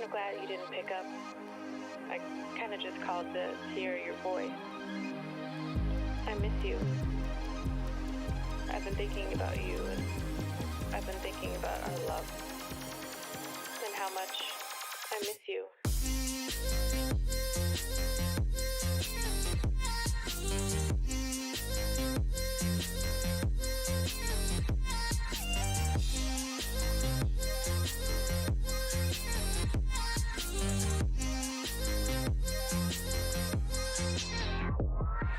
so glad you didn't pick up. I kind of just called to hear your voice. I miss you. I've been thinking about you, and I've been thinking about our love, and how much I miss you.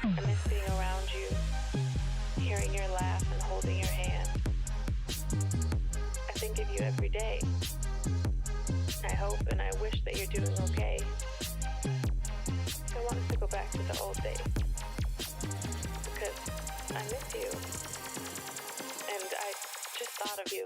I miss being around you, hearing your laugh and holding your hand. I think of you every day. I hope and I wish that you're doing okay. I want us to go back to the old days, because I miss you, and I just thought of you.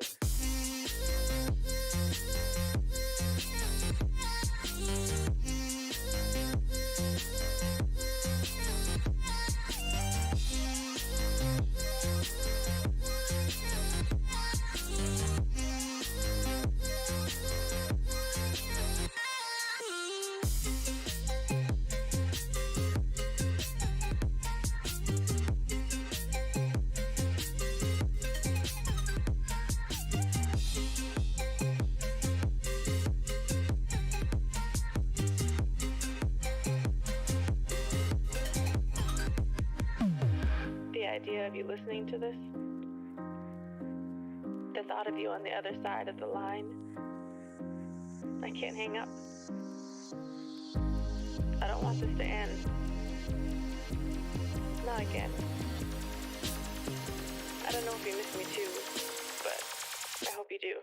The idea of you listening to this, the thought of you on the other side of the line, I can't hang up. I don't want this to end. Not again. I don't know if you miss me too, but I hope you do.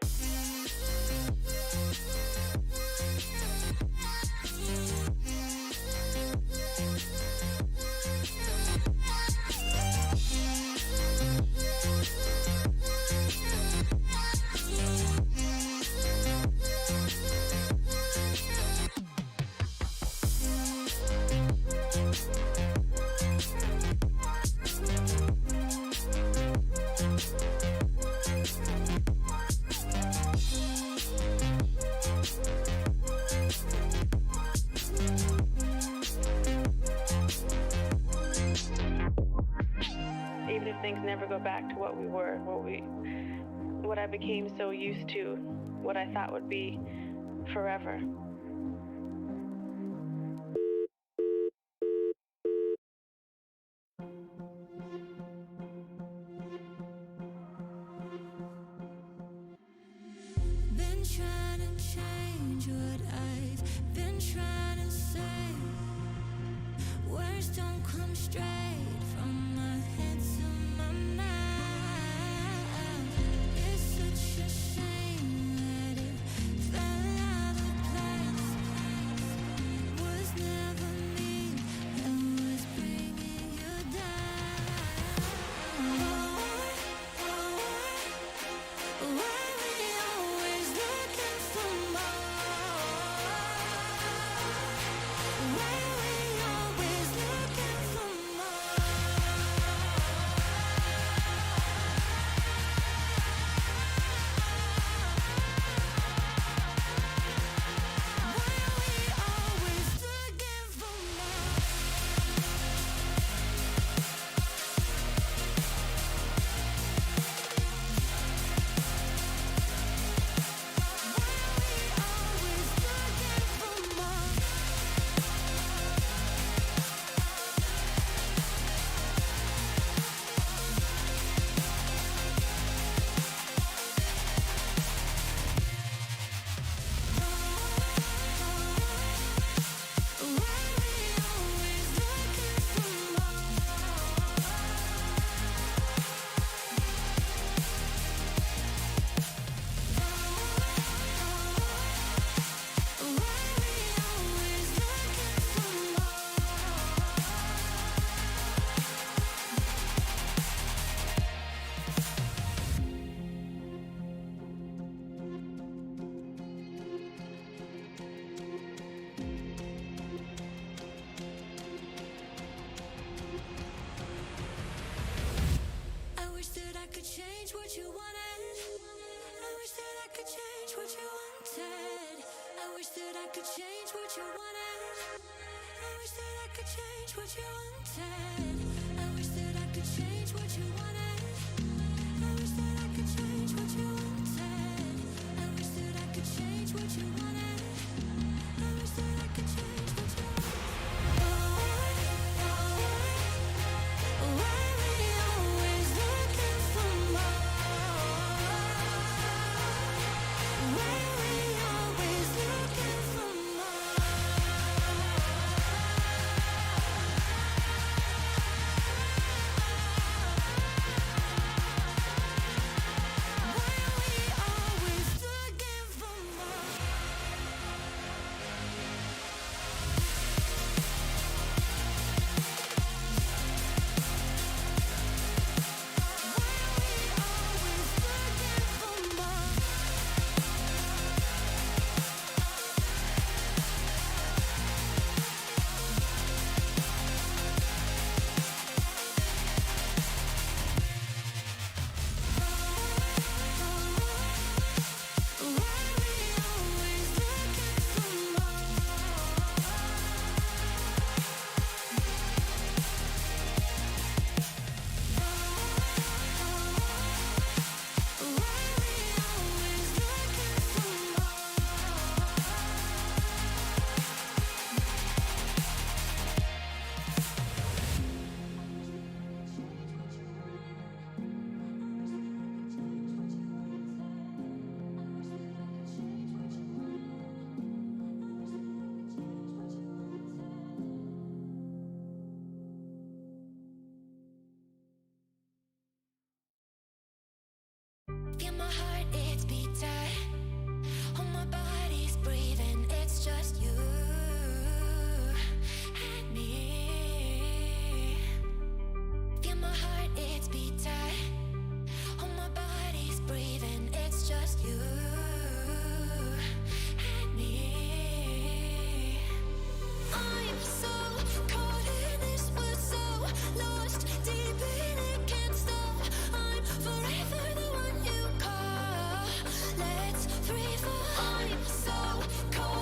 Even if things never go back to what we were, what I became so used to, what I thought would be forever. Been trying to change what I've been trying to say. Words don't come straight from my head to my mouth. It's such a shame that it fell out of place. wish that I could change what you wanted. I wish that I could change what you wanted. I wish that I could change what you wanted. I wish that I could change what you wanted. I wish that I could change what you wanted. I wish that I could change what you wanted. Why we always looking for more? Why we always looking for more? Feel my heart, it's beating. Oh, my body's breathing. It's just you and me. Feel my heart, it's beating. Oh, my body's breathing. It's just you and me. I'm so caught in this, we're so lost deep in it, can't stop. I'm forever the one you call. Let's free fall. I'm so caught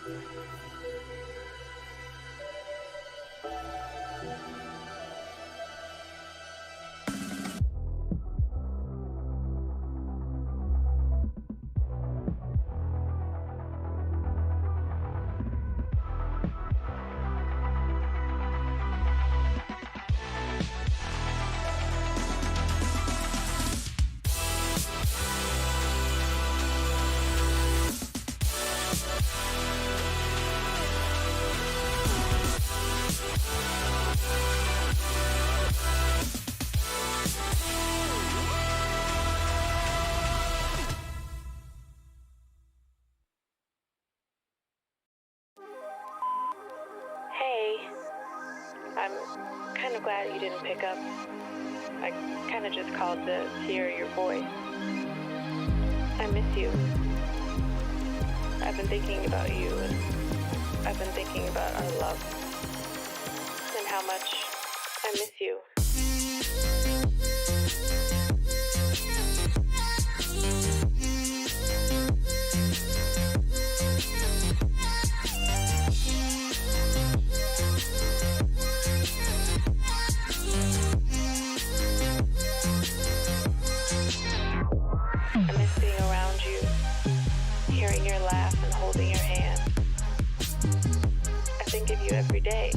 Hey, I'm kind of glad you didn't pick up. I kind of just called to hear your voice. I miss you. I've been thinking about you, and I've been thinking about our love, and how much I miss you. I miss being around you, hearing your laugh and holding your hand. I think of you every day.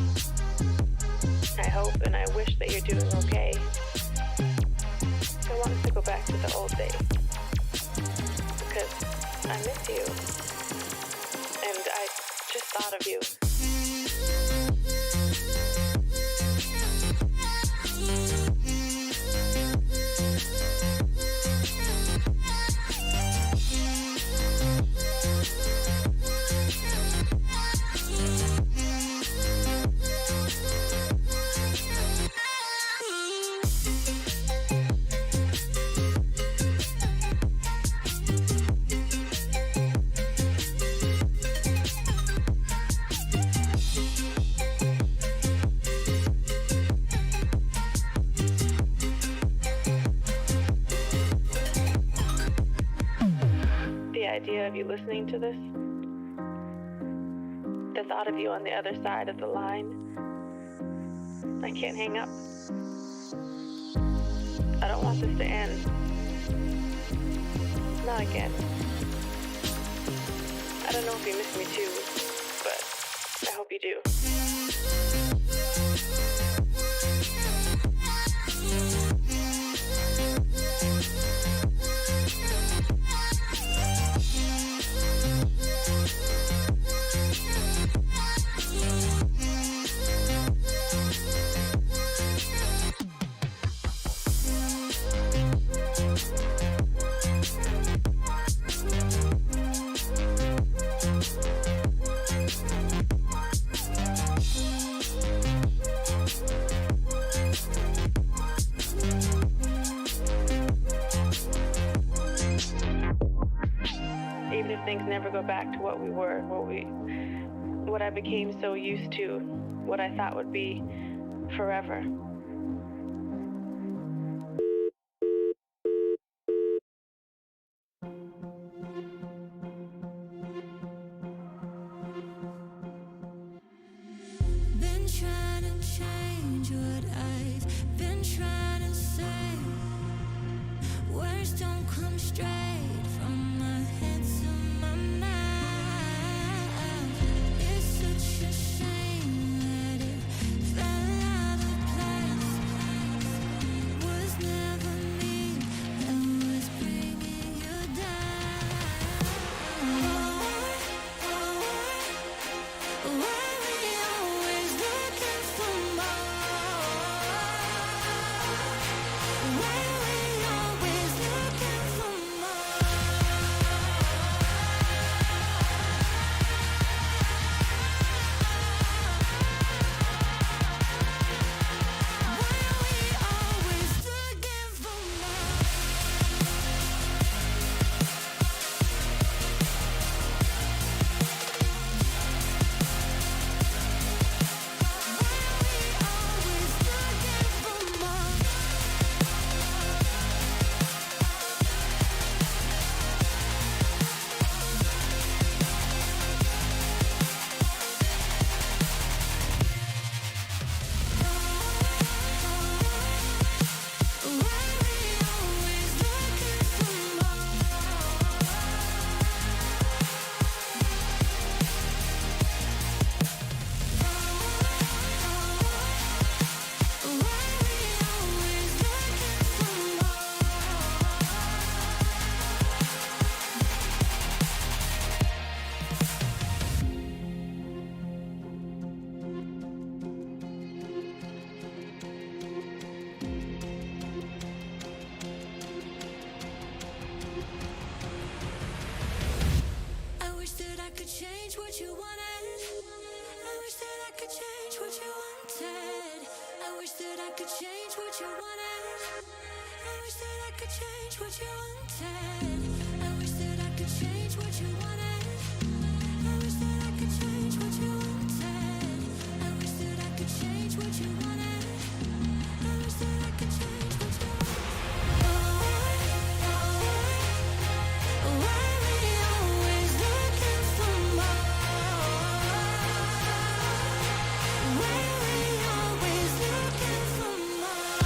I hope and I wish that you're doing okay. I want us to go back to the old days, because I miss you, and I just thought of you. The idea of you listening to this, the thought of you on the other side of the line, I can't hang up. I don't want this to end. Not again. I don't know if you miss me too, but I hope you do. Even if things never go back to what we were, what I became so used to, what I thought would be forever. Been trying to change what I've been trying to say. Words don't come straight from my head to my mouth. It's such a shame that it fell out of place. Was never me that was bringing you down. Why we always looking for more? Why we always looking for more? change what you wanted. I wish that I could change what you wanted. I wish that I could change what you wanted. I wish that I could change what you wanted. I wish that I could change what you wanted. I wish that I could change what you wanted. I wish that I could change what you wanted. I wish that I could change what you Why we always looking for more? Why we always looking for more?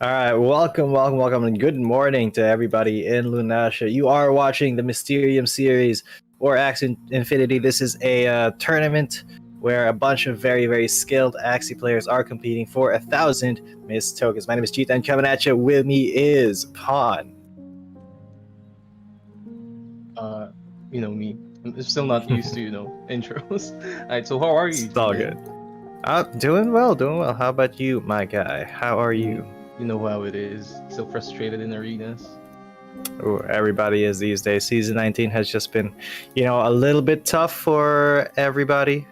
All right, welcome, and good morning to everybody in Lunasha. You are watching the Mysterium Series or Axie Infinity. This is a tournament where a bunch of very skilled Axie players are competing for 1,000 MYST tokens. My name is Cheetah, and coming at you with me is Pawn. Me. I'm still not used to, intros. Alright, so how are you, It's all G-Man? good. Doing well. How about you, my guy? How are you? You know how it is. Still frustrated in arenas. Ooh, everybody is these days. Season 19 has just been, a little bit tough for everybody.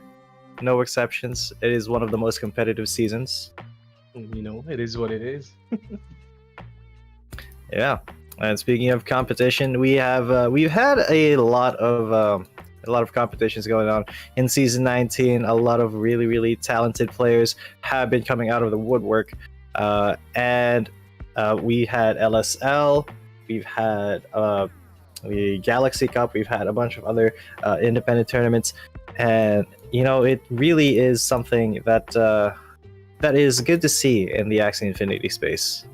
No exceptions. It is one of the most competitive seasons. It is what it is. Yeah. And speaking of competition, we've had a lot of competitions going on in season 19. A lot of really talented players have been coming out of the woodwork, and we had LSL, we've had the Galaxy Cup, we've had a bunch of other independent tournaments, and it really is something that is good to see in the Axie Infinity space.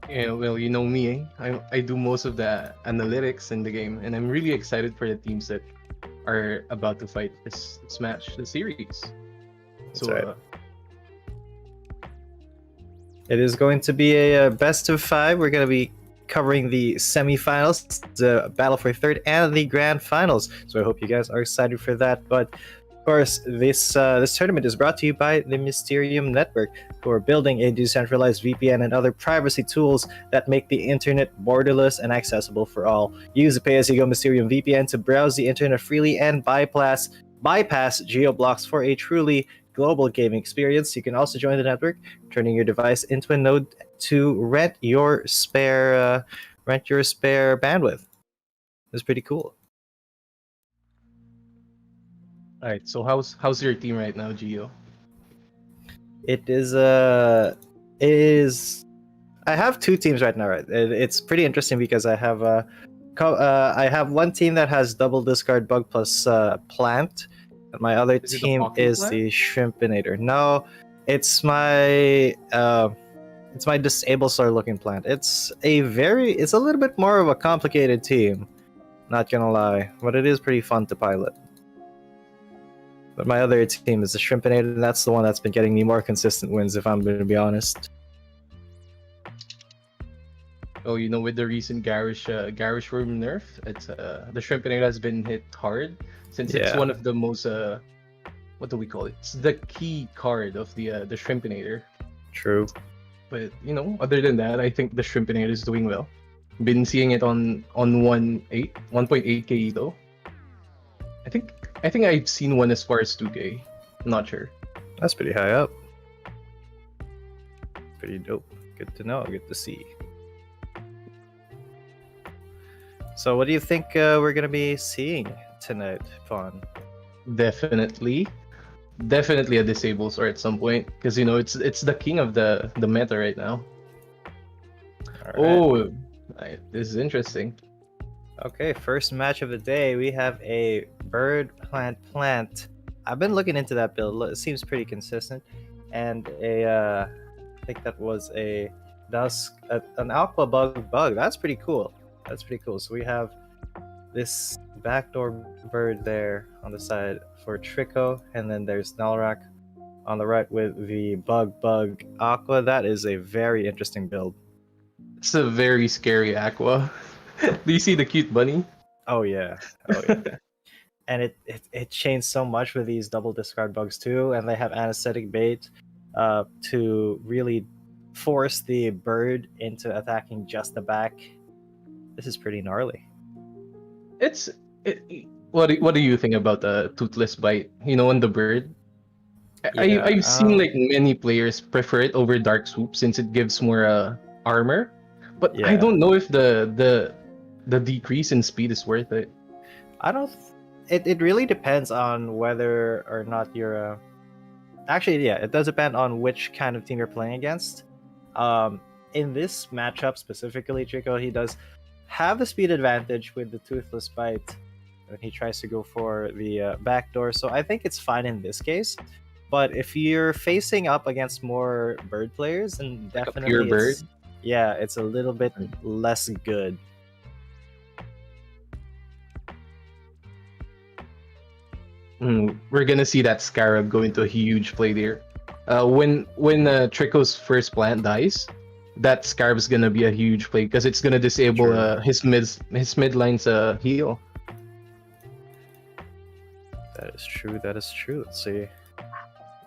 Yeah, well, you know me, I do most of the analytics in the game, and I'm really excited for the teams that are about to fight this match, the series. That's right. It is going to be a best of 5. We're going to be covering the semifinals, the battle for third, and the grand finals. So I hope you guys are excited for that. But of course, this tournament is brought to you by the Mysterium Network, who are building a decentralized VPN and other privacy tools that make the internet borderless and accessible for all. Use the pay-as-you-go Mysterium VPN to browse the internet freely and bypass geo-blocks for a truly global gaming experience. You can also join the network, turning your device into a node to rent your spare bandwidth. It's pretty cool. Alright, so how's your team right now, Gio? It is I have 2 teams right now. Right, it's pretty interesting because I have one team that has double discard bug plus plant. My other team is the Shrimpinator. No, it's my disable star looking plant. It's a little bit more of a complicated team, not gonna lie, but it is pretty fun to pilot. But my other team is the Shrimpinator, and that's the one that's been getting me more consistent wins, if I'm going to be honest. Oh, with the recent Garish Worm nerf, it's the Shrimpinator has been hit hard since it's one of the most what do we call it? It's the key card of the Shrimpinator. True. But other than that, I think the Shrimpinator is doing well. Been seeing it on 1.8k though. I think I've seen one as far as 2k. I'm not sure. That's pretty high up. Pretty dope. Good to know. Good to see. So, what do you think we're gonna be seeing tonight, Fawn? Definitely a disable sword at some point, because it's the king of the meta right now. Right. Oh, this is interesting. Okay, first match of the day, we have a bird plant. I've been looking into that build. It seems pretty consistent, and I think that was an aqua bug. That's pretty cool. So we have this backdoor bird there on the side for Trico, and then there's Nalrak on the right with the bug aqua. That is a very interesting build. It's a very scary aqua. Do you see the cute bunny? Oh yeah. And it changed so much with these double discard bugs too, and they have anesthetic bait to really force the bird into attacking just the back. This is pretty gnarly. What do you think about the toothless bite? On the bird. I've seen like many players prefer it over dark swoop since it gives more armor, but I don't know if the decrease in speed is worth it. It really depends on whether or not you're actually, it does depend on which kind of team you're playing against. In this matchup specifically, Trico, he does have the speed advantage with the toothless bite when he tries to go for the backdoor, so I think it's fine in this case. But if you're facing up against more bird players, then Like a pure definitely bird. it's a little bit less good. We're gonna see that Scarab go into a huge play there. When Trico's first plant dies, that Scarab's gonna be a huge play because it's gonna disable True. his mid line's heal. That is true. That is true. Let's see.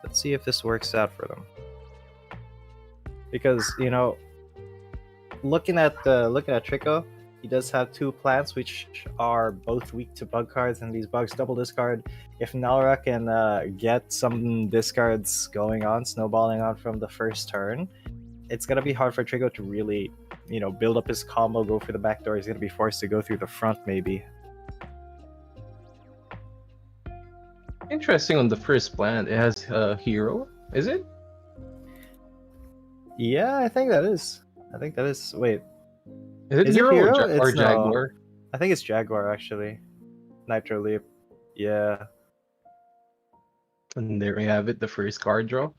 Let's see if this works out for them. Because looking at Trico, he does have two plants which are both weak to bug cards, and these bugs double discard. If Nalra can get some discards going on, snowballing on from the first turn, it's gonna be hard for Trico to really, build up his combo, go for the back door. He's gonna be forced to go through the front, maybe. Interesting on the first plant. It has a hero. Is it? Yeah, I think that is. Wait, Is it is it hero, hero? or It's no. Jaguar? I think it's Jaguar actually. Nitro Leap. Yeah. And there we have it, the first card draw.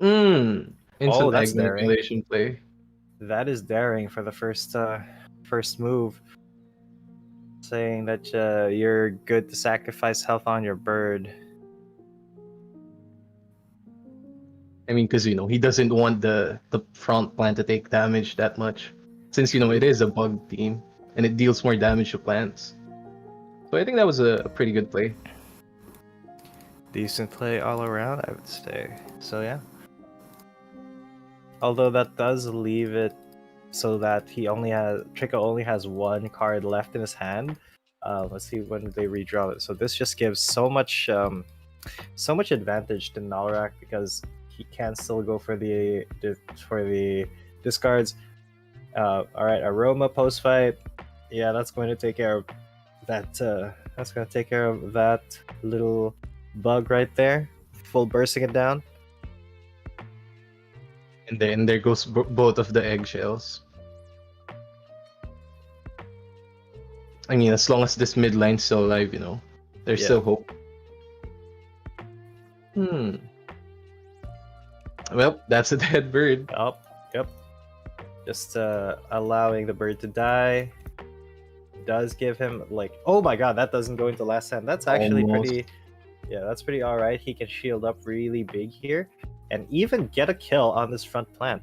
Oh, Instant that's egg daring. manipulation play. That is daring for the first move. Saying that you're good to sacrifice health on your bird. I mean, because he doesn't want the front plant to take damage that much, since it is a bug team and it deals more damage to plants. So I think that was a pretty good play. Decent play all around, I would say. So yeah. Although that does leave it so that Trico only has one card left in his hand. Let's see when they redraw it. So this just gives so much advantage to Nalrak because he can still go for the discards. All right, Aroma post fight. Yeah, that's going to take care of that. That's going to take care of that little bug right there. Full bursting it down. And then there goes both of the eggshells. I mean, as long as this mid line's still alive, there's still hope. Well, that's a dead bird. Yep. Just allowing the bird to die does give him oh my god, that doesn't go into last hand. That's actually Almost. that's pretty alright. He can shield up really big here and even get a kill on this front plant.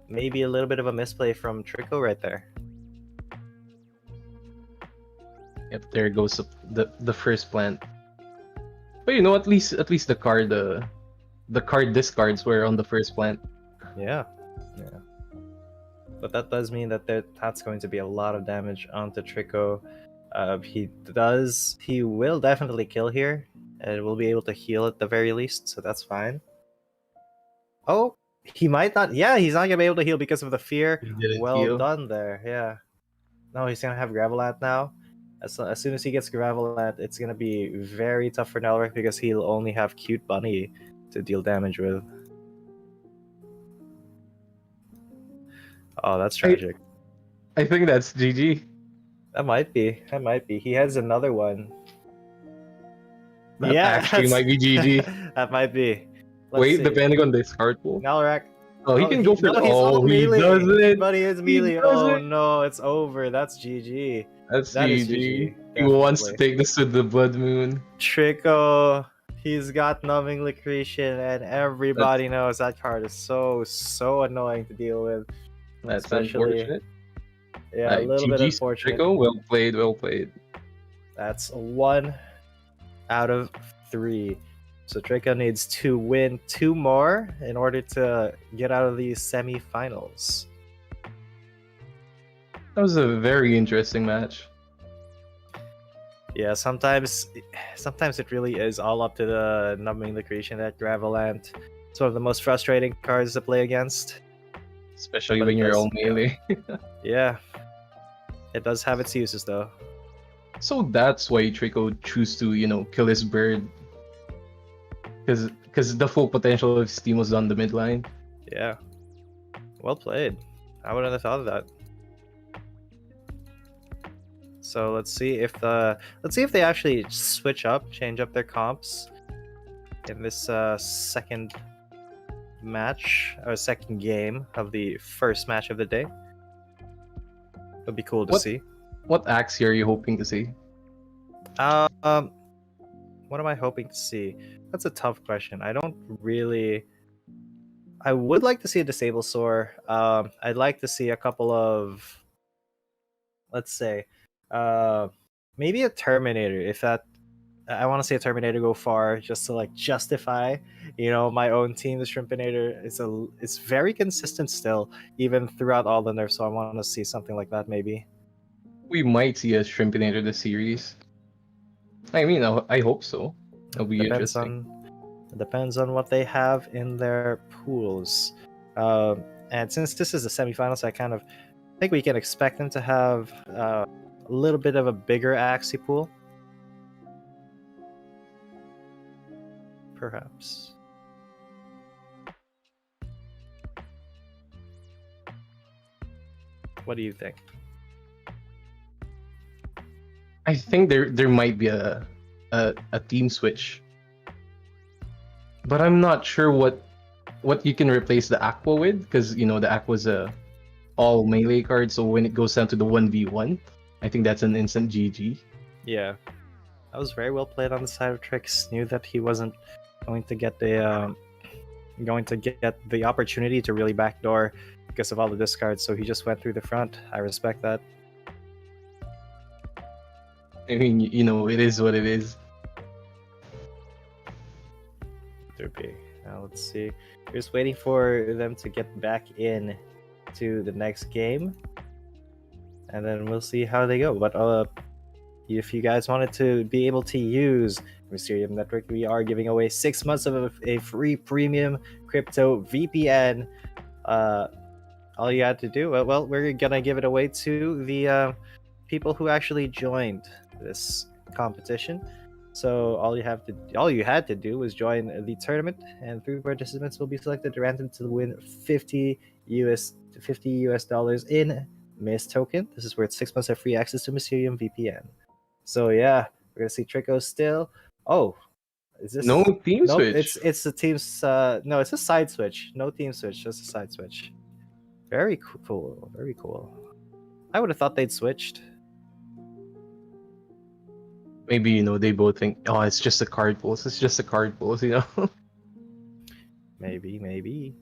Maybe a little bit of a misplay from Trico right there. Yep, there goes the first plant. But at least the card discards were on the first plant. Yeah. But that does mean that that's going to be a lot of damage onto Trico. He will definitely kill here, and will be able to heal at the very least, so that's fine. Oh, he might not. Yeah, he's not gonna be able to heal because of the fear. He didn't Well heal. done there. Yeah. No, he's gonna have Gravelat now. As soon as he gets Gravelat, it's gonna be very tough for Nelric because he'll only have Cute Bunny to deal damage with. Oh, that's tragic. I think that's GG. That might be. He has another one. That actually that's- might be GG. That might be. Let's Wait, see. depending on this card pool. Nalrak. Oh, he can go for no, he's all he melee. does it. But he is He melee. does Oh it. no, it's over. That's GG. That's That is GG. GG, He wants to definitely. take this to the Blood Moon. Trico. He's got Numbing Liquidation, and everybody knows that card is so annoying to deal with. That's Especially- unfortunate. Yeah, a little bit GG, unfortunate. Trico. Well played. That's 1 out of 3. So Trico needs to win 2 more in order to get out of these semi-finals. That was a very interesting match. Yeah, sometimes it really is all up to the Numbing the Creation that Gravelant. It's one of the most frustrating cards to play against. Especially But when it you're does- all melee. Yeah. It does have its uses though. So that's why Trico choose to, kill his bird. Because the full potential of his team was on the mid line. Yeah. Well played. I wouldn't have thought of that. So let's see if they actually change up their comps. in this second match or second game of the first match of the day. It'll be cool to see. What Axie are you hoping to see? What am I hoping to see? That's a tough question. I would like to see a Disable Soar. I'd like to see a couple of, let's say, maybe a Terminator. If that, I want to see a Terminator go far, just to like justify, my own team. The Shrimpinator it's very consistent still, even throughout all the nerfs. So I want to see something like that, maybe. We might see a Shrimpinator this series. I mean, I hope so. It'll be interesting. Depends on what they have in their pools. And since this is the semifinals, I kind of think we can expect them to have a little bit of a bigger Axie pool. Perhaps. What do you think? I think there might be a team switch, but I'm not sure what you can replace the Aqua with, because the Aqua's a all melee card. So when it goes down to the 1v1, I think that's an instant GG. Yeah, that was very well played on the side of Trix. Knew that he wasn't going to get the opportunity to really backdoor because of all the discards, so he just went through the front. I respect that. I mean, it is what it is. Now let's see. We're just waiting for them to get back in to the next game, and then we'll see how they go. But if you guys wanted to be able to use Mysterium Network, we are giving away 6 months of a free premium crypto VPN. All you had to do, well, we're gonna give it away to the people who actually joined this competition. So all you had to do was join the tournament, and 3 participants will be selected randomly to win $50 in MYST token. This is worth 6 months of free access to Mysterium VPN. So yeah, we're gonna see Trico still. Oh, is this no team nope, switch? It's the team's. No, it's a side switch. No team switch, just a side switch. Very cool. Very cool. I would have thought they'd switched. Maybe they both think, oh, it's just a card pulls. It's just a card pulls. Maybe.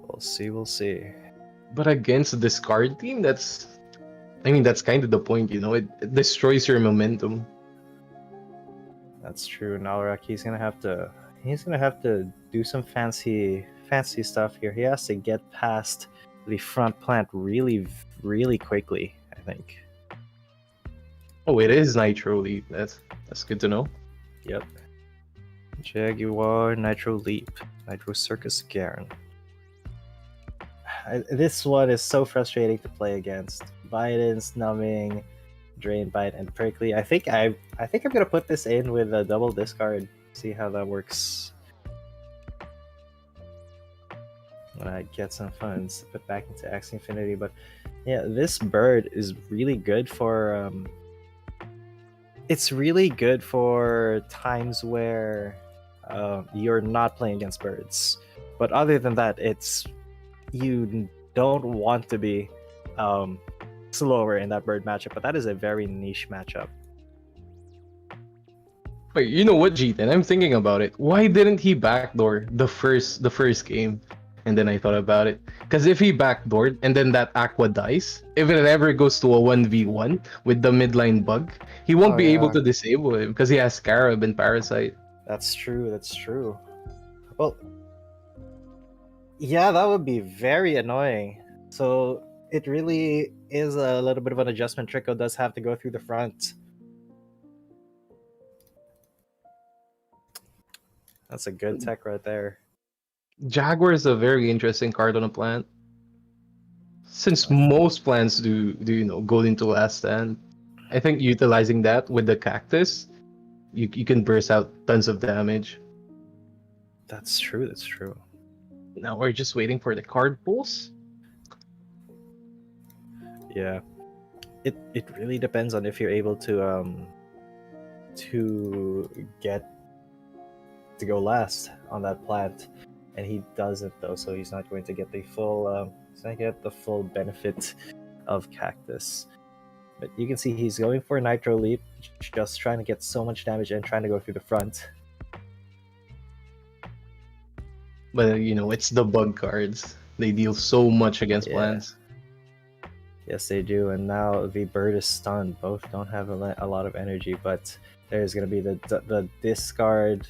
We'll see. But against this card team, that's kind of the point. It destroys your momentum. That's true. Nalrak, he's gonna have to do some fancy stuff here. He has to get past the front plant really, really quickly, I think. Oh, it is Nitro Leap. That's good to know. Yep. Jaguar, Nitro Leap, Nitro Circus Garen. This one is so frustrating to play against. Biden's Numbing, Drain Bite, and Prickly. I think I'm gonna put this in with a double discard. See how that works. When I get some funds to put back into Axie Infinity. But yeah, this bird is really good for it's really good for times where you're not playing against birds. But other than that, you don't want to be slower in that bird matchup. But that is a very niche matchup. Wait, you know what, G10? I'm thinking about it. Why didn't he backdoor the first game? And then I thought about it. Because if he backdoored and then that Aqua dies, if it ever goes to a 1v1 with the midline bug, he won't be able to disable him because he has Scarab and Parasite. That's true. Well, yeah, that would be very annoying. So it really is a little bit of an adjustment. Trico does have to go through the front. That's a good tech right there. Jaguar is a very interesting card on a plant. Since most plants do go into last stand, I think utilizing that with the cactus, you can burst out tons of damage. That's true. Now we're just waiting for the card pulls. Yeah. It really depends on if you're able to to go last on that plant, and he doesn't though, so he's not going to get the full benefit of Cactus. But you can see he's going for a Nitro Leap, just trying to get so much damage and trying to go through the front. But it's the bug cards. They deal so much against Yeah. plants. Yes, they do, and now the bird is stunned. Both don't have a lot of energy, but there's going to be the discard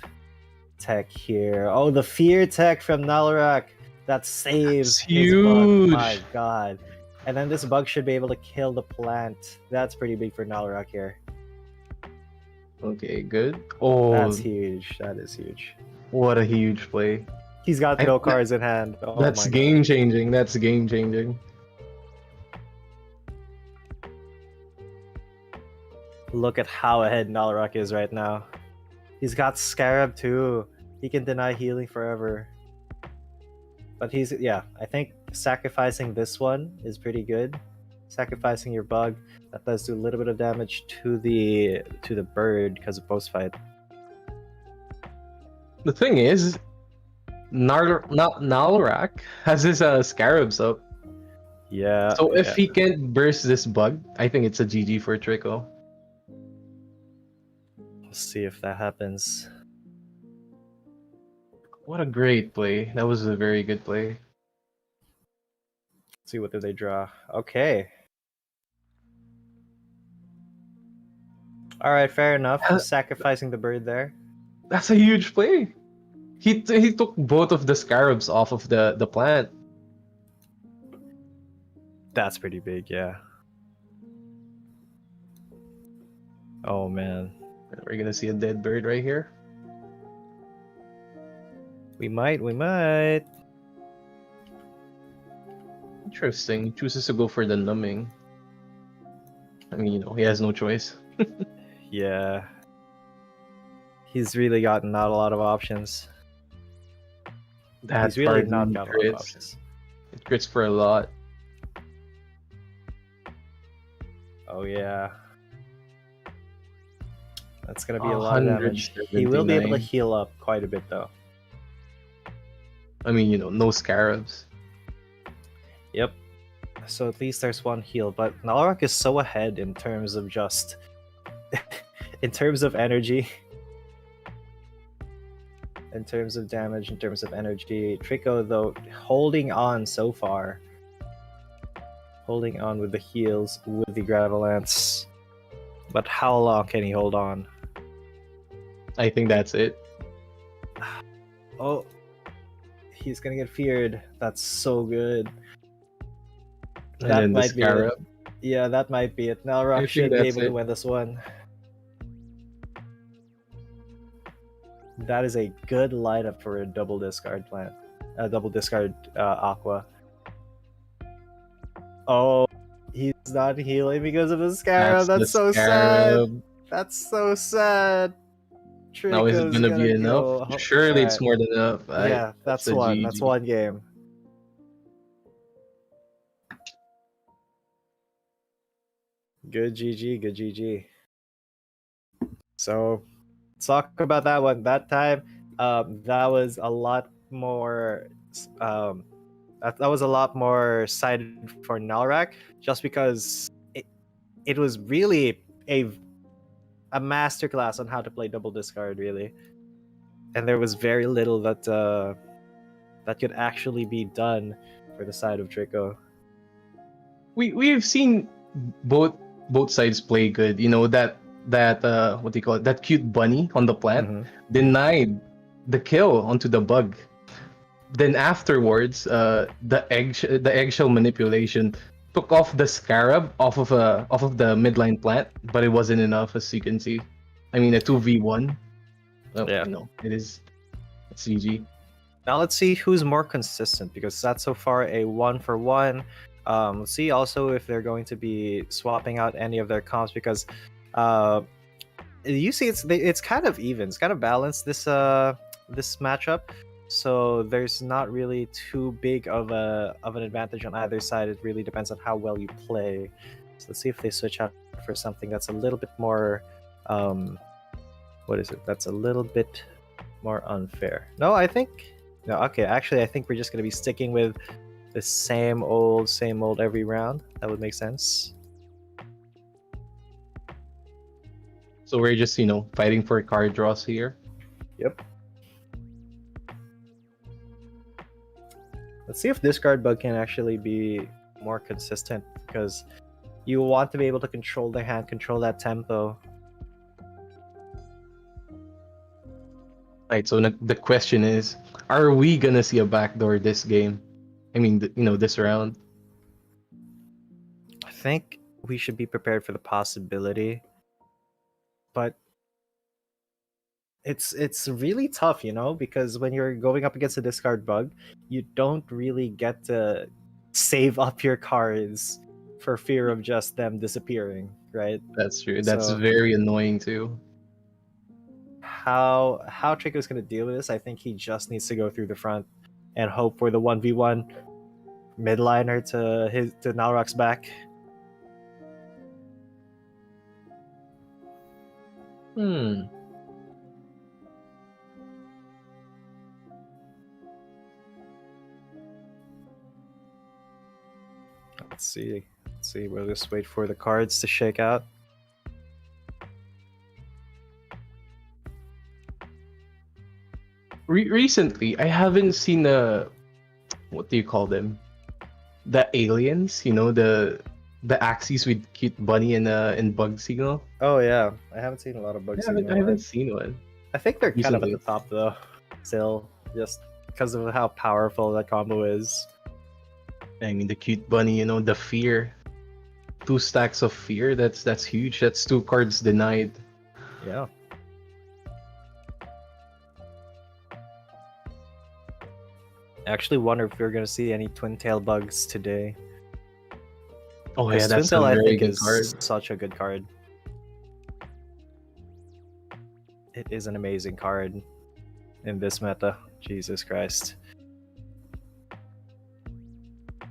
tech here. Oh, the fear tech from Nalarak that saves That's his bug. My huge. god. And then this bug should be able to kill the plant. That's pretty big for Nalarak here. Okay, good. Oh, That's huge. That is huge. what a huge play. He's got no cards in hand. Oh That's my game god. changing. That's game changing. Look at how ahead Nalarak is right now. He's got Scarab too. He can deny healing forever. But I think sacrificing this one is pretty good. Sacrificing your bug, that does do a little bit of damage to the bird because of post fight. The thing is, Nalarak has his scarabs up. Yeah. So if he can't burst this bug, I think it's a GG for Trico. We'll see if that happens. What a great play. That was a very good play. Let's see what do they draw. Okay. All right, fair enough. Sacrificing the bird there. That's a huge play. He took both of the scarabs off of the plant. That's pretty big, yeah. Oh man. We're gonna see a dead bird right here. We might. Interesting. He chooses to go for the numbing. I mean, he has no choice. Yeah. He's really got not a lot of options. That's He's really not got a lot of options. It crits for a lot. Oh yeah. That's gonna be a lot of damage. He will be able to heal up quite a bit though. I mean, no scarabs. Yep. So at least there's one heal, but Nalarak is so ahead in terms of just in terms of energy. In terms of damage, in terms of energy. Trico though holding on so far. Holding on with the heals, with the Gravelance. But how long can he hold on? I think that's it. Oh, he's gonna get feared. That's so good. And That then the might be it. scarab. Yeah, that might be it. Nalrock think should be that's able to it. win this one. That is a good lineup for a double discard plant. A double discard Aqua. Oh, he's not healing because of the Scarab. That's the so sad. scarab. That's so sad. Now is it Trico's gonna be enough? go- Surely it's Alright. more than enough. Yeah, that's a one. GG. That's one game. Good GG, good GG. So, let's talk about that one. That time, that was a lot more. That was a lot more sided for Nalrak, just because it was really a masterclass on how to play double discard, really, and there was very little that that could actually be done for the side of Trico. We've seen both sides play good. That what do you call it? That cute bunny on the plant Mhm. denied the kill onto the bug. Then afterwards, the eggshell manipulation took off the scarab off of the midline plant, but it wasn't enough, as you can see. I mean, a 2v1. Yeah. It's GG. Now let's see who's more consistent, because that's so far a 1-for-1. Let's see also if they're going to be swapping out any of their comps, because you see it's kind of even, it's kind of balanced, this matchup. So there's not really too big of an advantage on either side. It really depends on how well you play. So let's see if they switch out for something that's a little bit more what is it? That's a little bit more unfair. No, I think no. Okay, actually, I think we're just gonna be sticking with the same old every round. That would make sense. So we're just, fighting for card draws here. Yep. Let's see if discard bug can actually be more consistent, because you want to be able to control the hand, control that tempo. Right, so the question is, are we gonna see a backdoor this game? I mean, this round. I think we should be prepared for the possibility, but it's really tough, because when you're going up against a discard bug, you don't really get to save up your cards for fear of just them disappearing, right? That's true. That's So very annoying too. how Trico's gonna deal with this? I think he just needs to go through the front and hope for the 1v1 midliner to Nalrock's back. Hmm. Let's see. We'll just wait for the cards to shake out. Recently, I haven't seen what do you call them? The aliens, the Axes with cute bunny and bug signal. Oh yeah, I haven't seen a lot of I bugs. haven't seen one. I think they're kind of at Recently. the top though, still, just because of how powerful that combo is. I mean, the cute bunny, the fear. 2 stacks of fear. That's huge. That's 2 cards denied. Yeah. I actually wonder if we're gonna see any twin tail bugs today. Oh yeah, Because twin that's a tail I very think good is card. such a good card. It is an amazing card in this meta. Jesus Christ.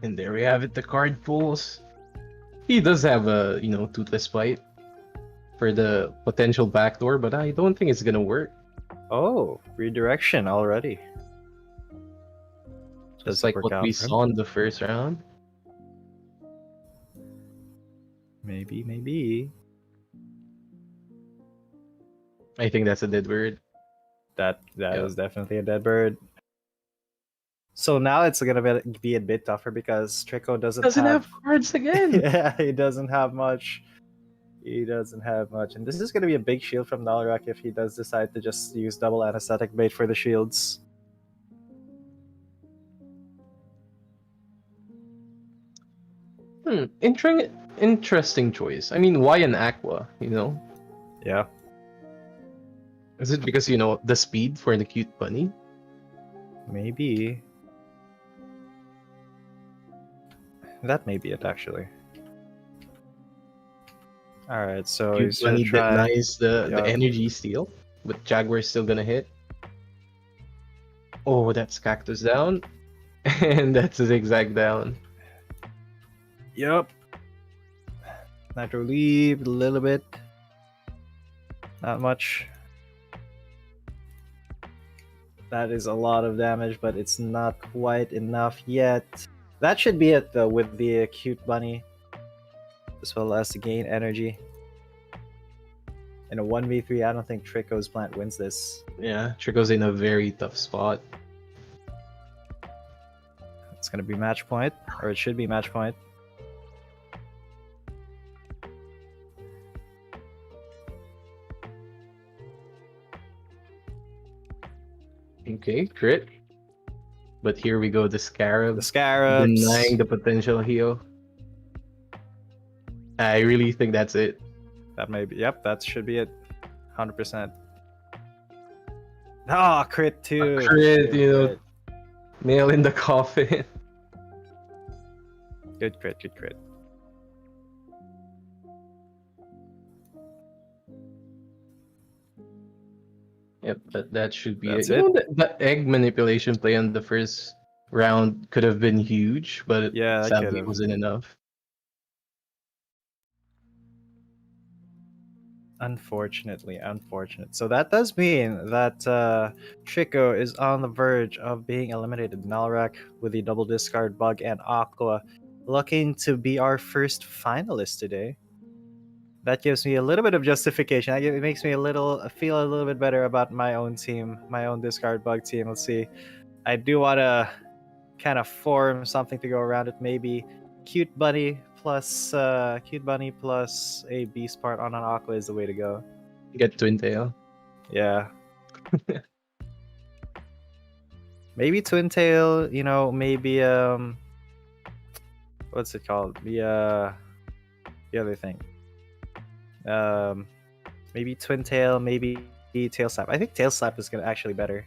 And there we have it. The card pulls. He does have a toothless bite for the potential backdoor, but I don't think it's gonna work. Oh, redirection already. Just Does it like work what out we for him? saw in the first round. Maybe. I think that's a dead word. That Yeah. is definitely a dead bird. So now it's gonna be a bit tougher because Trico doesn't Have cards again. yeah, he doesn't have much. And this is gonna be a big shield from Nalrak if he does decide to just use double anesthetic bait for the shields. Interesting choice. I mean, why an aqua? Yeah, Is it because the speed for the cute bunny? maybe. That may be it actually. Alright, so Cute he's gonna bunny try. denies the Yeah. energy steal, but Jaguar's still gonna hit. Oh, that's cactus down, and that's a zigzag down. Yep. Nitro leave a little bit. Not much. That is a lot of damage, but it's not quite enough yet. That should be it though, with the cute bunny, as well as to gain energy. In a 1v3, I don't think Trico's plant wins this. Yeah, Trico's in a very tough spot. It's gonna be match point, or it should be match point. Okay, crit. But here we go, the Scarab. The Scarabs. Denying the potential heal. I really think that's it. That may be. Yep, that should be it. 100%. Ah, crit too. A crit, Good Nail in the coffin. Good crit. Yep, that should be That's it. You it. know, the egg manipulation play on the first round could have been huge, but Yeah, that sadly could've. it wasn't enough. Unfortunately. So that does mean that Trico is on the verge of being eliminated. Malrak with the double discard bug and Aqua looking to be our first finalist today. That gives me a little bit of justification. It makes me feel a little bit better about my own team, my own discard bug team. Let's see. I do want to kind of form something to go around it. Maybe cute bunny plus a beast part on an Aqua is the way to go. Get Twin Tail. Yeah. Maybe Twin Tail, maybe what's it called? The other thing. Maybe Twin Tail, maybe Tail Slap. I think Tail Slap is gonna actually better.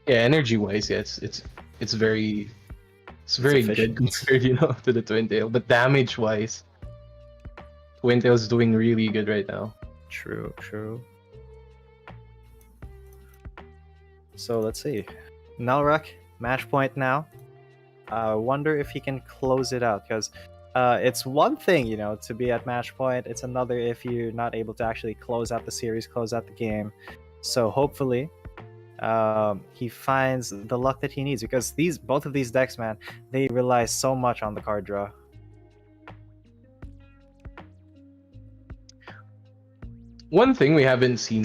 Yeah, energy wise, yeah, it's very good compared, to the Twin Tail. But damage wise, Twin Tail's doing really good right now. True. So let's see. Nalrak, match point now. Wonder if he can close it out, because it's one thing, to be at match point. It's another if you're not able to actually close out the series, close out the game. So hopefully, he finds the luck that he needs, because both of these decks, man, they rely so much on the card draw. One thing we haven't seen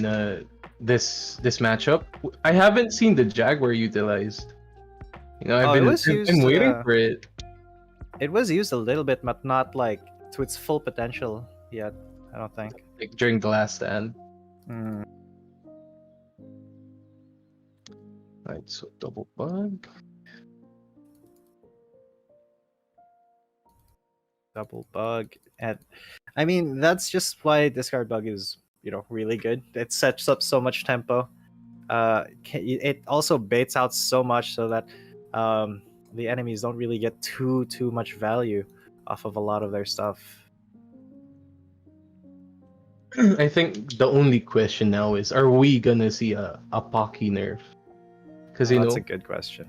this matchup, I haven't seen the Jaguar utilized. I've been waiting for it. It was used a little bit, but not like to its full potential yet, I don't think. Like during the last stand. Alright, so double bug. And I mean, that's just why discard bug is, really good. It sets up so much tempo. It also baits out so much so that the enemies don't really get too much value off of a lot of their stuff. I think the only question now is, are we gonna see a Pocky nerf? Because that's a good question.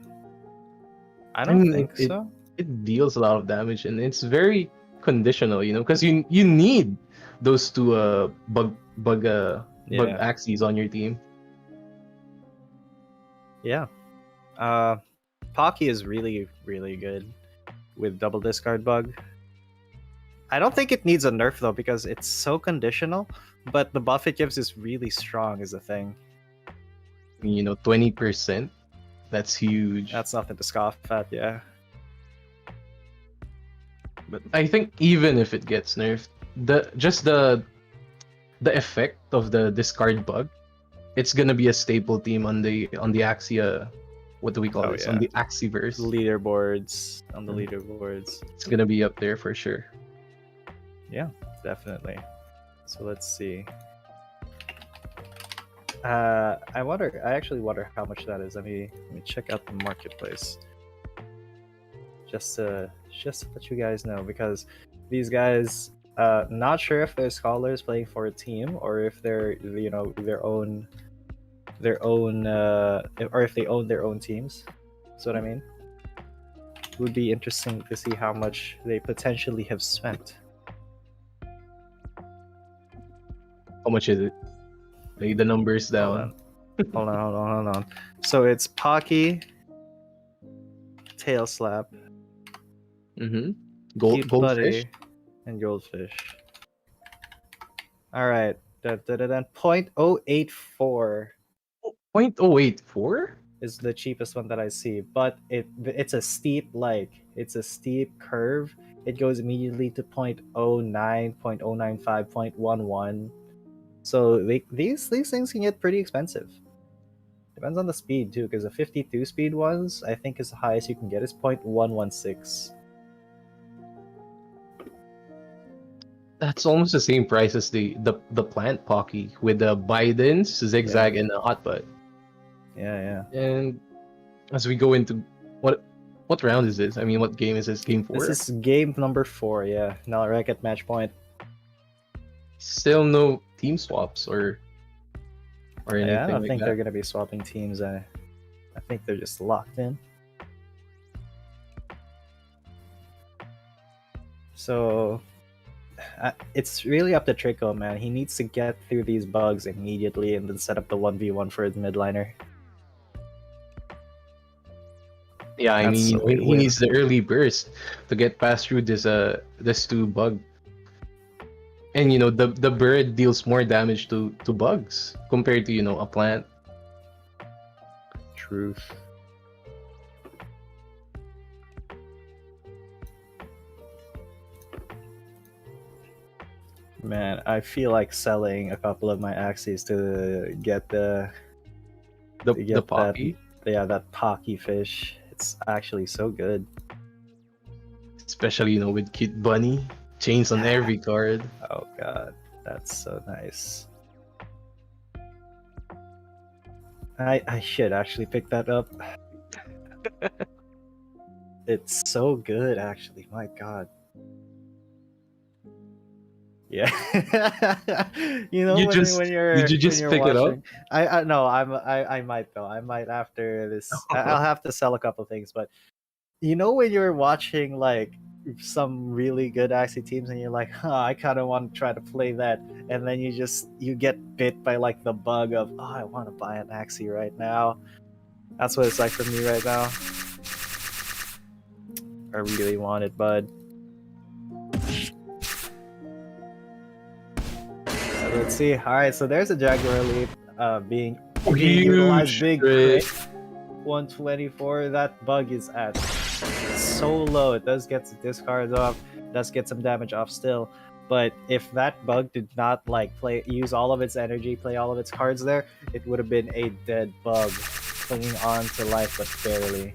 I don't think so. It deals a lot of damage, and it's very conditional, because you need those two bug axes on your team. Yeah. Pocky is really, really good with double discard bug. I don't think it needs a nerf though, because it's so conditional, but the buff it gives is really strong is the thing. 20%. That's huge. That's nothing to scoff at, yeah. But I think even if it gets nerfed, the effect of the discard bug, it's gonna be a staple theme on the Axia. What do we call this? Yeah. On the Axiverse leaderboards. On the leaderboards, it's gonna be up there for sure. Yeah, definitely. So let's see. I actually wonder how much that is. Let me check out the marketplace. Just to let you guys know, because these guys, not sure if they're scholars playing for a team or if they're their own, or if they own their own teams. That's what I mean. It would be interesting to see how much they potentially have spent. How much is it? Lay the numbers down. Hold on. So it's Pocky, Tail Slap, Goldfish, and Goldfish. All right, 0.084. 0.084 is the cheapest one that I see, but it's a steep curve. It goes immediately to 0.09, 0.095, 0.11. So these things can get pretty expensive. Depends on the speed too, because the 52 speed ones, I think, is the highest you can get is 0.116. That's almost the same price as the plant Pocky with the Biden's zigzag and the hot butt. Yeah. And as we go into what round is this? I mean, what game is this? Game 4? This is game number 4. Yeah, Nalrek at match point. Still no team swaps or anything. Yeah, I don't like think that. they're gonna be swapping teams. I think they're just locked in. So it's really up to Trico, man. He needs to get through these bugs immediately and then set up the 1v1 for his midliner. Yeah, I That's mean, a he win. needs the early burst to get past through this 2 bug. And the bird deals more damage to bugs compared to a plant. Truth. Man, I feel like selling a couple of my axes to get The that poppy, that Pocky fish. It's actually so good. especially with cute bunny chains on every card. Oh god, that's so nice. I should actually pick that up. It's so good, actually. My god. Yeah. When you're Did you just pick it up? watching, I no, I might though. I might after this. I'll have to sell a couple things, but when you're watching like some really good Axie teams and you're like, I kind of want to try to play that, and then you get bit by like the bug of, I want to buy an Axie right now. That's what it's like for me right now. I really want it, bud. Let's see. All right, so there's a Jaguar Elite being utilized. Big crit. 124. That bug is at so low. It does get some discards off, does get some damage off still, but if that bug did not use all of its energy, play all of its cards there, it would have been a dead bug clinging on to life but barely.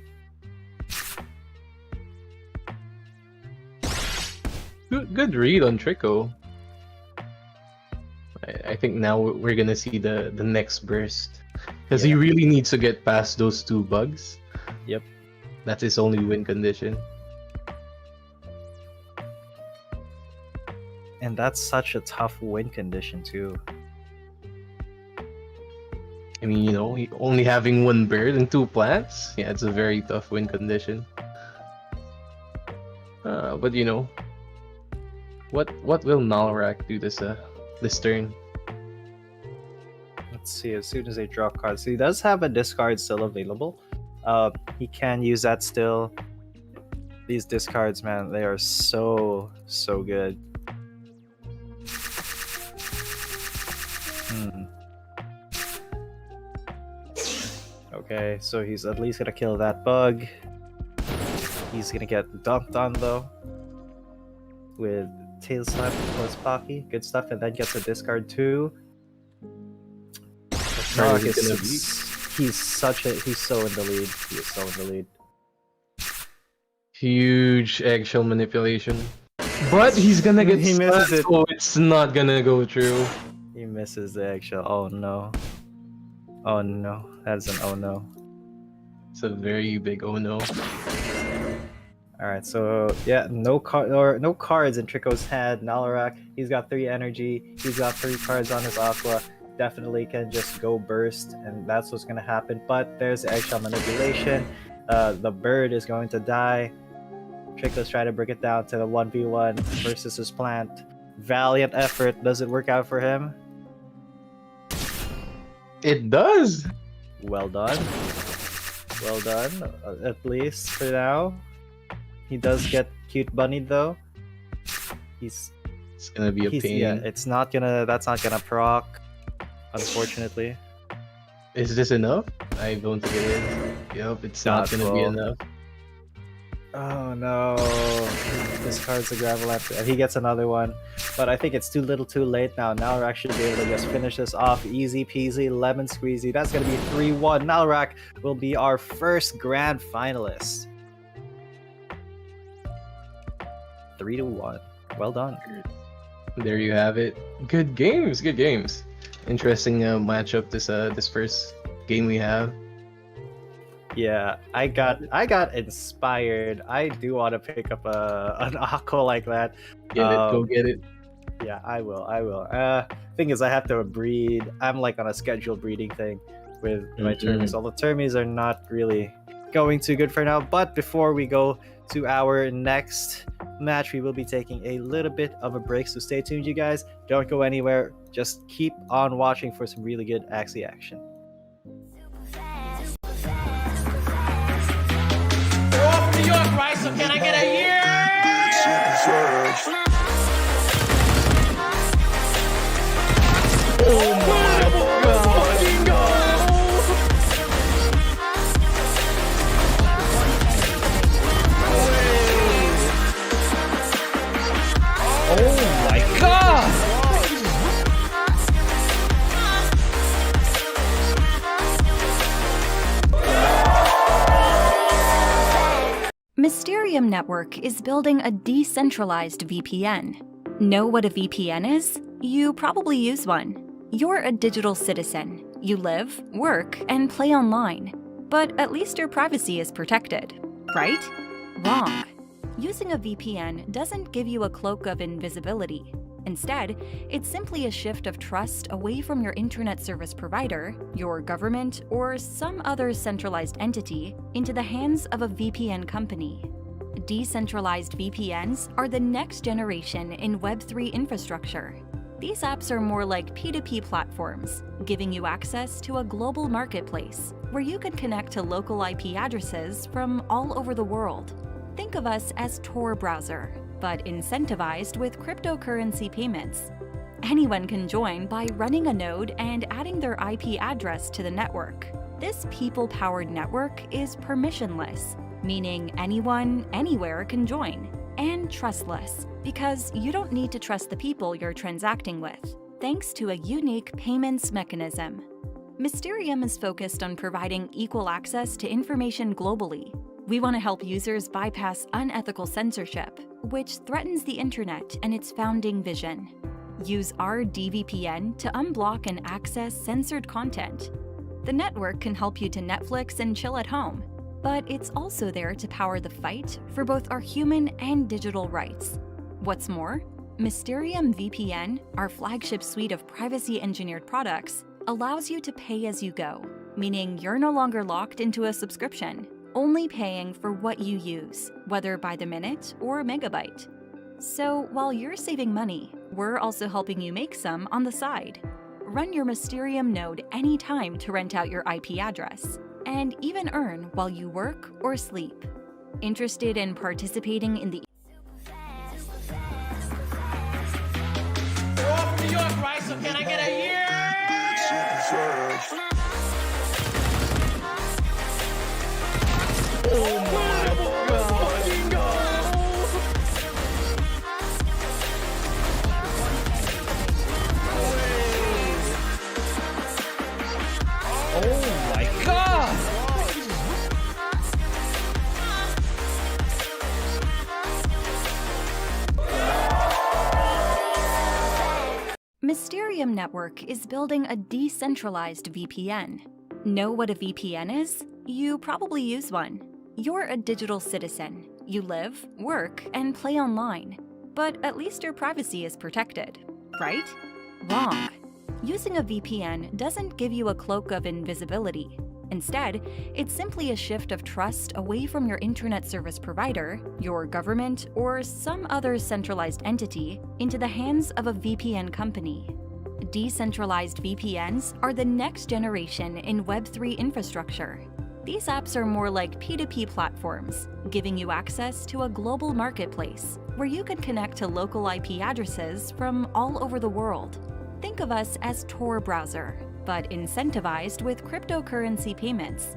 Good read on Trico. I think now we're gonna see the next burst, because he really needs to get past those 2 bugs. Yep. That's his only win condition. And that's such a tough win condition too. I mean, only having 1 bird and 2 plants. Yeah, it's a very tough win condition. But what will Nalrak do this turn? Let's see. As soon as they draw cards, he does have a discard still available. He can use that still. These discards, man, they are so good. Okay, so he's at least gonna kill that bug. He's gonna get dunked on though with Tail Slap plus Pocky. Good stuff, and then gets a discard too. He's so in the lead. He is so in the lead. Huge eggshell manipulation. But he's gonna get He misses it. so it's not gonna go through. He misses the eggshell. Oh no. Oh no. That's an oh no. It's a very big oh no. Alright, so yeah, no cards in Trico's hand. Nalarak, he's got 3 energy, he's got 3 cards on his Aqua. Definitely can just go burst, and that's what's gonna happen. But there's the eggshell manipulation. The bird is going to die. Trico's trying to bring it down to the 1v1 versus his plant. Valiant effort. Does it work out for him? It does! Well done. Well done, at least for now. He does get cute bunny though. It's gonna be a pain. Yeah, that's not gonna proc, unfortunately. Is this enough? I don't think it is. Yep, it's not gonna be enough. Oh no. Discards the gravel after, and he gets another one. But I think it's too little too late now. Nalrak should be able to just finish this off. Easy peasy, lemon squeezy. That's gonna be 3-1. Nalrak will be our first grand finalist. 3-1. Well done. There you have it. Good games, good games. Interesting matchup this first game we have. Yeah, I got inspired. I do want to pick up an Aqua like that. Get it, go get it. Yeah, I will. Thing is, I have to breed. I'm like on a scheduled breeding thing with my termies. All the termies are not really going too good for now. But before we go to our next match, we will be taking a little bit of a break, so stay tuned, you guys. Don't go anywhere. Just keep on watching for some really good Axie action. We're all from New York, right? So can I get a year? Oh my fucking god! Oh my god! Mysterium Network is building a decentralized VPN. Know what a VPN is? You probably use one. You're a digital citizen. You live, work, and play online. But at least your privacy is protected, right? Wrong. Using a VPN doesn't give you a cloak of invisibility. Instead, it's simply a shift of trust away from your internet service provider, your government, or some other centralized entity into the hands of a VPN company. Decentralized VPNs are the next generation in Web3 infrastructure. These apps are more like P2P platforms, giving you access to a global marketplace where you can connect to local IP addresses from all over the world. Think of us as Tor browser, but incentivized with cryptocurrency payments. Anyone can join by running a node and adding their IP address to the network. This people-powered network is permissionless, meaning anyone, anywhere can join, and trustless, because you don't need to trust the people you're transacting with, thanks to a unique payments mechanism. Mysterium is focused on providing equal access to information globally. We want to help users bypass unethical censorship, which threatens the internet and its founding vision. Use our DVPN to unblock and access censored content. The network can help you to Netflix and chill at home, but it's also there to power the fight for both our human and digital rights. What's more, Mysterium VPN, our flagship suite of privacy-engineered products, allows you to pay as you go, meaning you're no longer locked into a subscription, only paying for what you use, whether by the minute or megabyte. So while you're saving money, we're also helping you make some on the side. Run your Mysterium node anytime to rent out your IP address, and even earn while you work or sleep. Interested in participating in the We're all from New York, right? So can I get a year? Oh my fucking god! Oh my god! Mysterium Network is building a decentralized VPN. Know what a VPN is? You probably use one. You're a digital citizen. You live, work, and play online. But at least your privacy is protected, right? Wrong. Using a VPN doesn't give you a cloak of invisibility. Instead, it's simply a shift of trust away from your internet service provider, your government, or some other centralized entity into the hands of a VPN company. Decentralized VPNs are the next generation in Web3 infrastructure. These apps are more like P2P platforms, giving you access to a global marketplace where you can connect to local IP addresses from all over the world. Think of us as Tor browser, but incentivized with cryptocurrency payments.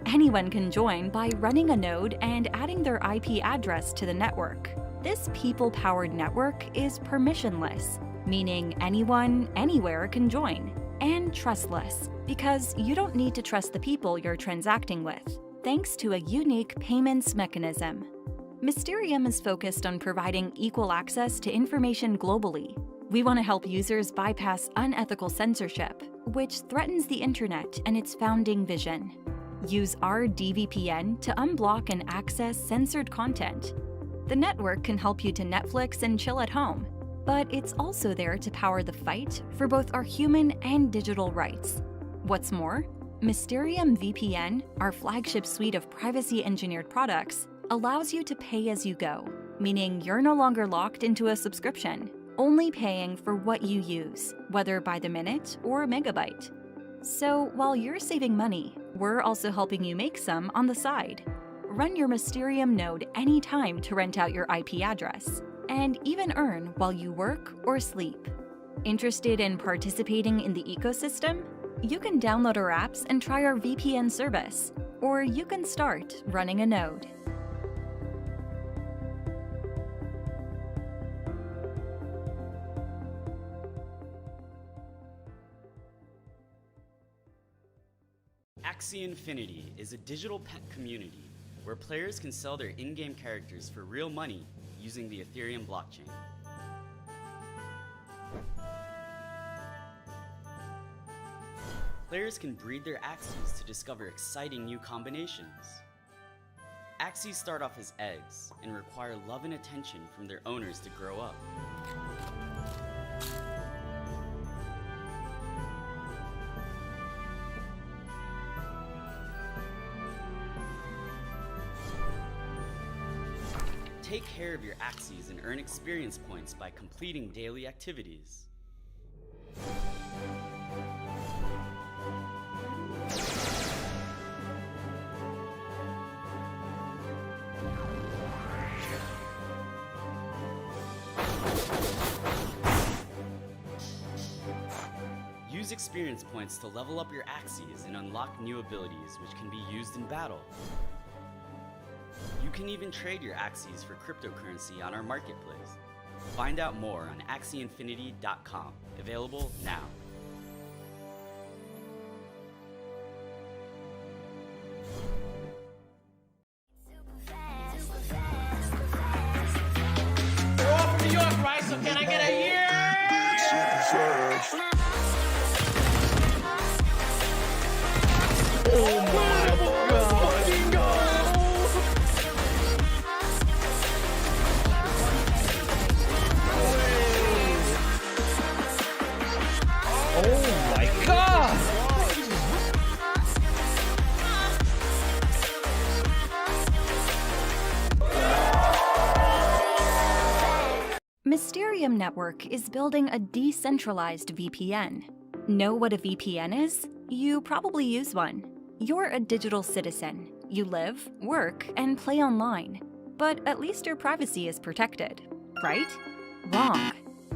Anyone can join by running a node and adding their IP address to the network. This people-powered network is permissionless, meaning anyone, anywhere can join, and trustless, because you don't need to trust the people you're transacting with, thanks to a unique payments mechanism. Mysterium is focused on providing equal access to information globally. We want to help users bypass unethical censorship, which threatens the internet and its founding vision. Use our DVPN to unblock and access censored content. The network can help you to Netflix and chill at home, but it's also there to power the fight for both our human and digital rights. What's more, Mysterium VPN, our flagship suite of privacy-engineered products, allows you to pay as you go, meaning you're no longer locked into a subscription, only paying for what you use, whether by the minute or megabyte. So while you're saving money, we're also helping you make some on the side. Run your Mysterium node anytime to rent out your IP address, and even earn while you work or sleep. Interested in participating in the ecosystem? You can download our apps and try our VPN service, or you can start running a node. Axie Infinity is a digital pet community where players can sell their in-game characters for real money using the Ethereum blockchain. Players can breed their Axies to discover exciting new combinations. Axies start off as eggs and require love and attention from their owners to grow up. Take care of your Axies and earn experience points by completing daily activities. Use experience points to level up your Axies and unlock new abilities which can be used in battle. You can even trade your Axies for cryptocurrency on our marketplace. Find out more on axieinfinity.com. Available now. We're all from New York, right? So can I get a year? Oh my god! Mysterium Network is building a decentralized VPN. Know what a VPN is? You probably use one. You're a digital citizen. You live, work, and play online. But at least your privacy is protected, right? Wrong.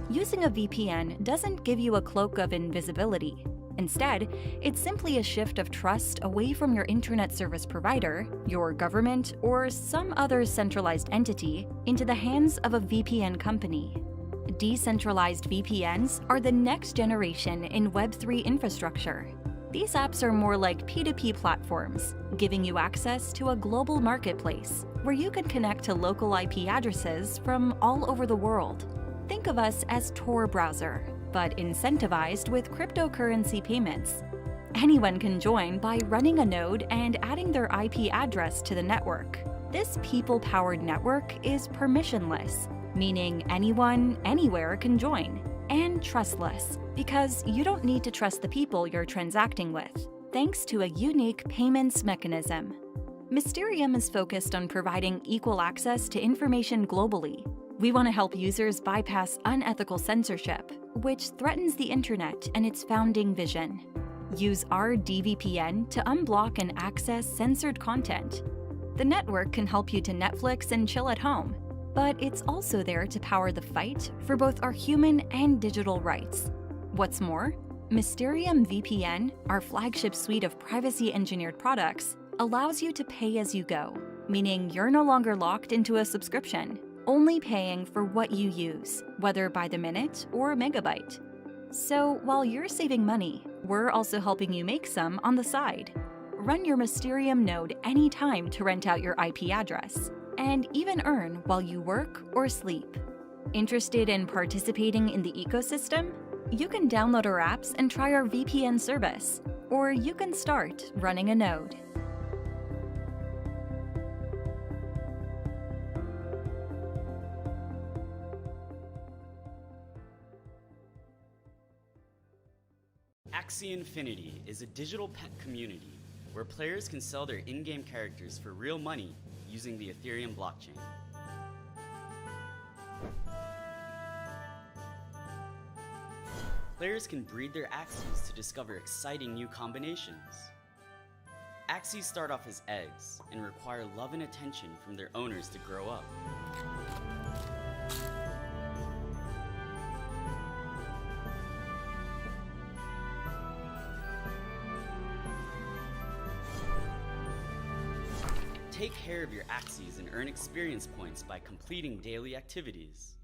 Using a VPN doesn't give you a cloak of invisibility. Instead, it's simply a shift of trust away from your internet service provider, your government, or some other centralized entity into the hands of a VPN company. Decentralized VPNs are the next generation in Web3 infrastructure. These apps are more like P2P platforms, giving you access to a global marketplace where you can connect to local IP addresses from all over the world. Think of us as Tor browser, but incentivized with cryptocurrency payments. Anyone can join by running a node and adding their IP address to the network. This people-powered network is permissionless, meaning anyone, anywhere can join, and trustless, because you don't need to trust the people you're transacting with, thanks to a unique payments mechanism. Mysterium is focused on providing equal access to information globally. We want to help users bypass unethical censorship, which threatens the internet and its founding vision. Use our DVPN to unblock and access censored content. The network can help you to Netflix and chill at home, but it's also there to power the fight for both our human and digital rights. What's more, Mysterium VPN, our flagship suite of privacy-engineered products, allows you to pay as you go, meaning you're no longer locked into a subscription, only paying for what you use, whether by the minute or megabyte. So while you're saving money, we're also helping you make some on the side. Run your Mysterium node anytime to rent out your IP address, and even earn while you work or sleep. Interested in participating in the ecosystem? You can download our apps and try our VPN service, or you can start running a node. Axie Infinity is a digital pet community where players can sell their in-game characters for real money using the Ethereum blockchain. Players can breed their Axies to discover exciting new combinations. Axies start off as eggs and require love and attention from their owners to grow up. Take care of your Axies and earn experience points by completing daily activities.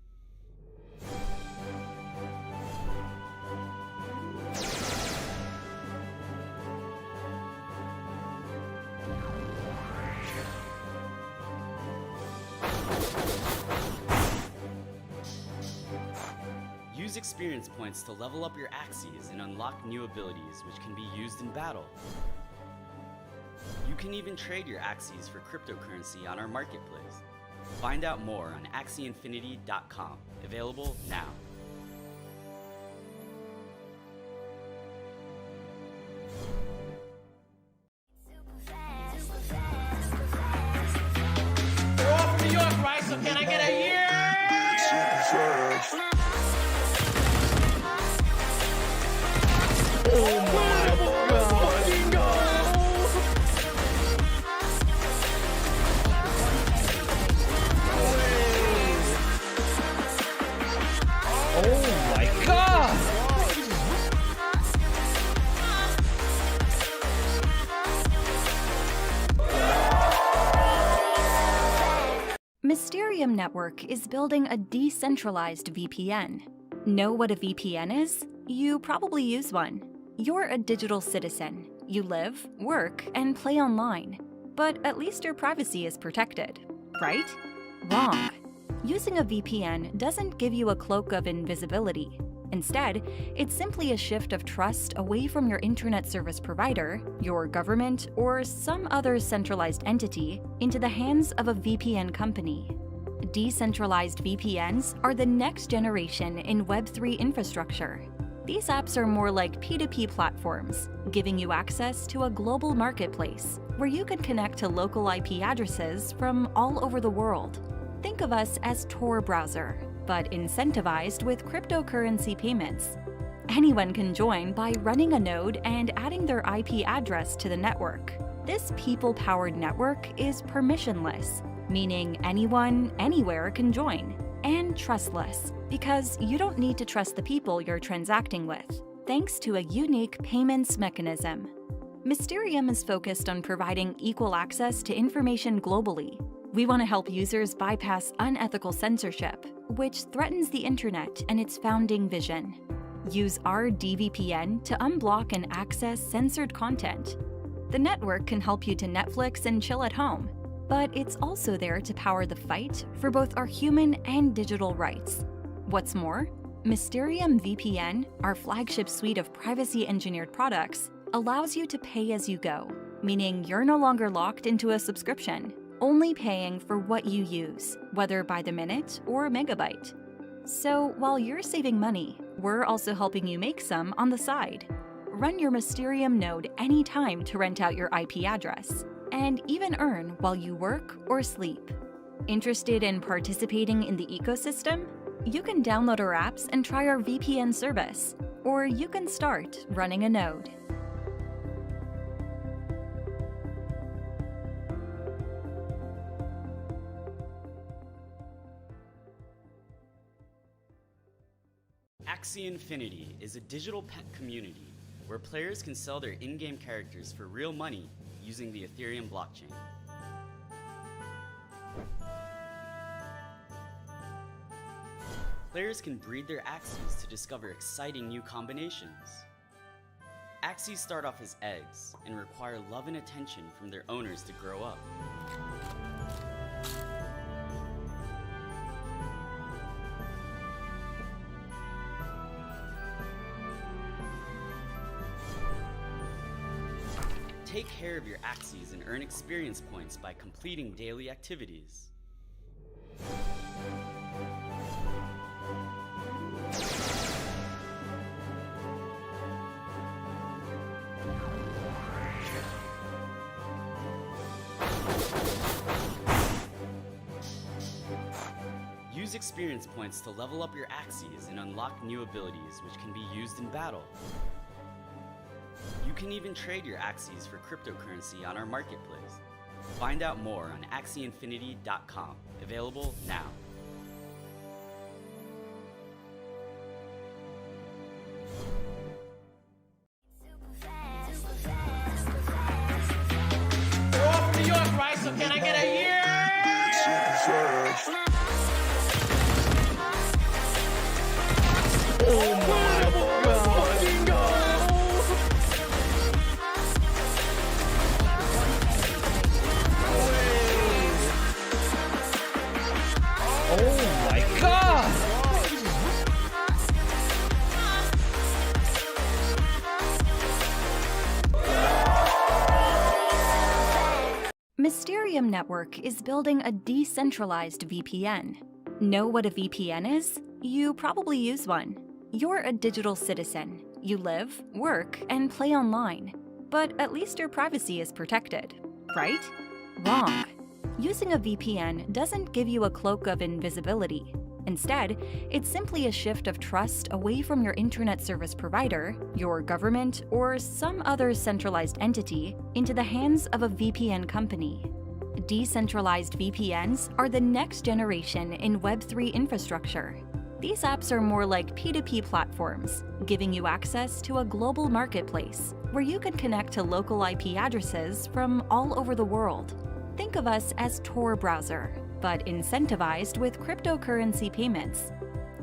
Use experience points to level up your Axies and unlock new abilities which can be used in battle. You can even trade your Axies for cryptocurrency on our marketplace. Find out more on axieinfinity.com. Available now. We're all from New York, right? So can I get a year? Oh my god! Mysterium Network is building a decentralized VPN. Know what a VPN is? You probably use one. You're a digital citizen. You live, work, and play online. But at least your privacy is protected, right? Wrong. Using a VPN doesn't give you a cloak of invisibility. Instead, it's simply a shift of trust away from your internet service provider, your government, or some other centralized entity into the hands of a VPN company. Decentralized VPNs are the next generation in Web3 infrastructure. These apps are more like P2P platforms, giving you access to a global marketplace where you can connect to local IP addresses from all over the world. Think of us as Tor browser, but incentivized with cryptocurrency payments. Anyone can join by running a node and adding their IP address to the network. This people-powered network is permissionless, meaning anyone, anywhere can join, and trustless, because you don't need to trust the people you're transacting with, thanks to a unique payments mechanism. Mysterium is focused on providing equal access to information globally. We want to help users bypass unethical censorship, which threatens the internet and its founding vision. Use our DVPN to unblock and access censored content. The network can help you to Netflix and chill at home, but it's also there to power the fight for both our human and digital rights. What's more, Mysterium VPN, our flagship suite of privacy-engineered products, allows you to pay as you go, meaning you're no longer locked into a subscription, only paying for what you use, whether by the minute or megabyte. So while you're saving money, we're also helping you make some on the side. Run your Mysterium node anytime to rent out your IP address, and even earn while you work or sleep. Interested in participating in the ecosystem? You can download our apps and try our VPN service, or you can start running a node. Axie Infinity is a digital pet community where players can sell their in-game characters for real money using the Ethereum blockchain. Players can breed their Axies to discover exciting new combinations. Axies start off as eggs and require love and attention from their owners to grow up. Take care of your Axies and earn experience points by completing daily activities. Use Use experience points to level up your axes and unlock new abilities which can be used in battle. You can even trade your axes for cryptocurrency on our marketplace. Find out more on axieinfinity.com. Available now. We're off New York, right? So can I get a year? Oh my god! Mysterium Network is building a decentralized VPN. Know what a VPN is? You probably use one. You're a digital citizen. You live, work, and play online. But at least your privacy is protected, right? Wrong. Using a VPN doesn't give you a cloak of invisibility. Instead, it's simply a shift of trust away from your internet service provider, your government, or some other centralized entity into the hands of a VPN company. Decentralized VPNs are the next generation in Web3 infrastructure. These apps are more like P2P platforms, giving you access to a global marketplace where you can connect to local IP addresses from all over the world. Think of us as Tor browser, but incentivized with cryptocurrency payments.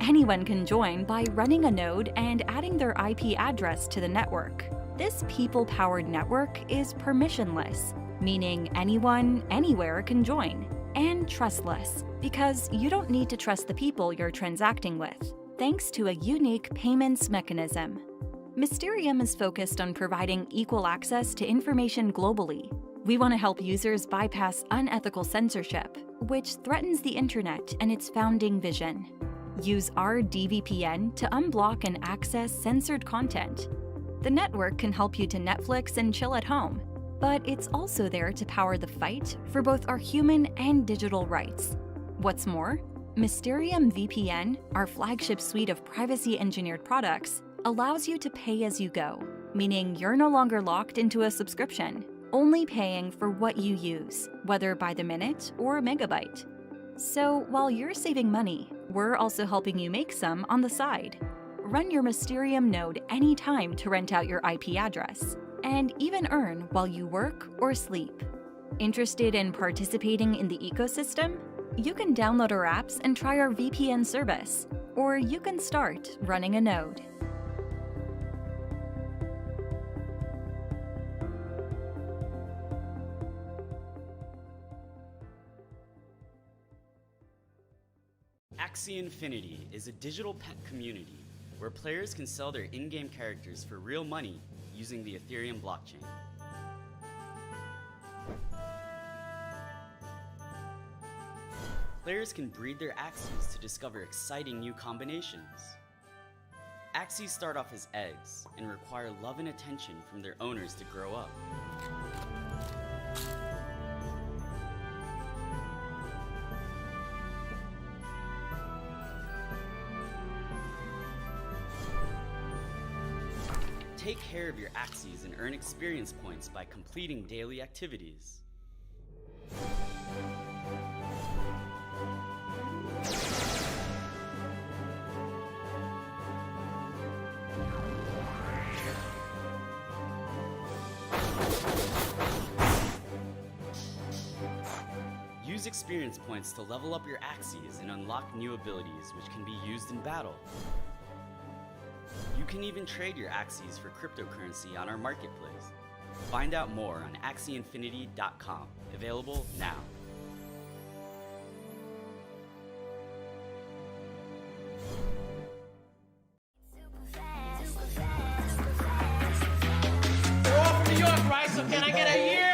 Anyone can join by running a node and adding their IP address to the network. This people-powered network is permissionless, meaning anyone, anywhere can join, and trustless, because you don't need to trust the people you're transacting with, thanks to a unique payments mechanism. Mysterium is focused on providing equal access to information globally. We want to help users bypass unethical censorship, which threatens the internet and its founding vision. Use our DVPN to unblock and access censored content. The network can help you to Netflix and chill at home, but it's also there to power the fight for both our human and digital rights. What's more, Mysterium VPN, our flagship suite of privacy-engineered products, allows you to pay as you go, meaning you're no longer locked into a subscription, only paying for what you use, whether by the minute or megabyte. So while you're saving money, we're also helping you make some on the side. Run your Mysterium node anytime to rent out your IP address, and even earn while you work or sleep. Interested in participating in the ecosystem? You can download our apps and try our VPN service, or you can start running a node. Axie Infinity is a digital pet community where players can sell their in-game characters for real money using the Ethereum blockchain. Players can breed their Axies to discover exciting new combinations. Axies start off as eggs and require love and attention from their owners to grow up. Take care of your Axies and earn experience points by completing daily activities. Use experience points to level up your Axies and unlock new abilities which can be used in battle. You can even trade your Axies for cryptocurrency on our marketplace. Find out more on axieinfinity.com. Available now. We're off New York, right? So can I get a year?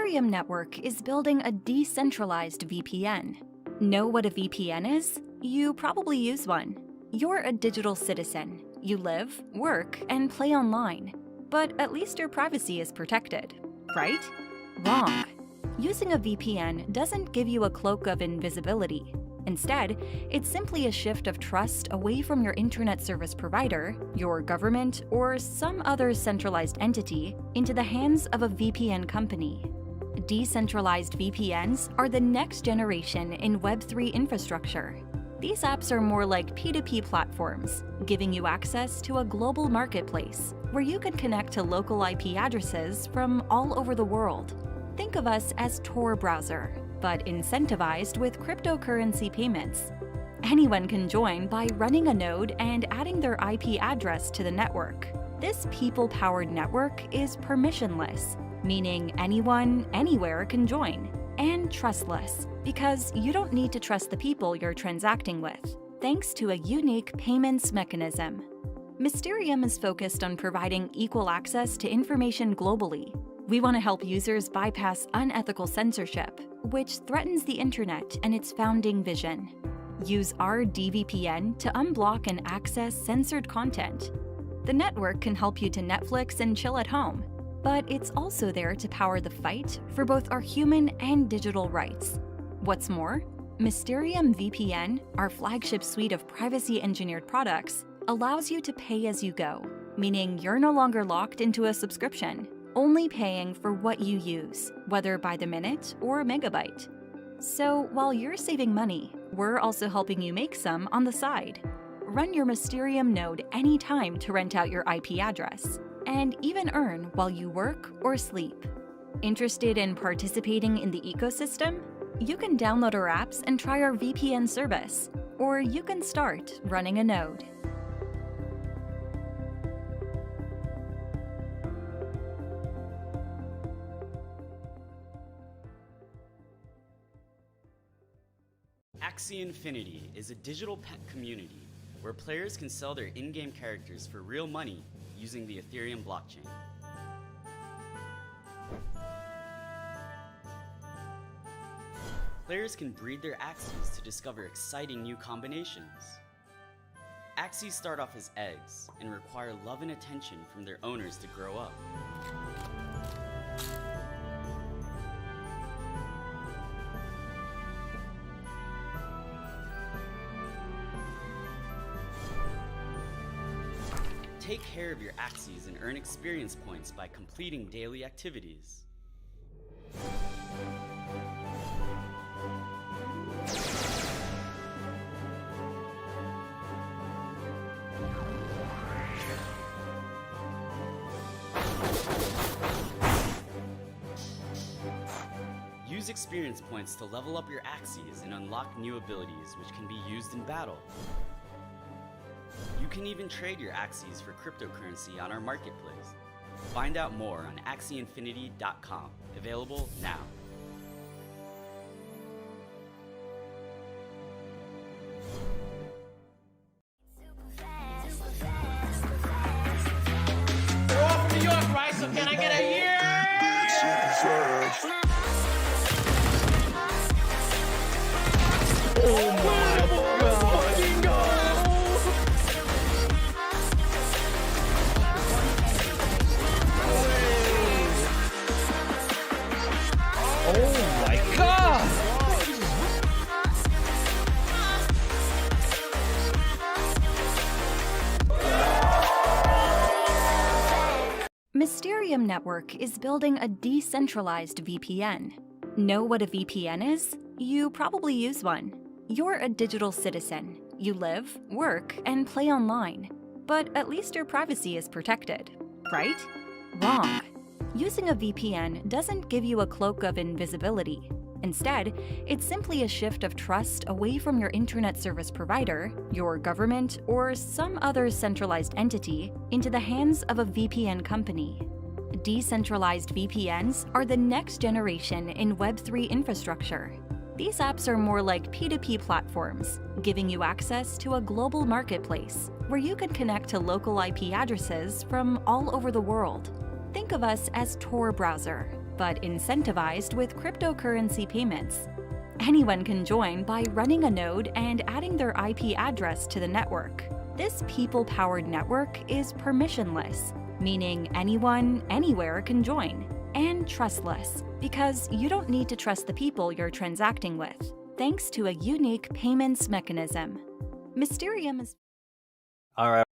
Mysterium Network is building a decentralized VPN. Know what a VPN is? You probably use one. You're a digital citizen. You live, work, and play online. But at least your privacy is protected, right? Wrong. Using a VPN doesn't give you a cloak of invisibility. Instead, it's simply a shift of trust away from your internet service provider, your government, or some other centralized entity into the hands of a VPN company. Decentralized VPNs are the next generation in Web3 infrastructure. These apps are more like P2P platforms, giving you access to a global marketplace where you can connect to local IP addresses from all over the world. Think of us as Tor browser, but incentivized with cryptocurrency payments. Anyone can join by running a node and adding their IP address to the network. This people-powered network is permissionless, meaning anyone, anywhere can join, and trustless, because you don't need to trust the people you're transacting with, thanks to a unique payments mechanism. Mysterium is focused on providing equal access to information globally. We want to help users bypass unethical censorship, which threatens the internet and its founding vision. Use our DVPN to unblock and access censored content. The network can help you to Netflix and chill at home, but it's also there to power the fight for both our human and digital rights. What's more, Mysterium VPN, our flagship suite of privacy-engineered products, allows you to pay as you go, meaning you're no longer locked into a subscription, only paying for what you use, whether by the minute or megabyte. So while you're saving money, we're also helping you make some on the side. Run your Mysterium node anytime to rent out your IP address, and even earn while you work or sleep. Interested in participating in the ecosystem? You can download our apps and try our VPN service, or you can start running a node. Axie Infinity is a digital pet community where players can sell their in-game characters for real money using the Ethereum blockchain. Players can breed their Axies to discover exciting new combinations. Axies start off as eggs and require love and attention from their owners to grow up. Take care of your Axies and earn experience points by completing daily activities. Use experience points to level up your Axies and unlock new abilities which can be used in battle. You can even trade your Axies for cryptocurrency on our marketplace. Find out more on axieinfinity.com. Available now. We're all from New York, right? So can I get a year? Mysterium Network is building a decentralized VPN. Know what a VPN is? You probably use one. You're a digital citizen. You live, work, and play online. But at least your privacy is protected, right? Wrong. Using a VPN doesn't give you a cloak of invisibility. Instead, it's simply a shift of trust away from your internet service provider, your government, or some other centralized entity into the hands of a VPN company. Decentralized VPNs are the next generation in Web3 infrastructure. These apps are more like P2P platforms, giving you access to a global marketplace where you can connect to local IP addresses from all over the world. Think of us as Tor browser, but incentivized with cryptocurrency payments. Anyone can join by running a node and adding their IP address to the network. This people-powered network is permissionless, meaning anyone, anywhere can join, and trustless, because you don't need to trust the people you're transacting with, thanks to a unique payments mechanism. Mysterium is... All right,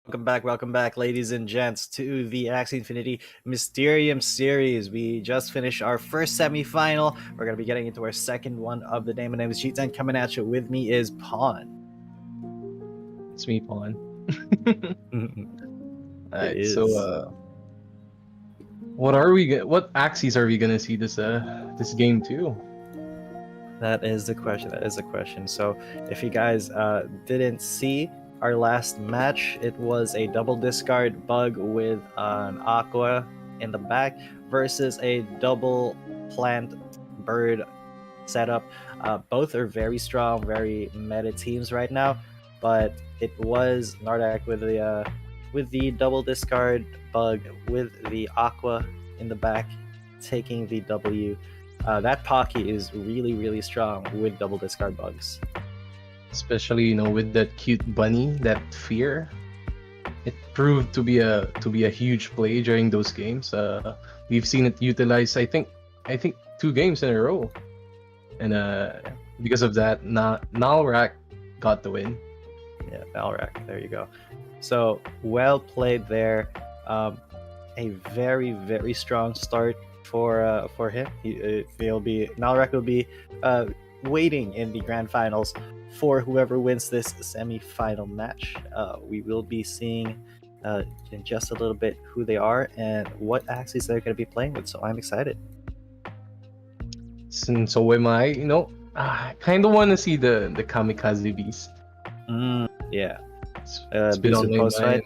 welcome back, ladies and gents, to the Axie Infinity Mysterium Series. We just finished our first semi-final. We're going to be getting into our second one of the day. My name is Cheats, coming at you with me is Pawn. It's me, Pawn. Alright, is. so what Axies are we gonna see this game too? That is the question. So if you guys didn't see our last match, it was a double discard bug with an Aqua in the back versus a double plant bird setup. Both are very strong, very meta teams right now, but it was Nardak with the double discard bug with the Aqua in the back taking the W. That Pocky is really strong with double discard bugs. Especially, with that cute bunny, that fear. It proved to be a huge play during those games. We've seen it utilized, I think 2 games in a row. And because of that, Nalrak got the win. Yeah, Nalrak, there you go. So well played there. A very strong start for him. Nalrak will be waiting in the grand finals for whoever wins this semi-final match. We will be seeing in just a little bit who they are and what Axies they're going to be playing with. So I'm excited. So am I. I kind of want to see the Kamikaze Beast. Yeah. It's been on my post fight.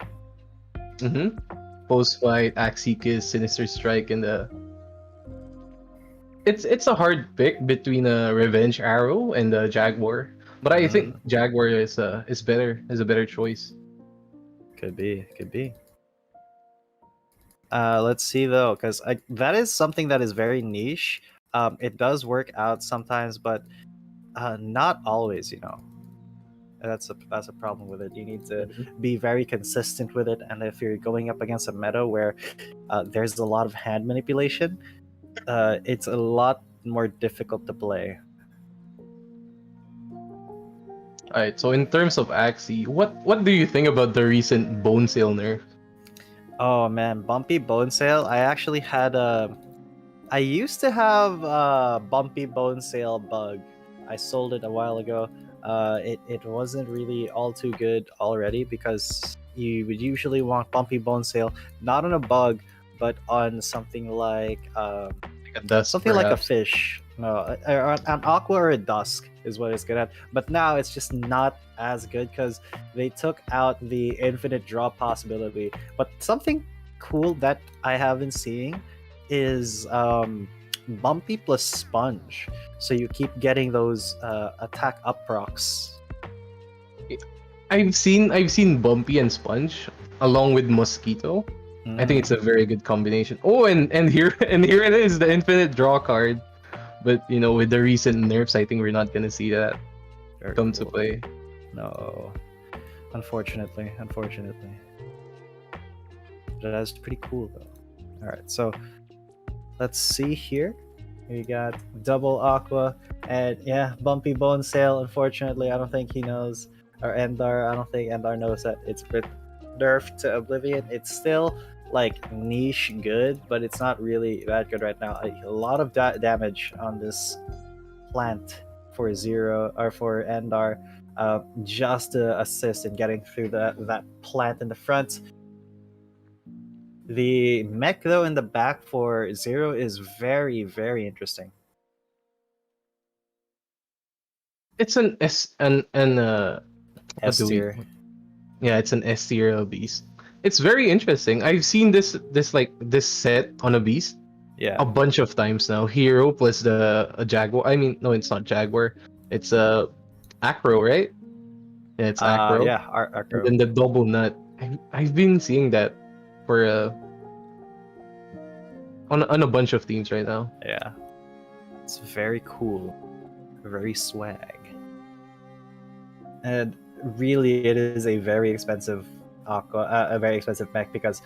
Post fight, Axie Kiss, Sinister Strike, and it's a hard pick between a Revenge Arrow and a Jaguar, but I think Jaguar is a better choice. Could be. Let's see though, because that is something that is very niche. It does work out sometimes, but not always. That's a problem with it. You need to be very consistent with it, and if you're going up against a meta where there's a lot of hand manipulation, it's a lot more difficult to play. Alright, so in terms of Axie, what do you think about the recent Bone Sale nerf? Oh man, Bumpy Bone Sale. I used to have a Bumpy Bone Sale bug. I sold it a while ago. It wasn't really all too good already because you would usually want Bumpy Bone Sale not on a bug, but on something like Like a dust, something like a perhaps? fish. No, an Aqua or a Dusk is what it's good at. But now it's just not as good because they took out the infinite draw possibility. But something cool that I have been seeing is Bumpy plus Sponge. So you keep getting those attack up procs. I've seen Bumpy and Sponge along with Mosquito. I think it's a very good combination. Oh, and here it is, the infinite draw card. But with the recent nerfs, I think we're not gonna see that Very come to cool. play. No, unfortunately. That's pretty cool though. All right, so let's see here. We got double Aqua and Bumpy Bone Sale. Unfortunately, I don't think he knows, or Endar. I don't think Endar knows that it's been nerfed to Oblivion. It's still like niche good, but it's not really that good right now. A lot of damage on this plant for Zero or for Endar, just to assist in getting through that plant in the front. The mech though in the back for Zero is very interesting. It's an S what S do we? tier. Yeah, it's an S tier beast. It's very interesting. I've seen this set on a beast Yeah. a bunch of times now. Hero plus a Jaguar. I mean, no, it's not Jaguar. It's Acro, right? Yeah, it's Acro. Yeah, And Arcro. then the double nut. I've been seeing that for on a bunch of teams right now. Yeah. It's very cool. Very swag. And really, it is a very expensive a very expensive mech because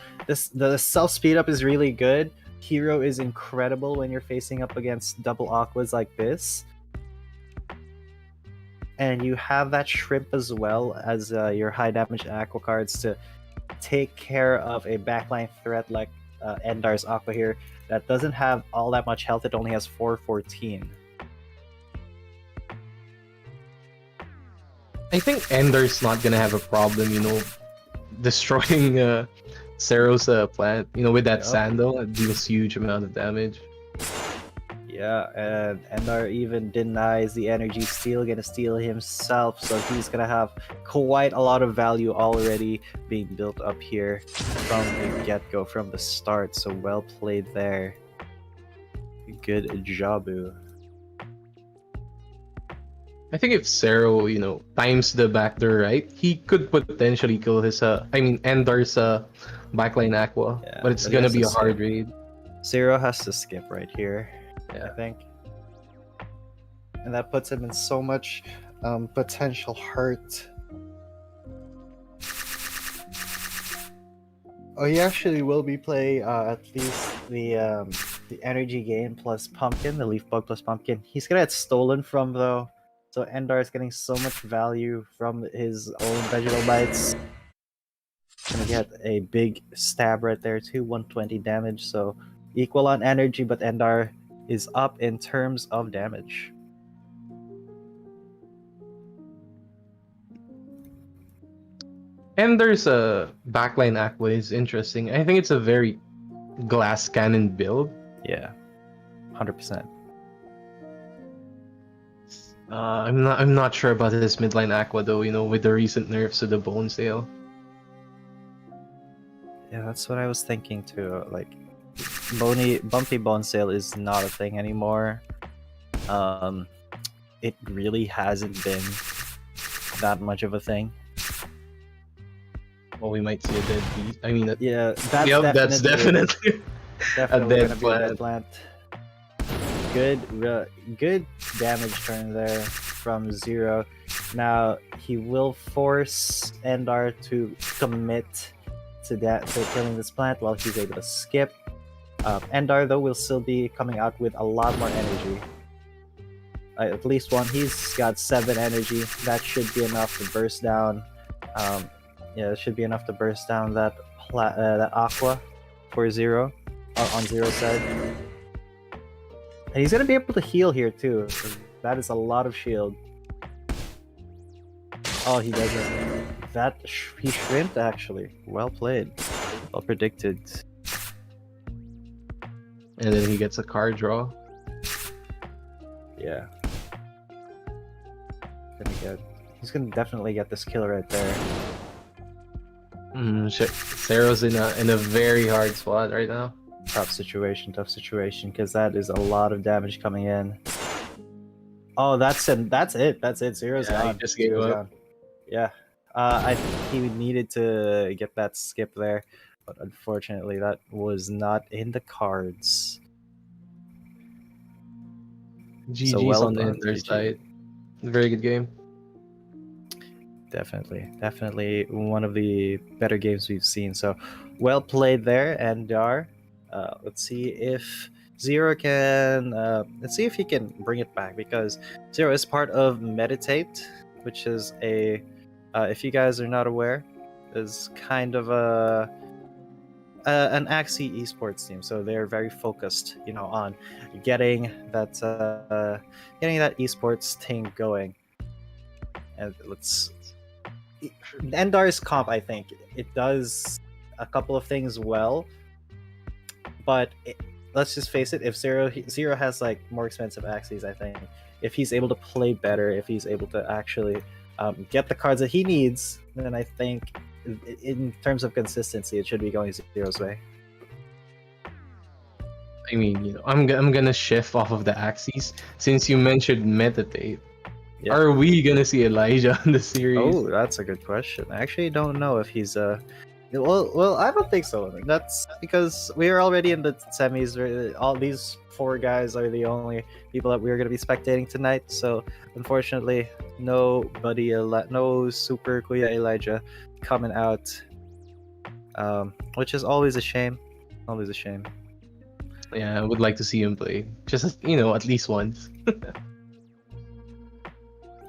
the self speed up is really good. Hero is incredible when you're facing up against double aquas like this. And you have that shrimp as well as your high damage aqua cards to take care of a backline threat like Endar's aqua here that doesn't have all that much health. It only has 414. I think Ender's not gonna have a problem, destroying Cero's plant. With that Yep. sandal, it deals huge amount of damage. Yeah, and Endar even denies the energy steal, gonna steal himself, so he's gonna have quite a lot of value already being built up here from the get-go, from the start, so well played there. Good jobu. I think if Cero, times the back door right, he could potentially kill his Endar's backline aqua, Yeah, but it's but he gonna has be to a hard skip. raid. Zero has to skip right here, I Yeah. think. And that puts him in so much potential hurt. Oh, he actually will be playing at least the energy gain plus pumpkin, the leaf bug plus pumpkin. He's gonna get stolen from though, so Endar is getting so much value from his own vegetal bites. Gonna get a big stab right there too, 120 damage, so equal on energy, but Endar is up in terms of damage. Endar's backline aqua is interesting. I think it's a very glass cannon build. Yeah, 100%. I'm not sure about this midline aqua though. With the recent nerfs to the bone sale. Yeah, that's what I was thinking too. Like, bumpy bone sale is not a thing anymore. It really hasn't been that much of a thing. Well, we might see a dead beast. Yeah, that's that's definitely definitely dead gonna be a dead plant. Good damage turn there from Zero. Now he will force Endar to commit to killing this plant while he's able to skip. Endar though will still be coming out with a lot more energy. At least one. He's got 7 energy. That should be enough to burst down. It should be enough to burst down that that aqua for Zero on Zero's side. And he's gonna be able to heal here too. That is a lot of shield. Oh, he doesn't. He shrimped actually. Well played. Well predicted. and then he gets a card draw. Yeah. He's gonna definitely get this kill right there. Cero's in a very hard spot right now. Tough situation, because that is a lot of damage coming in. Oh, that's it. Zero's Yeah, he gone. just gave Zero's up. gone. Yeah. I think he needed to get that skip there, but unfortunately that was not in the cards. GG's well on the done, Ender GG. side. Very good game. Definitely one of the better games we've seen. So well played there, Endar. Let's see if Zero can. Let's see if he can bring it back, because Zero is part of Meditate, which is a. If you guys are not aware, is kind of an Axie esports team. So they're very focused, on getting that esports thing going. And Endar's comp, I think it does a couple of things well, but let's just face it, if Zero has like more expensive Axies, I think if he's able to play better, if he's able to actually get the cards that he needs, then I think in terms of consistency it should be going Zero's way. I mean, I'm gonna shift off of the Axis since you mentioned Meditate. Yeah. Are we gonna see Elijah in the series? Oh, that's a good question. I actually don't know if he's Well, I don't think so. That's because we are already in the semis. All these four guys are the only people that we're going to be spectating tonight. So, unfortunately, no Super Kuya Elijah coming out, which is always a shame. Always a shame. Yeah, I would like to see him play. Just at least once.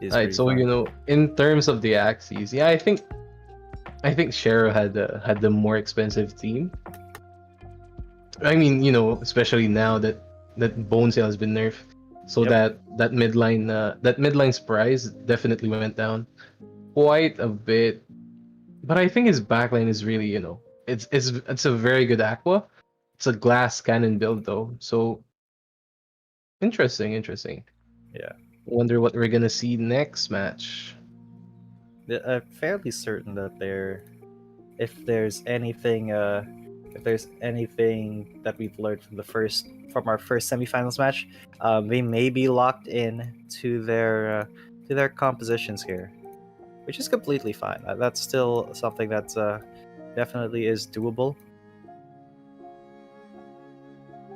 He's Alright, pretty so fun. in terms of the axes, yeah, I think Shero had the more expensive team. I mean, especially now that Bone Sale has been nerfed, so Yep. that midline's price definitely went down quite a bit. But I think his backline is really, it's a very good aqua. It's a glass cannon build though, so interesting. Yeah. Wonder what we're gonna see next match. I'm fairly certain that if there's anything, that we've learned from our first semifinals match, they may be locked in to their compositions here, which is completely fine. That's still something that definitely is doable.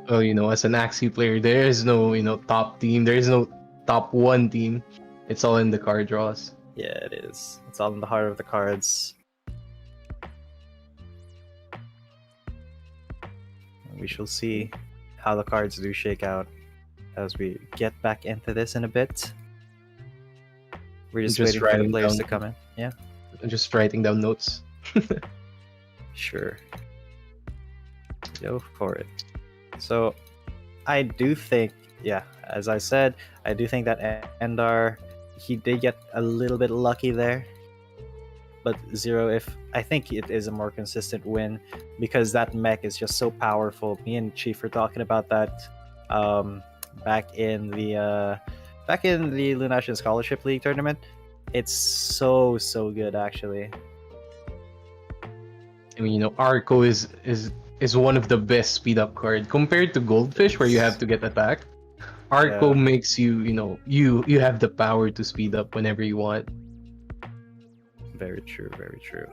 Oh, as an Axie player, there is no, top team. There is no top one team. It's all in the card draws. Yeah, it is. It's all in the heart of the cards. We shall see how the cards do shake out as we get back into this in a bit. We're just waiting for the writing players down, to come in. Yeah, just writing down notes. sure. Go for it. So, I do think, yeah, as I said, I do think that Endar, he did get a little bit lucky there. But Zero, I think it is a more consistent win because that mech is just so powerful. Me and Chief were talking about that back in the Lunatian Scholarship League tournament. It's so good actually. I mean, Arco is one of the best speed up card compared to Goldfish, where you have to get attacked. Arco Yeah. makes you, you have the power to speed up whenever you want. Very true, very true.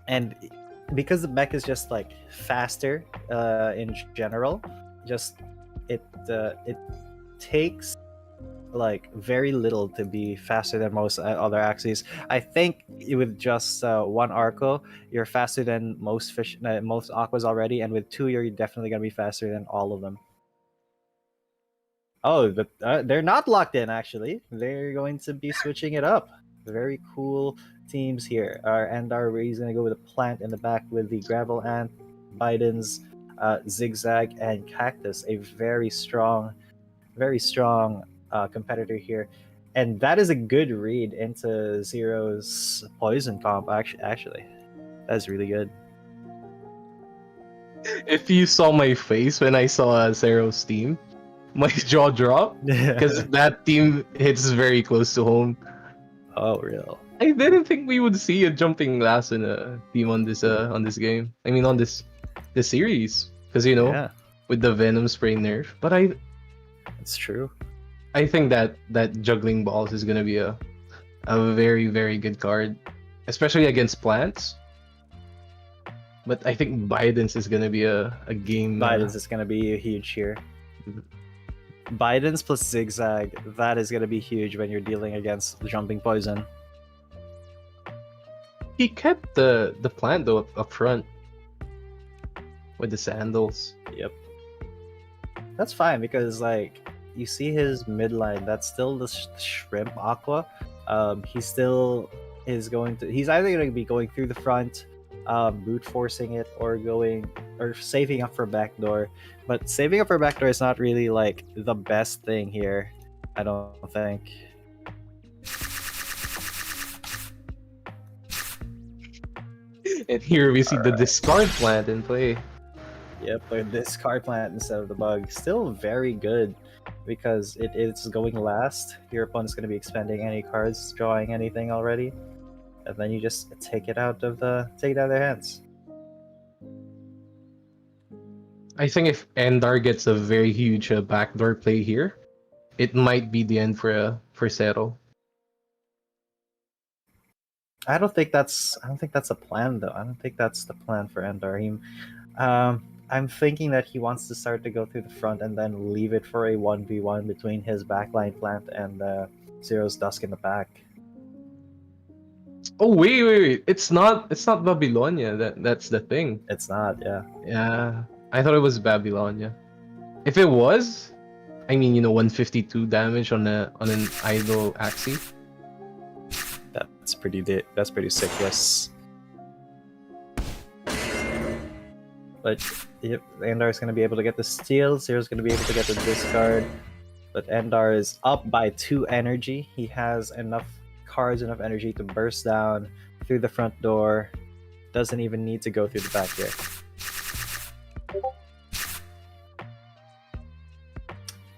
And because the mech is just like faster in general, just it takes like very little to be faster than most other axes. I think with just one Arco, you're faster than most most aquas already, and with two, you're definitely gonna be faster than all of them. Oh, but they're not locked in actually. They're going to be switching it up. Very cool teams here. And our Ray's gonna go with a plant in the back with the gravel ant, Biden's zigzag, and cactus. A very strong competitor here, and that is a good read into Zero's poison comp. Actually, that's really good. If you saw my face when I saw Zero's team, my jaw dropped because that team hits very close to home. Oh, real. I didn't think we would see a jumping glass in a team on this game. I mean, on this series, because Yeah, with the Venom spray nerf. But it's true. I think that juggling balls is gonna be a very very good card, especially against plants. But I think Biden's is gonna be a game. Biden's is gonna be huge here. Biden's plus zigzag, that is gonna be huge when you're dealing against jumping poison. He kept the plant though up front with the sandals. Yep. That's fine because like you see his midline, that's still the shrimp aqua. He still is he's either going to be going through the front, brute forcing it, or saving up for backdoor. But saving up for backdoor is not really like the best thing here, I don't think. And here we see the discard plant in play. Yep, but this card plant instead of the bug, still very good because it is going last. Your opponent's going to be expending any cards, drawing anything already, and then you just take it out of their hands. I think if Endar gets a very huge backdoor play here, it might be the end for Zero. I don't think that's a plan though. I don't think that's the plan for Endar. I'm thinking that he wants to start to go through the front and then leave it for a 1v1 between his backline plant and Zero's Dusk in the back. Oh wait. It's not Babylonia. That's the thing. It's not, yeah. Yeah. I thought it was Babylonia. If it was, I mean, 152 damage on an idle Axie. That's pretty sick, yes. But yep, Endar's gonna be able to get the steal, Zero's gonna be able to get the discard. But Endar is up by 2 energy. He has enough cards, enough energy to burst down through the front door. Doesn't even need to go through the back here.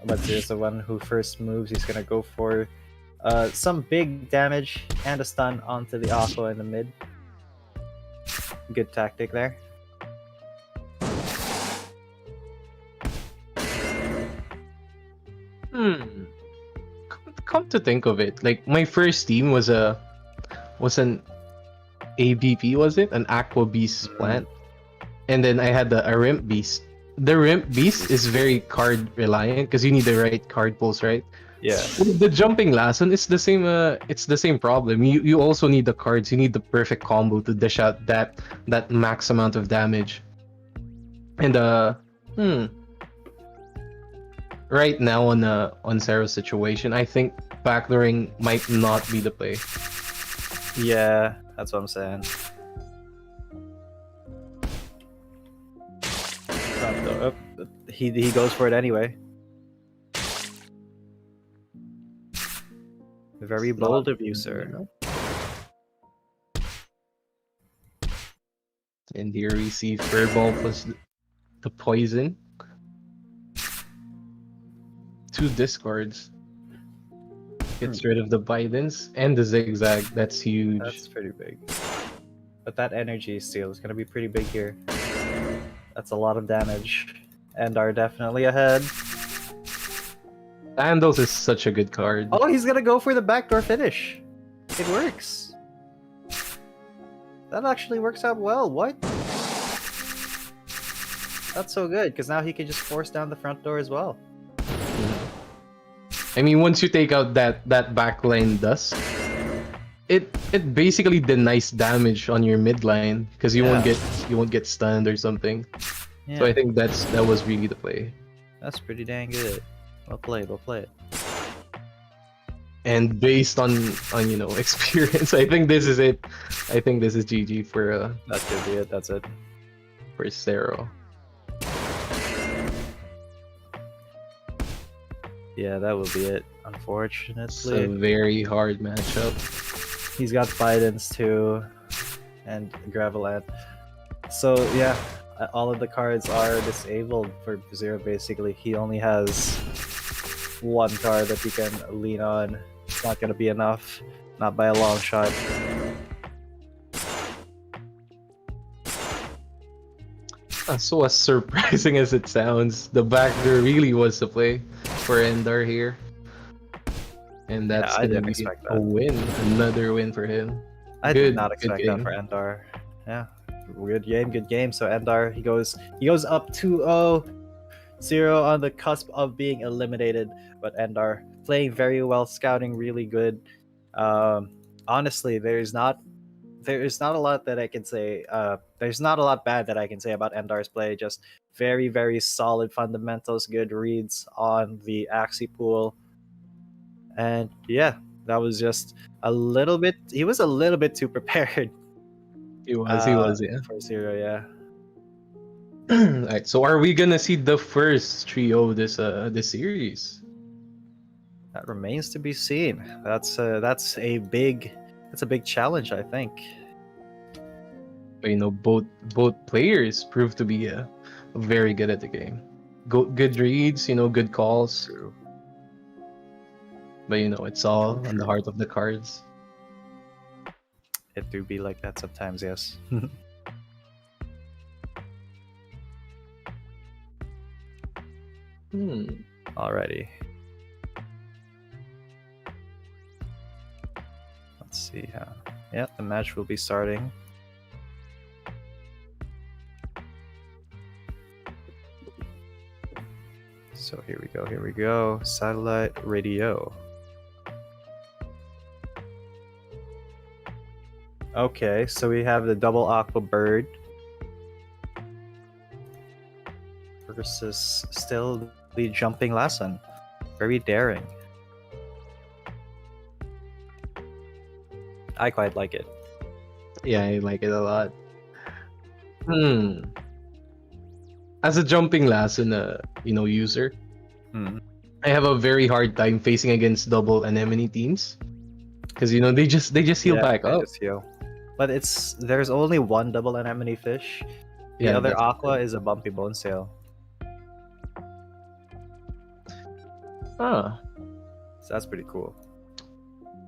But Zero's the one who first moves. He's gonna go for some big damage and a stun onto the Aqua in the mid. Good tactic there. Come to think of it, like my first team was an ABP, was it? An Aqua Beast plant. And then I had a Rimp Beast. The Rimp Beast is very card reliant because you need the right card pulls, right? Yeah. With the jumping Lassen, it's the same problem. You also need the cards. You need the perfect combo to dish out that max amount of damage. And right now on Sarah's situation, I think backdooring might not be the play. Yeah, that's what I'm saying. Oh, he goes for it anyway. Very bold of you, sir. And here we see Furball plus the poison. 2 discards. Gets rid of the Bidens and the zigzag. That's huge. That's pretty big. But that energy steal is gonna be pretty big here. That's a lot of damage. Endar definitely ahead. Sandals is such a good card. Oh, he's gonna go for the backdoor finish. It works. That actually works out well. What? That's so good, because now he can just force down the front door as well. I mean, once you take out that backline dust, it basically denies damage on your midline because you won't get stunned or something. Yeah. So I think that was really the play. That's pretty dang good. Well played, well played. And based on experience, I think this is it. I think this is GG for That could be it. That's it. for Zero. Yeah, that will be it. It's a Unfortunately, very hard matchup. he's got Bidens too, and Graveland. So yeah, all of the cards are disabled for Zero. Basically, he only has 1 card that he can lean on. It's not gonna be enough, not by a long shot. So as surprising as it sounds, the backdoor really was the play for Endar here. And that's I gonna didn't be expect a that. win, another win for him. I Good- did not good expect that game. for Endar. Yeah, good game. So Endar, he goes up 2-0, 0 on the cusp of being eliminated, but Endar playing very well, scouting really good. Honestly, there's not a lot that I can say. There's not a lot bad that I can say about Endar's play. Just very, very solid fundamentals, good reads on the Axie pool, and yeah, that was just a little bit. He was a little bit too prepared. He was, yeah. For Zero, yeah. Alright, so are we gonna see the first trio this series? That remains to be seen. That's a big challenge, I think. But both players prove to be very good at the game. Good reads, good calls. True. But it's all on the heart of the cards. It do be like that sometimes, yes. Alrighty. Let's see how. Yeah, the match will be starting. So here we go. Satellite radio. Okay, so we have the double aqua bird versus still the jumping Lasson. Very daring. I quite like it. Yeah, I like it a lot. As a jumping Lasson, user, Hmm. I have a very hard time facing against double anemone teams because they just heal Yeah, back I up. just heal. But there's only one double anemone fish. The Yeah, other that's aqua true. is a bumpy bone sail. Ah, So that's pretty cool.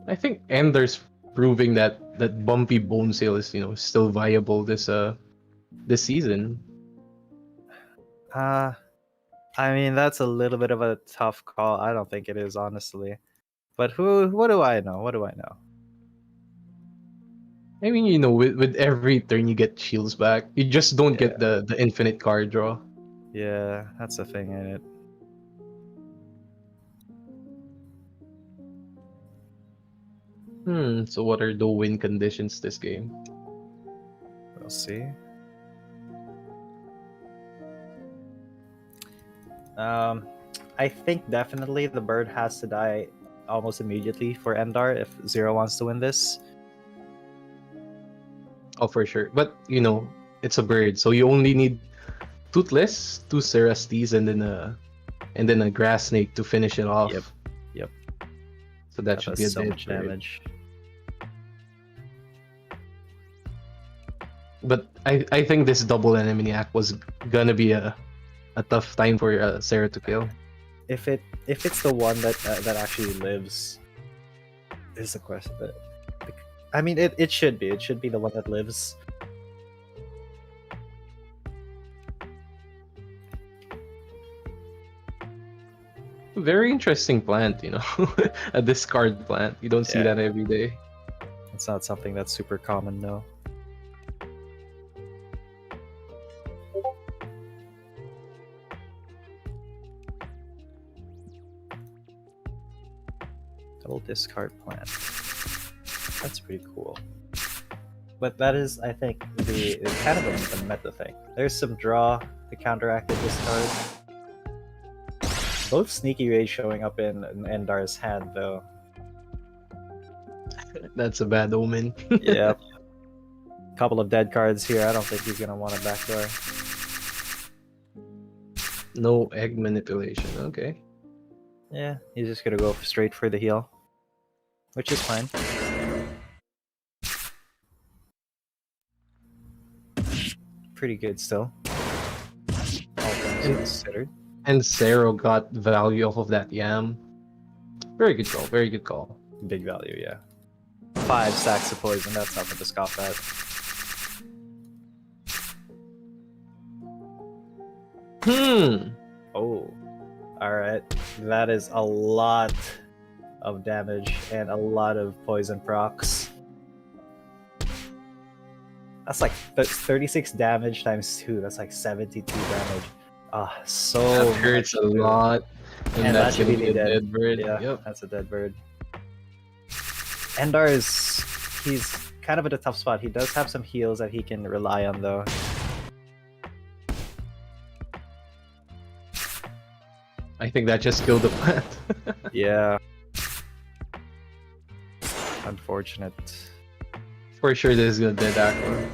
I think Ender's proving that bumpy bone sail is still viable this season. I mean that's a little bit of a tough call. I don't think it is, honestly. But what do I know? What do I know? I mean, with every turn you get shields back. You just don't Yeah. get the infinite card draw. Yeah, that's the thing in it. So what are the win conditions this game? We'll see. I think definitely the bird has to die almost immediately for Endar if Zero wants to win this. Oh, for sure. But it's a bird, so you only need Toothless, two Cerastes, and then a Grass Snake to finish it off. Yep. So that should be a so dead much bird. damage. But I think this double anemone act was gonna be a tough time for Sarah to kill. If it's the one that actually lives, is the question. I mean, it should be. It should be the one that lives. Very interesting plant, a discard plant. You don't see Yeah. that every day. It's not something that's super common, no. Double discard plant. That's pretty cool. But that is, I think, the kind of the meta thing. There's some draw to counteract the discard. Both Sneaky Rage showing up in Endar's hand, though. That's a bad omen. Yep. Couple of dead cards here. I don't think he's gonna want a backdoor. No egg manipulation. Okay. Yeah, he's just gonna go straight for the heal, which is fine. Pretty good still. All things considered. And Zero got value off of that yam. Very good call. Very good call. Big value, yeah. 5 stacks of poison. That's nothing to scoff at. Oh, all right. That is a lot of damage and a lot of poison procs. That's like 36 damage times 2. That's like 72 damage. Ah, so That hurts a much. lot. And that's that should gonna be be a dead. dead bird. Yeah, Yep. that's a dead bird. Endar he's kind of at a tough spot. He does have some heals that he can rely on, though. I think that just killed the plant. Yeah. Unfortunate. For sure, this is gonna dead aqua.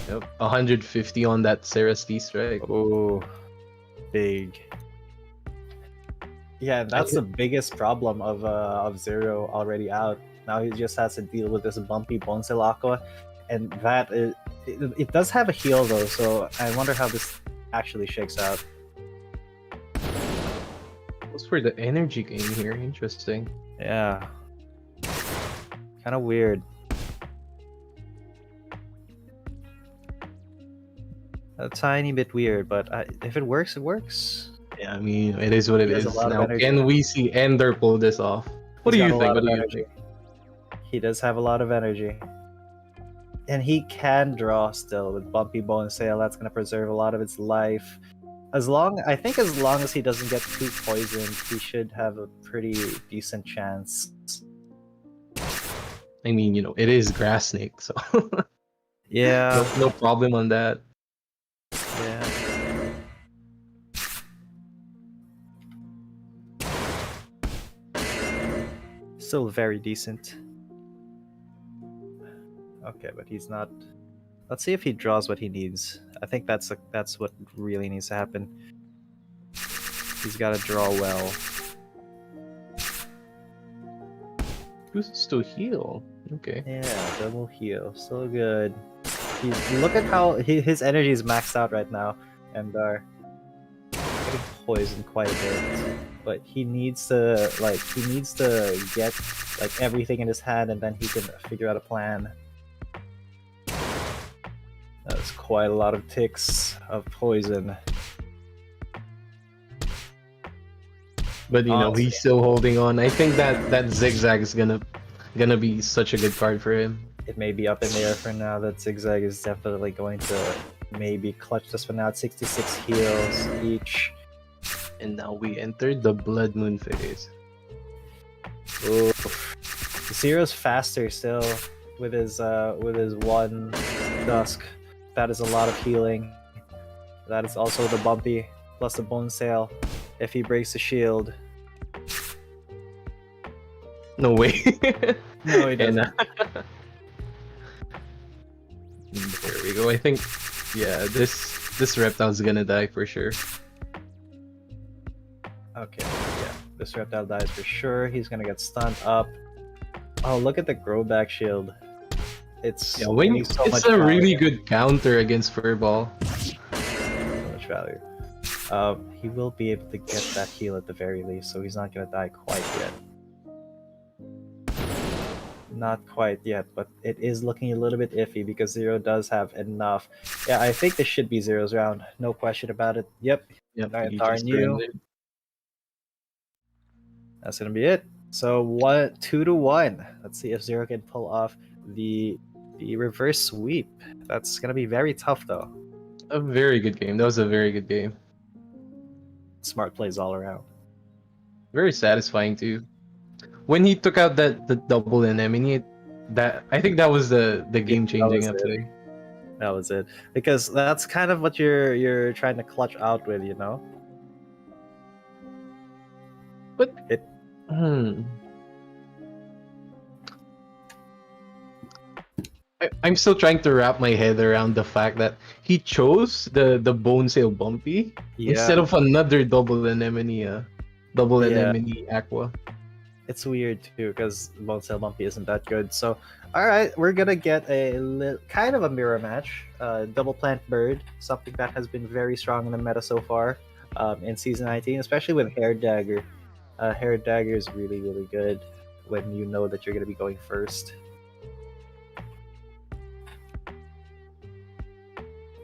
Yep. 150 on that Cerastes strike. Oh, big. Yeah, that's the biggest problem of Zero already out. Now he just has to deal with this bumpy Bonsel Aqua, and that is it does have a heal though, so I wonder how this actually shakes out. What's for the energy game here? Interesting. Yeah, kind of weird. A tiny bit weird, but if it works, it works. Yeah, I mean, it is what it He has is. a lot of Now, energy. can we see Ender pull this off? What do He's you got a think? lot What of do you energy. think? He does have a lot of energy. and he can draw still with Bumpy Bone Sail. That's gonna preserve a lot of its life. As long as he doesn't get too poisoned, he should have a pretty decent chance. I mean, it is Grass Snake, so Yeah, no problem on that. yeah. Still very decent. Okay, but he's not. Let's see if he draws what he needs. I think that's what really needs to happen. He's got to draw well. Boosts to heal. Okay. Yeah, double heal, so good. Look at how his energy is maxed out right now, and are getting poisoned quite a bit. But he needs to get like everything in his hand, and then he can figure out a plan. That's quite a lot of ticks of poison. But Honestly. he's still holding on. I think that zigzag is gonna be such a good card for him. It may be up in the air for now. That zigzag is definitely going to maybe clutch this one out. 66 heals each. And now we entered the Blood Moon phase. Oof. Zero's faster still with his one dusk. That is a lot of healing. That is also the bumpy plus the bone sail. If he breaks the shield. No way. No, he doesn't. And, there we go. I think, yeah, this reptile's gonna die for sure. Okay, yeah. This reptile dies for sure. He's gonna get stunned up. Oh, look at the grow back shield. It's gaining so much it's a really value. good counter against Furball. So much value. He will be able to get that heal at the very least, so he's not gonna die quite yet. Not quite yet, but it is looking a little bit iffy because Zero does have enough. Yeah, I think this should be Zero's round. No question about it. Yep. Yep, Alright, you darn just you. ruined it. That's gonna be it. So 2-1. Let's see if Zero can pull off the reverse sweep. That's gonna be very tough though. A very good game. That was a very good game. Smart plays all around. Very satisfying too. When he took out the double anemone, I think that was the game changing That was it. uptake. That was it. Because that's kind of what you're trying to clutch out with, you know? But It I'm still trying to wrap my head around the fact that he chose the bone sail bumpy instead of another double anemone aqua. It's weird too because Bone Sail Bumpy isn't that good. So, all right, we're gonna get a kind of a mirror match. Double Plant Bird, something that has been very strong in the meta so far in season 19, especially with Hair Dagger. Hair Dagger is really really good when you know that you're gonna be going first.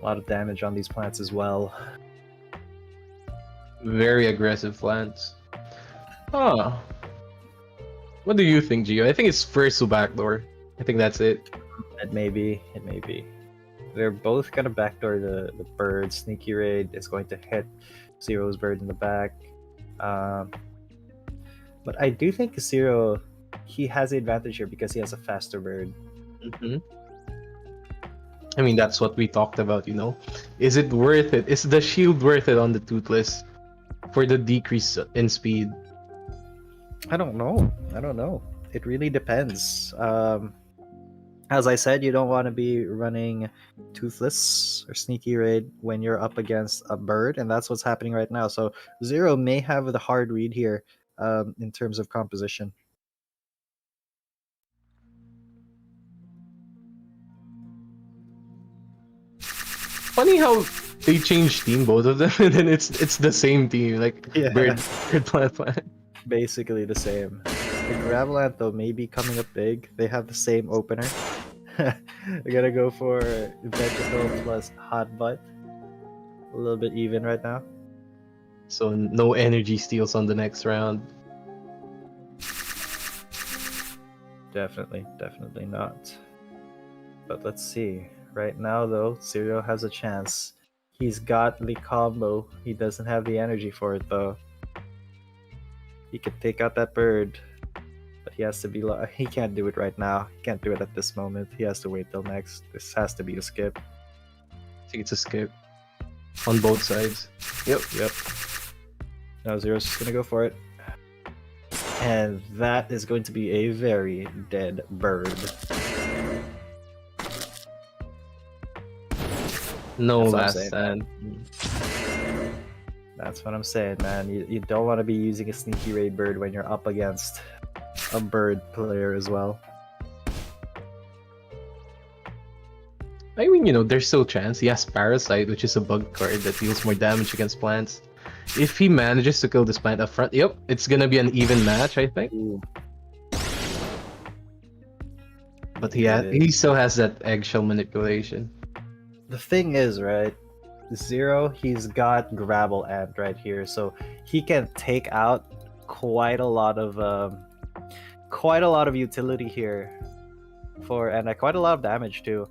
A lot of damage on these plants as well. Very aggressive plants. Huh. What do you think, Gio? I think it's first to backdoor. I think that's it. It may be. They're both gonna backdoor the bird. Sneaky Raid is going to hit Zero's bird in the back. But I do think Zero, he has the advantage here because he has a faster bird. Mm-hmm. I mean, that's what we talked about, Is it worth it? Is the shield worth it on the Toothless for the decrease in speed? I don't know. It really depends. As I said, you don't want to be running Toothless or Sneaky Raid when you're up against a bird, and that's what's happening right now. So Zero may have the hard read here in terms of composition. Funny how they changed team, both of them, and then it's the same team, like Yeah. bird, plant. Basically the same. The Gravelant though may be coming up big. They have the same opener. They're gonna go for Vegetal plus Hot Butt. A little bit even right now. So no energy steals on the next round. Definitely not. But let's see. Right now, though, Zero has a chance. He's got the combo. He doesn't have the energy for it, though. He could take out that bird, but he has to be. He can't do it right now. He can't do it at this moment. He has to wait till next. This has to be a skip. I think it's a skip on both sides. Yep. Now Zero's just gonna go for it. And that is going to be a very dead bird. No That's what I'm last saying, stand. That's what I'm saying, man. You don't want to be using a sneaky raid bird when you're up against a bird player as well. I mean, there's still a chance. He has Parasite, which is a bug card that deals more damage against plants. If he manages to kill this plant up front, yep, it's gonna be an even match, I think. Ooh. But he still has that eggshell manipulation. The thing is, right? Zero, he's got Gravel Ant right here, so he can take out quite a lot of utility here, and quite a lot of damage too.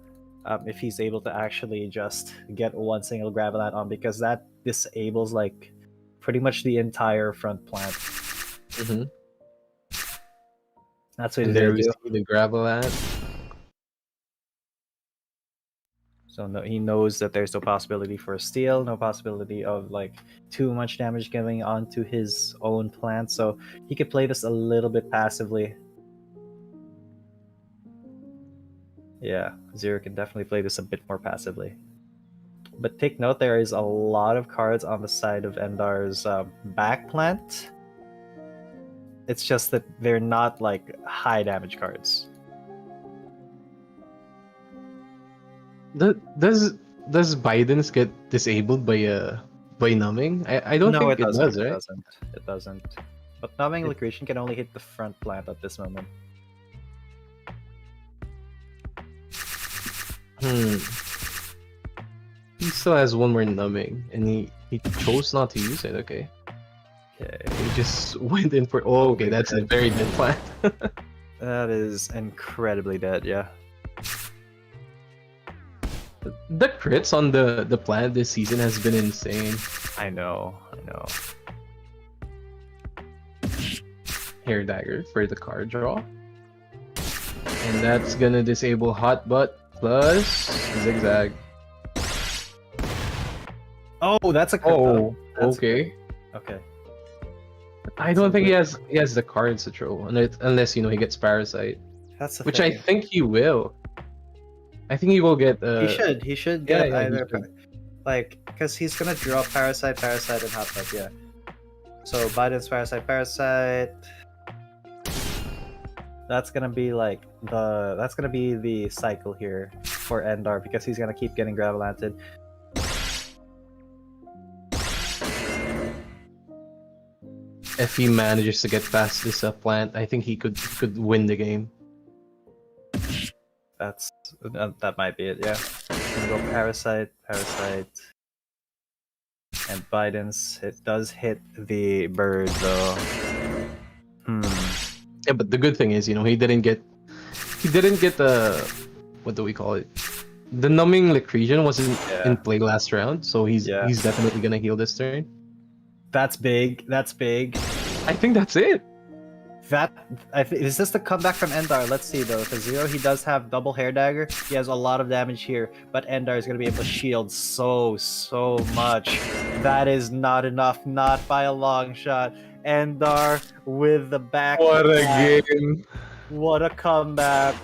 If he's able to actually just get one single Gravel Ant on, because that disables like pretty much the entire front plant. Mm-hmm. That's what And he's there gonna we do. see the Gravel Ant. So no, he knows that there's no possibility for a steal, no possibility of like too much damage going onto his own plant, so he could play this a little bit passively. Yeah, Zero can definitely play this a bit more passively. But take note, there is a lot of cards on the side of Endar's back plant. It's just that they're not like high damage cards. Does Biden's get disabled by numbing? I don't think it does, It right? doesn't. It doesn't. But numbing Lucretian can only hit the front plant at this moment. He still has one more numbing, and he chose not to use it. Okay. Okay. He just went in for. Oh, okay, that's a very dead plant. That is incredibly dead, yeah. The crits on the plant this season has been insane. I know. Hair dagger for the card draw. And that's gonna disable hot butt plus zigzag. Oh, that's a crit. Oh, That's okay. Okay. I don't think he has the cards to throw unless he gets Parasite, That's the which thing. I think he will. I think he will get. He should get yeah, he either, should. like, because he's gonna draw Parasite, and Hot Butt, yeah. So Biden's Parasite. That's gonna be like the cycle here for Endar, because he's gonna keep getting Gravelanted. If he manages to get past this plant, I think he could win the game. That might be it, yeah. He's gonna go Parasite, and Biden's. It does hit the bird though. Yeah, but the good thing is, he didn't get the what do we call it? The numbing Licresian wasn't in play last round, so he's definitely gonna heal this turn. That's big. I think that's it. Is this the comeback from Endar? Let's see though, because Zero, he does have double hair dagger. He has a lot of damage here, but Endar is gonna be able to shield so much. That is not enough, not by a long shot. Endar with the back. What a game! What a comeback!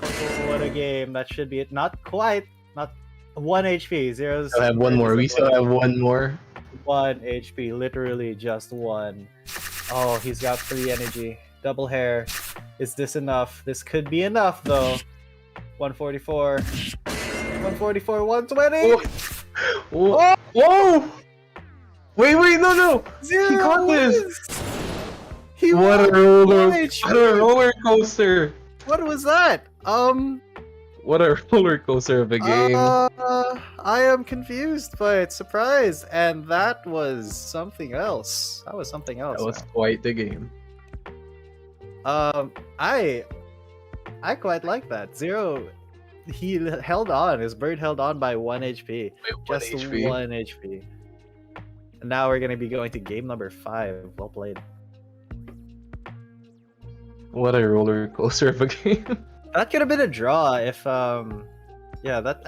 What a game! That should be it. Not quite. Not 1 HP. Zero's. I have one more. We still have one more. 1 HP. Literally just one. Oh, he's got 3 energy. Double hair. Is this enough? This could be enough though. 144. 144, 120! Oh! Oh! Wait, no! Zero He got this! wins! He What won! a roller coaster! What was that? What a roller coaster of a game. I am confused by it, surprised, and that was something else. That was That was quite the game. I quite like that. Zero, he held on. His bird held on by 1 HP. Wait, 1 Just HP? 1 HP. And now we're gonna be going to game number 5. Well played. What a roller coaster of a game. That could have been a draw if I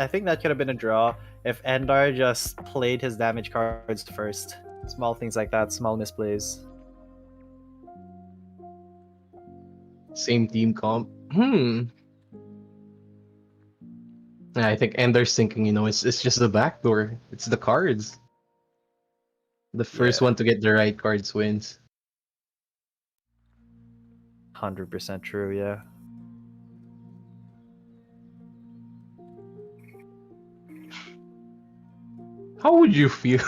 think that could have been a draw if Endar just played his damage cards first. Small things like that, small misplays. Same team comp. I think Ender's thinking, it's just the backdoor. It's the cards. The first one to get the right cards wins. 100% true, yeah. How would you feel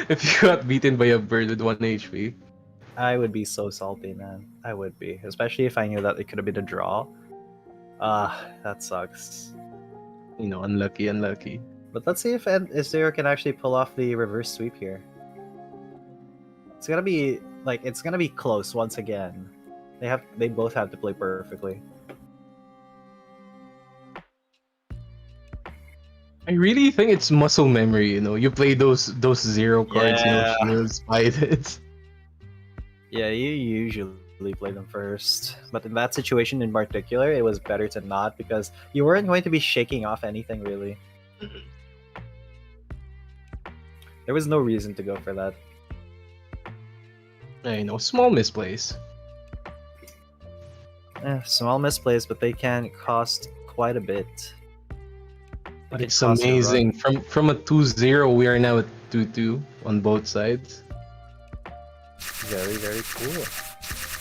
if you got beaten by a bird with 1 HP? I would be so salty, man. I would be. Especially if I knew that it could have been a draw. That sucks. Unlucky. But let's see if Zero can actually pull off the reverse sweep here. It's gonna be close once again. They both have to play perfectly. I really think it's muscle memory, You play those zero cards, Yeah. shields, spiders. Yeah, you usually play them first. But in that situation in particular, it was better to not because you weren't going to be shaking off anything really. There was no reason to go for that. Small misplays. Small misplays, but they can cost quite a bit. But It it's costs a amazing. run. From a 2-0, we are now at 2-2 on both sides. Very, very cool.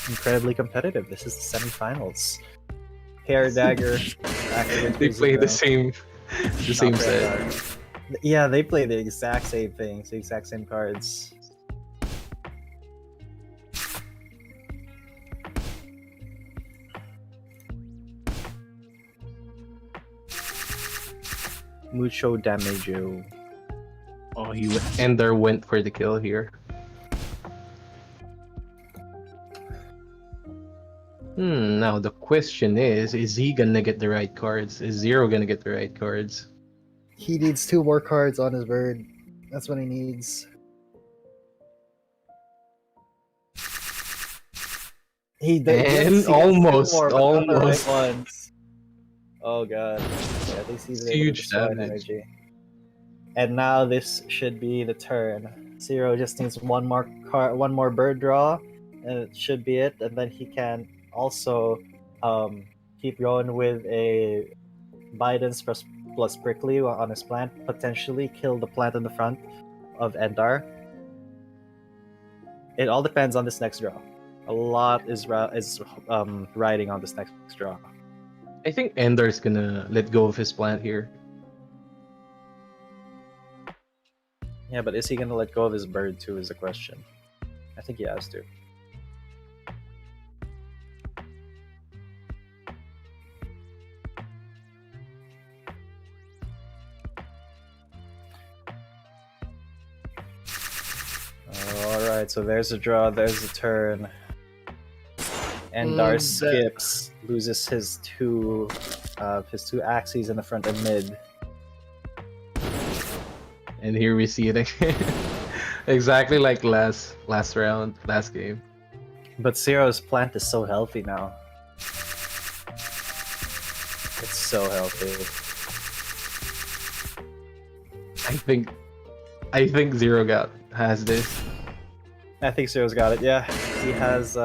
Incredibly competitive. This is the semifinals. Hair Dagger. They play the same set. Yeah, they play the exact same things, the exact same cards. Mucho damage. Oh, Ender went for the kill here. Now the question is he gonna get the right cards? Is Zero gonna get the right cards? He needs 2 more cards on his bird. That's what he needs. He And almost. Ones. Oh god. Yeah, they see the Huge swine damage. energy. And now this should be the turn. Zero just needs one more bird draw, and it should be it. And then he can also keep going with a Biden's plus prickly on his plant, potentially kill the plant in the front of Endar. It all depends on this next draw. A lot is riding on this next draw. I think Ender's gonna let go of his plant here. Yeah, but is he gonna let go of his bird too? Is the question. I think he has to. Alright, so there's a draw, there's a turn. Endar skips, loses his two axes in the front and mid. And here we see it again. Exactly like last round, last game. But Zero's plant is so healthy now. It's so healthy. I think Zero has this. I think Zero's got it, yeah. He has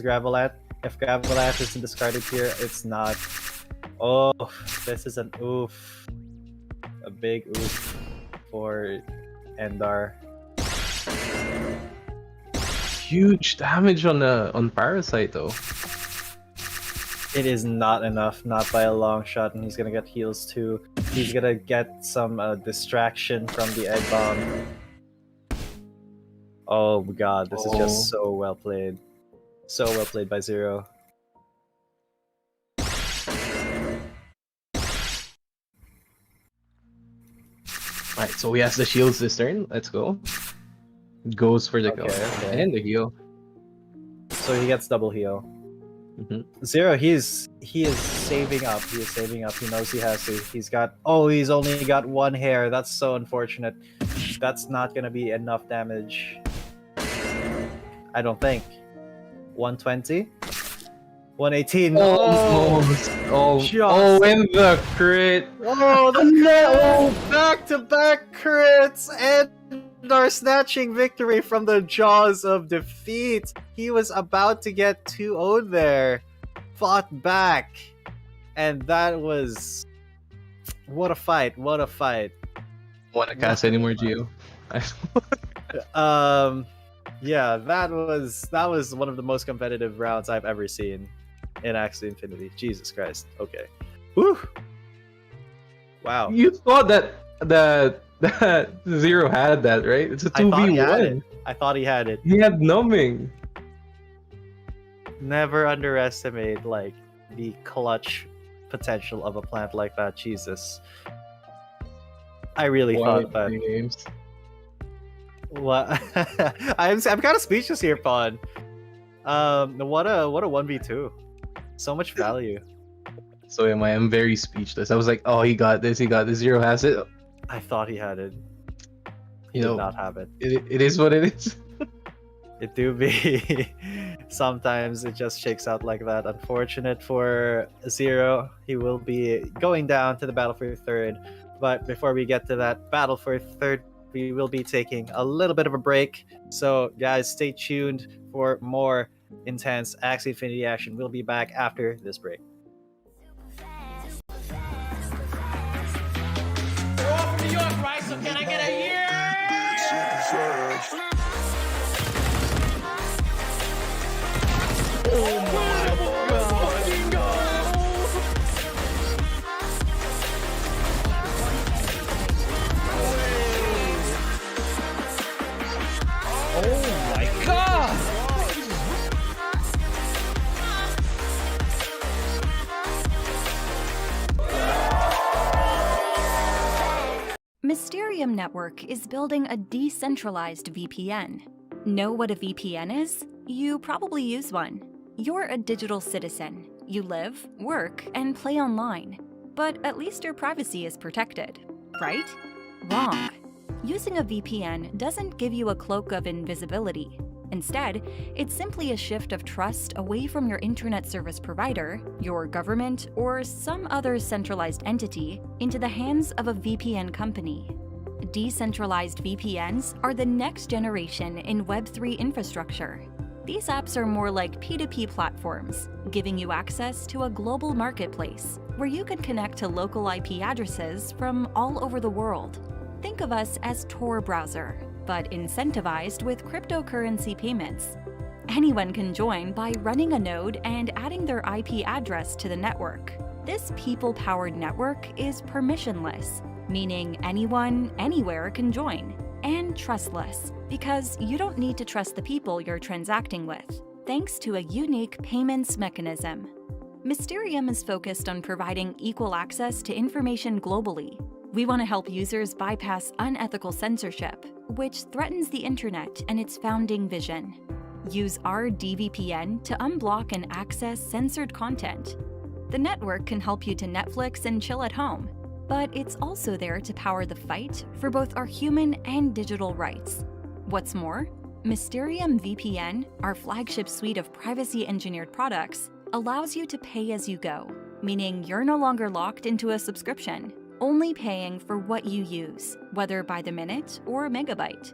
Gravelat. If Gravelat isn't discarded here, it's not. Oh, this is an oof. A big oof for Endar. Huge damage on Parasite though. It is not enough, not by a long shot, and he's gonna get heals too. He's gonna get some distraction from the egg bomb. Oh god, this is just so well played. So well played by Zero. Alright, so he has the shields this turn. Let's go. Goes for the kill. Okay. And the heal. So he gets double heal. Zero, he is saving up. He is saving up. He knows he has to. He's only got one hair. That's so unfortunate. That's not gonna be enough damage. I don't think. 120? 118. Almost. And the crit. Oh, back-to-back crits and are snatching victory from the jaws of defeat. He was about to get 2-0 there, fought back, and that was what a fight! What a fight! Wanna cast any more Geo? Yeah, that was one of the most competitive rounds I've ever seen in Axie Infinity. Jesus Christ. Okay. Woo. Wow. You thought that Zero had that, right? It's a 2v1. I thought he had it. He had numbing. Never underestimate like the clutch potential of a plant like that. Jesus. I really thought that. Games. What? I'm kind of speechless here, Pawn. What a 1v2. So much value. So am I. I'm very speechless. I was like, oh, he got this. Zero has it. I thought he had it. He You did know, not have it. it is what it is. It do be. Sometimes it just shakes out like that. Unfortunate for Zero. He will be going down to the battle for third. But before we get to that battle for third, we will be taking a little bit of a break. So guys, stay tuned for more intense Axie Infinity action. We'll be back after this break. We're all from New York, right? So can I get a year? Oh my god! Mysterium Network is building a decentralized VPN. Know what a VPN is? You probably use one. You're a digital citizen. You live, work, and play online. But at least your privacy is protected, right? Wrong. Using a VPN doesn't give you a cloak of invisibility. Instead, it's simply a shift of trust away from your internet service provider, your government, or some other centralized entity into the hands of a VPN company. Decentralized VPNs are the next generation in Web3 infrastructure. These apps are more like P2P platforms, giving you access to a global marketplace where you can connect to local IP addresses from all over the world. Think of us as Tor browser, but incentivized with cryptocurrency payments. Anyone can join by running a node and adding their IP address to the network. This people-powered network is permissionless, meaning anyone, anywhere can join, and trustless, because you don't need to trust the people you're transacting with, thanks to a unique payments mechanism. Mysterium is focused on providing equal access to information globally. We want to help users bypass unethical censorship, which threatens the internet and its founding vision. Use our DVPN to unblock and access censored content. The network can help you to Netflix and chill at home, but it's also there to power the fight for both our human and digital rights. What's more, Mysterium VPN, our flagship suite of privacy-engineered products, allows you to pay as you go, meaning you're no longer locked into a subscription, only paying for what you use, whether by the minute or megabyte.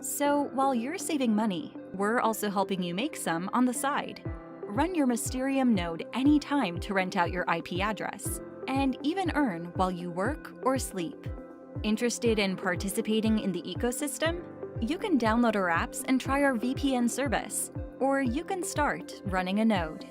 So while you're saving money, we're also helping you make some on the side. Run your Mysterium node anytime to rent out your IP address, and even earn while you work or sleep. Interested in participating in the ecosystem? You can download our apps and try our VPN service, or you can start running a node.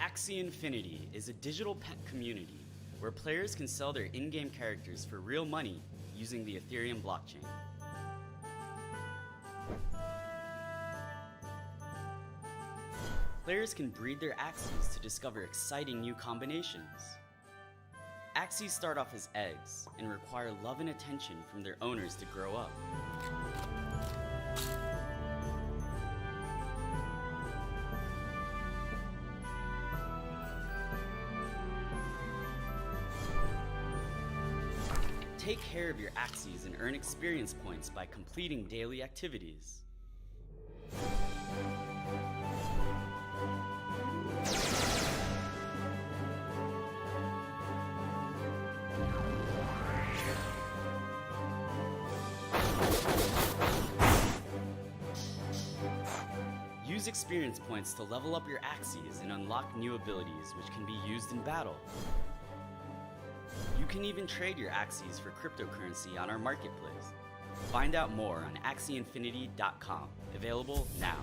Axie Infinity is a digital pet community where players can sell their in-game characters for real money using the Ethereum blockchain. Players can breed their Axies to discover exciting new combinations. Axies start off as eggs and require love and attention from their owners to grow up. Take care of your Axies and earn experience points by completing daily activities. Use experience points to level up your Axies and unlock new abilities which can be used in battle. You can even trade your Axies for cryptocurrency on our marketplace. Find out more on axieinfinity.com. Available now.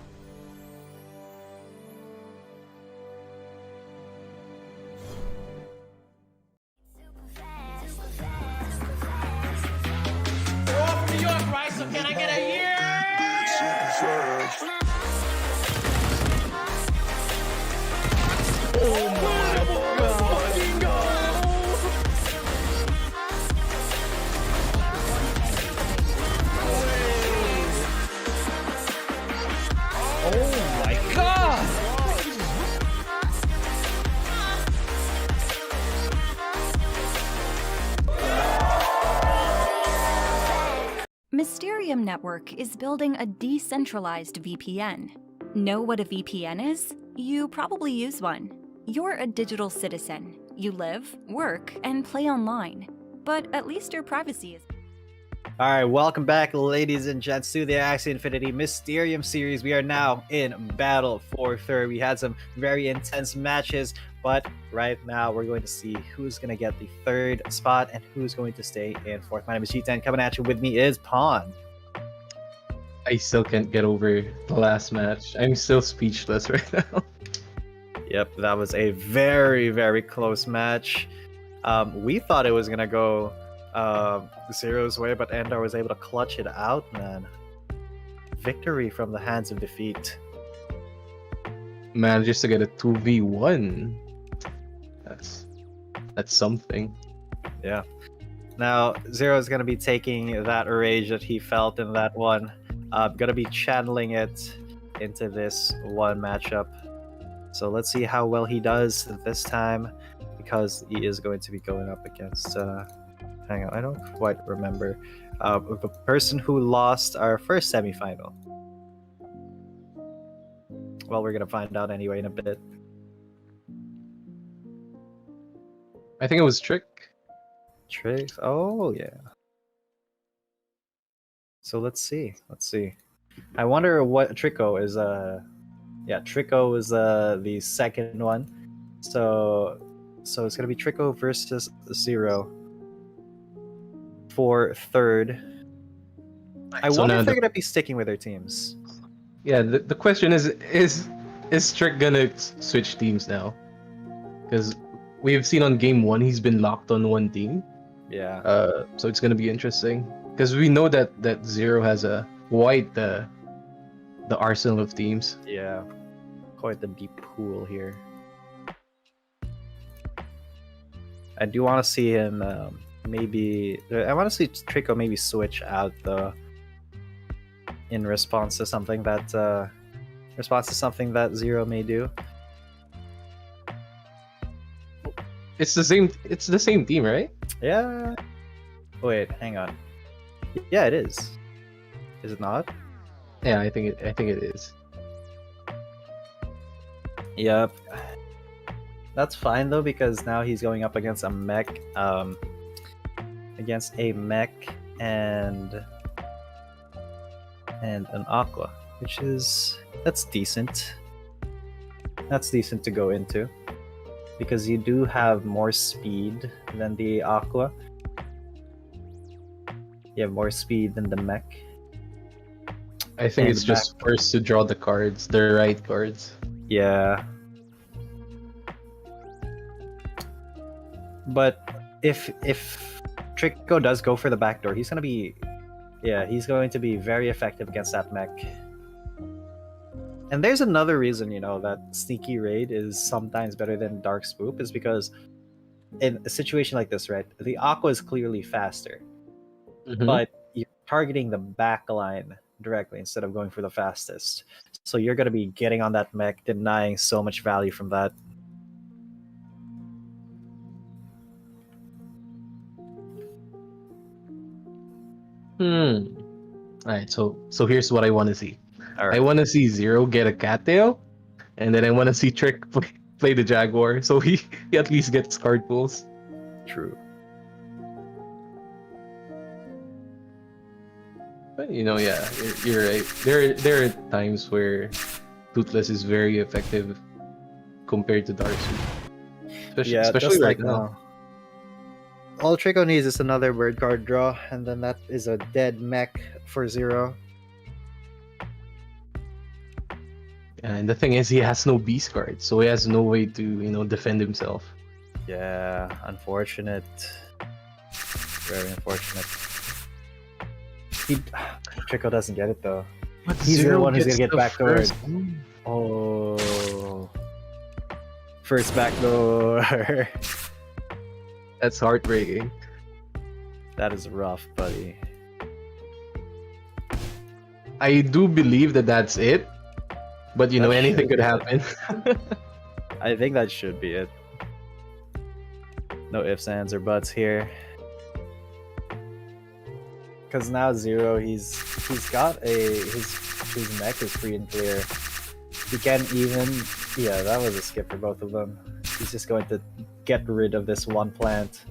We're all from New York, right? So can I get a year? Oh my god! Mysterium Network is building a decentralized VPN. Know what a VPN is? You probably use one. You're a digital citizen. You live, work, and play online. But at least your privacy is. Alright, welcome back, ladies and gents, to the Axie Infinity Mysterium Series. We are now in Battle for Third. We had some very intense matches, but right now we're going to see who's going to get the third spot and who's going to stay in fourth. My name is G10. Coming at you with me is Pawn. I still can't get over the last match. I'm still speechless right now. Yep, that was a very, very close match. We thought it was going to go Zero's way, but Endar was able to clutch it out, man. Victory from the hands of defeat. Man, just to get a 2v1. That's something. Yeah. Now, Zero's going to be taking that rage that he felt in that one. Going to be channeling it into this one matchup. So let's see how well he does this time, because he is going to be going up against... hang on, I don't quite remember. The person who lost our first semifinal. Well, we're going to find out anyway in a bit. I think it was Trick. Tricks? Oh, yeah. So let's see. I wonder what Trico is. Yeah, Trico is the second one. So it's gonna be Trico versus Zero for third. I So wonder now if they're gonna be sticking with their teams. Yeah, the question is Trick gonna switch teams now? Because we have seen on game one he's been locked on one team. Yeah. So it's gonna be interesting because we know that Zero has a quite the arsenal of teams. Yeah. Quite the deep pool here. I do want to see him maybe. I want to see Trico maybe switch out though. In response to something that Zero may do. It's the same team, right? Yeah. Wait, hang on. Yeah, it is. Is it not? Yeah, I think it is. Yep. That's fine though, because now he's going up against a mech, and an aqua, that's decent. That's decent to go into, because you do have more speed than the aqua. You have more speed than the mech. I think And it's just first to draw the cards, the right cards. Yeah. But if Trico does go for the backdoor, he's going to be very effective against that mech. And there's another reason, that Sneaky Raid is sometimes better than Dark Swoop, is because in a situation like this, right? The Aqua is clearly faster, Mhm. but you're targeting the back line directly instead of going for the fastest. So you're going to be getting on that mech, denying so much value from that. Alright, so here's what I want to see. All I right. want to see Zero get a cattail, and then I want to see Trick play the Jaguar, so he at least gets card pulls. True. But yeah, you're right. There are times where Toothless is very effective compared to Dark Soup. Yeah, Especially just right like now. All Trico needs is another bird card draw, and then that is a dead mech for 0. And the thing is, he has no beast card, so he has no way to defend himself. Yeah, unfortunate. Very unfortunate. Trico doesn't get it though. But He's the one who's gets gonna get the backdoored. first one. Oh. First backdoor. That's heartbreaking. That is rough, buddy. I do believe that that's it, but That anything should could be happen. I think that should be it. No ifs, ands, or buts here. Because now 0, he's got his mech is free and clear. He can't even. Yeah, that was a skip for both of them. He's just going to get rid of this one plant.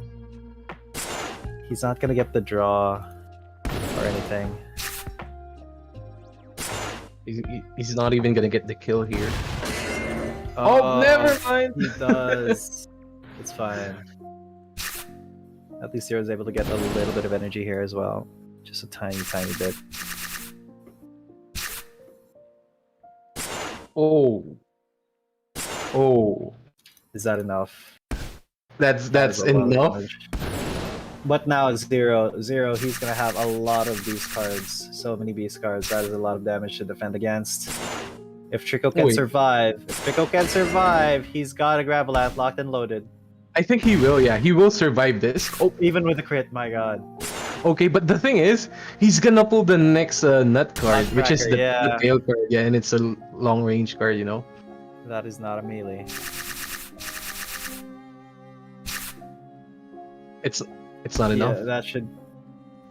He's not gonna get the draw or anything. He's not even gonna get the kill here. Oh, never mind. He does. It's fine. At least Zero's able to get a little bit of energy here as well. Just a tiny, tiny bit. Oh. Is that enough? That's That is a lot of enough. damage. But now Zero, he's gonna have a lot of beast cards. So many beast cards. That is a lot of damage to defend against. If Trico can survive, he's got a Gravelat locked and loaded. I think he will. Yeah, he will survive this. Oh, Even with a crit, my god. okay. But the thing is, he's gonna pull the next nut card, which is Nutcracker, the yeah. tail card. Yeah, and it's a long range card. That is not a melee. It's not enough. Yeah, that should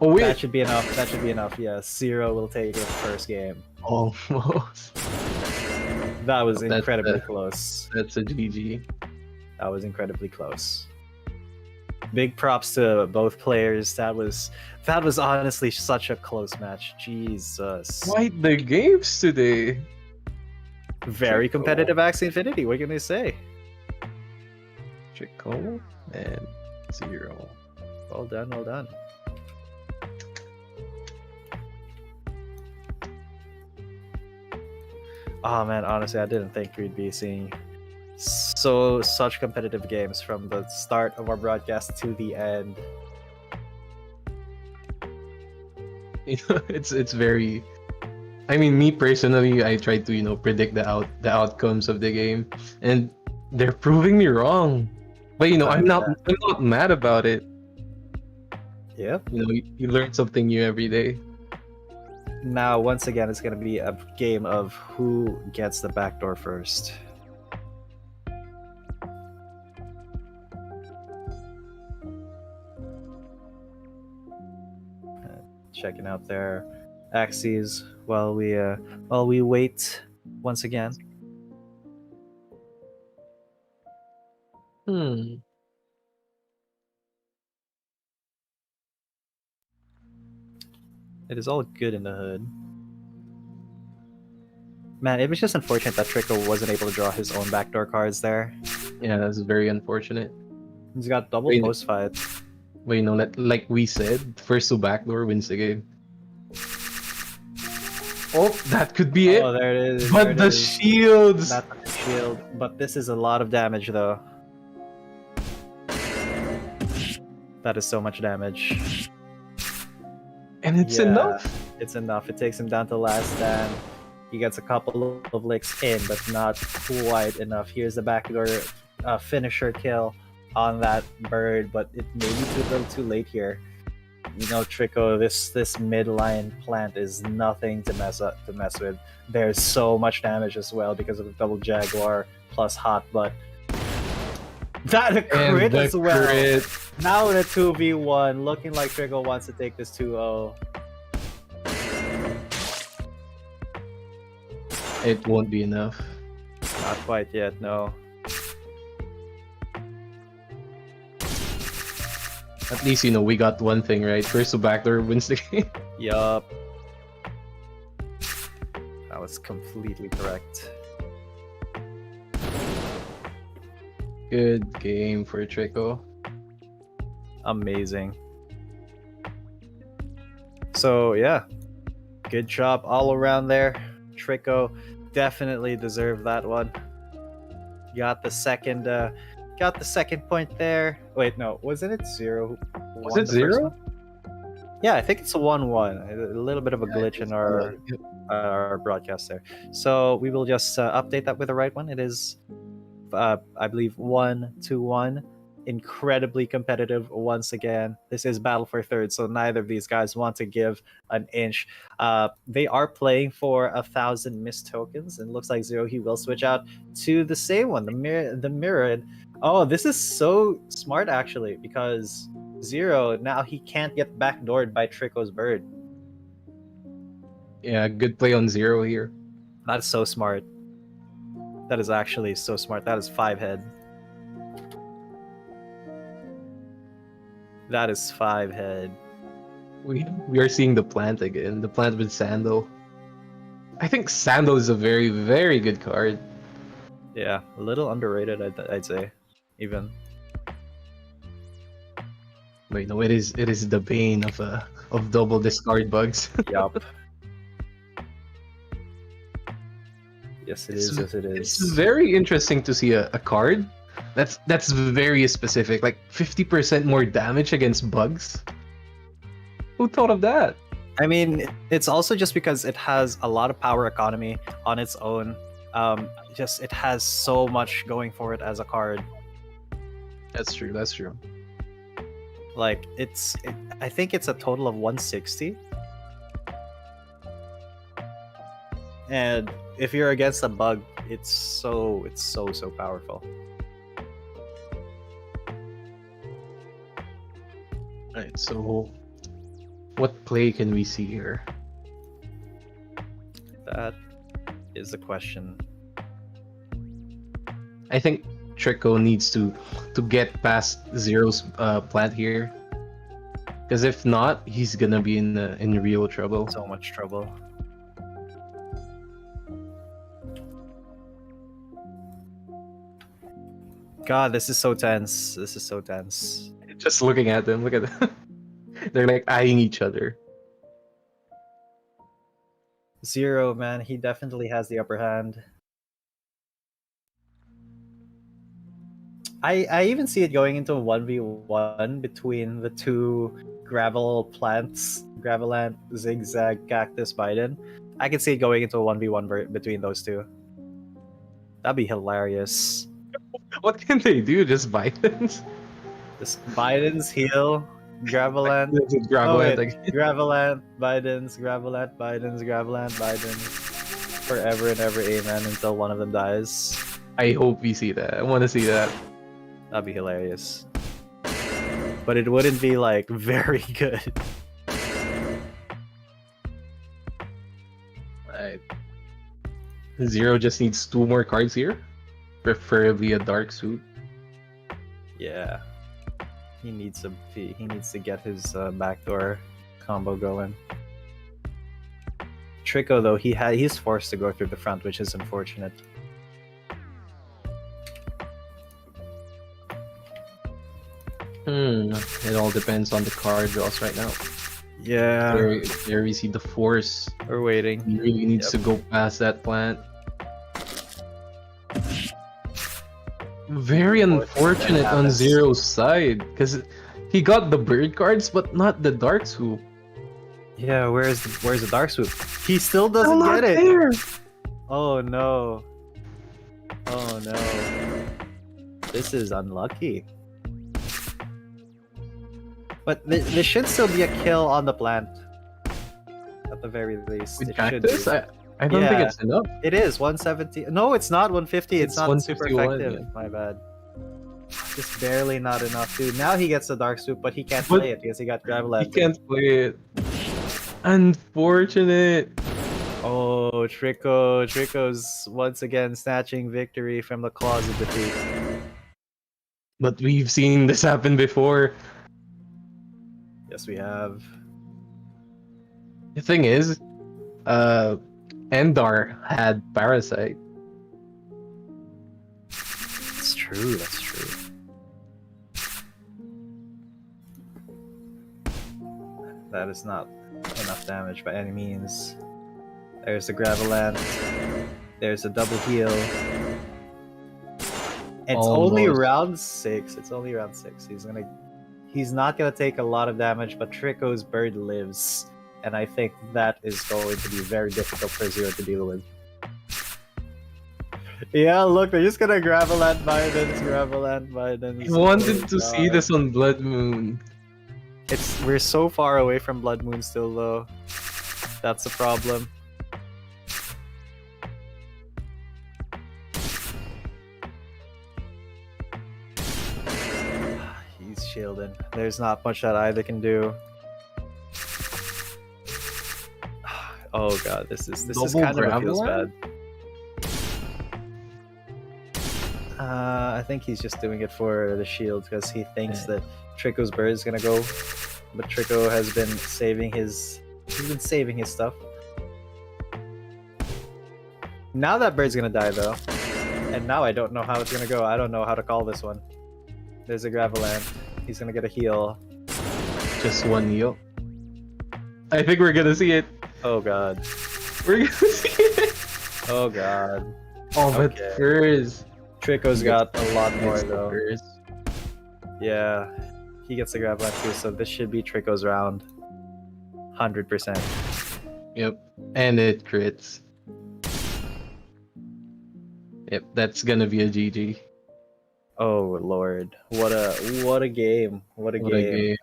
Oh that wait. should be enough. That should be enough. Yeah, Zero will take it first game. Almost. That was That's, incredibly close. That's a GG. That was incredibly close. Big props to both players. That was honestly such a close match. Jesus. Quite the games today. Very competitive Axie Infinity. What can they say? Trico and Zero. Well done, well done. Oh man, honestly, I didn't think we'd be seeing such competitive games from the start of our broadcast to the end. It's very. I mean, me personally, I tried to predict the outcomes of the game, and they're proving me wrong. But I'm not mad about it. Yep. You learn something new every day. Now, once again, it's going to be a game of who gets the backdoor first. Checking out their axes while we wait once again. It is all good in the hood. Man, it was just unfortunate that Trico wasn't able to draw his own backdoor cards there. Yeah, that's very unfortunate. He's got double Wait. post fight. But like we said, first to backdoor wins the game. Oh, that could be it. Oh, there it is. But the shields. Not the shield, but this is a lot of damage though. That is so much damage. And it's Yeah, enough. It's enough. It takes him down to last stand. He gets a couple of licks in, but not quite enough. Here's the backdoor finisher kill. on that bird, but it may be a little too late here. You know, Trico, this midline plant is nothing to mess with. There's so much damage as well because of the double Jaguar plus hot butt. That a crit the as well. crit. Now in a 2v1, looking like Trico wants to take this 2-0. It won't be enough. Not quite yet, no. At least, you know, we got one thing right. First to backdoor wins the game. Yup. That was completely correct. Good game for Trico. Amazing. So yeah, good job all around there. Trico definitely deserved that one. Got the second point there. Wait, no, wasn't it 0? Was it 0? Yeah, I think it's a 1-1. A little bit of a glitch in our broadcast there. So we will just update that with the right one. It is, I believe, 1-1. Incredibly competitive once again. This is battle for third, so neither of these guys want to give an inch. They are playing for 1,000 MYST tokens, and it looks like Zero he will switch out to the same one, the mirrored. Oh, this is so smart actually, because Zero now he can't get backdoored by Trico's bird. Yeah, good play on Zero here. That is so smart. That is actually so smart. That is 5 head. That is 5 head. We are seeing the plant again. The plant with Sando. I think Sando is a very, very good card. Yeah, a little underrated, I'd say, even. Wait, no, it is the bane of double discard bugs. Yup. Yes, it is. Yes, it It's is. very interesting to see a card that's very specific, like 50% more damage against bugs. Who thought of that? I mean, it's also just because it has a lot of power economy on its own. Just it has so much going for it as a card. That's true. That's true. Like I think it's a total of 160. And if you're against a bug, it's so powerful. Alright, so what play can we see here? That is the question. I think Trico needs to get past Zero's plant here, because if not, he's gonna be in real trouble. So much trouble. God, this is so tense. This is so tense. Just looking at them, look at them. They're like eyeing each other. Zero, man, he definitely has the upper hand. I even see it going into a 1v1 between the two Gravelant, Zigzag, Cactus, Biden. I can see it going into a 1v1 between those two. That'd be hilarious. What can they do? Just Bidens? Just Biden's heal, Gravelant. Gravelant. Gravelant, Biden's, Gravelant, Biden's, Gravelant, Biden's. Forever and ever, amen, until one of them dies. I hope we see that. I want to see that. That'd be hilarious. But it wouldn't be, like, very good. Right. Zero just needs 2 more cards here. Preferably a dark suit. Yeah. He needs to get his backdoor combo going. Trico, though, he's forced to go through the front, which is unfortunate. It all depends on the card draws right now. Yeah. There we see the force. We're waiting. He really needs to go past that plant. Very unfortunate on Zero's side, because he got the bird cards but not the dark swoop. Yeah, where's the dark swoop? He still doesn't get it. There. Oh no. Oh no. This is unlucky. But there should still be a kill on the plant. At the very least. With It should cactus, be. I don't think Yeah. it's enough. It is 170. No, it's not 150. It's It's not super 151, effective. yeah. My bad. Just barely not enough, dude. Now he gets the dark soup, but he can't But play it because he got gravel He left. can't play it. Unfortunate. Oh, Trico's once again snatching victory from the claws of defeat. But we've seen this happen before. Yes, we have. The thing is, Endar had Parasite. That's true. That's true. That is not enough damage by any means. There's the Graveland. There's a double heal. It's only Almost. round 6. It's only round 6. He's not gonna take a lot of damage, but Trico's bird lives. And I think that is going to be very difficult for Zero to deal with. Yeah, look, they're just gonna Graveland Bidens. I wanted Oh, to see God. this on Blood Moon. We're so far away from Blood Moon still, though. That's the problem. He's shielding. There's not much that either can do. Oh god, this is Double kind of feels Graveland? bad. I think he's just doing it for the shield because he thinks that Trico's bird is gonna go, but Trico has been saving his. He's been saving his stuff. Now that bird's gonna die though, and now I don't know how it's gonna go. I don't know how to call this one. There's a Graveland. He's gonna get a heal. Just one heal. I think we're gonna see it. Oh god. We're gonna see it. Oh god. Oh, but Okay. first. Trico's got a lot more It's the though. first. Yeah, he gets the Graveland too, so this should be Trico's round. 100%. Yep. And it crits. Yep, that's gonna be a GG. Oh lord, what a game! What a What a game! game.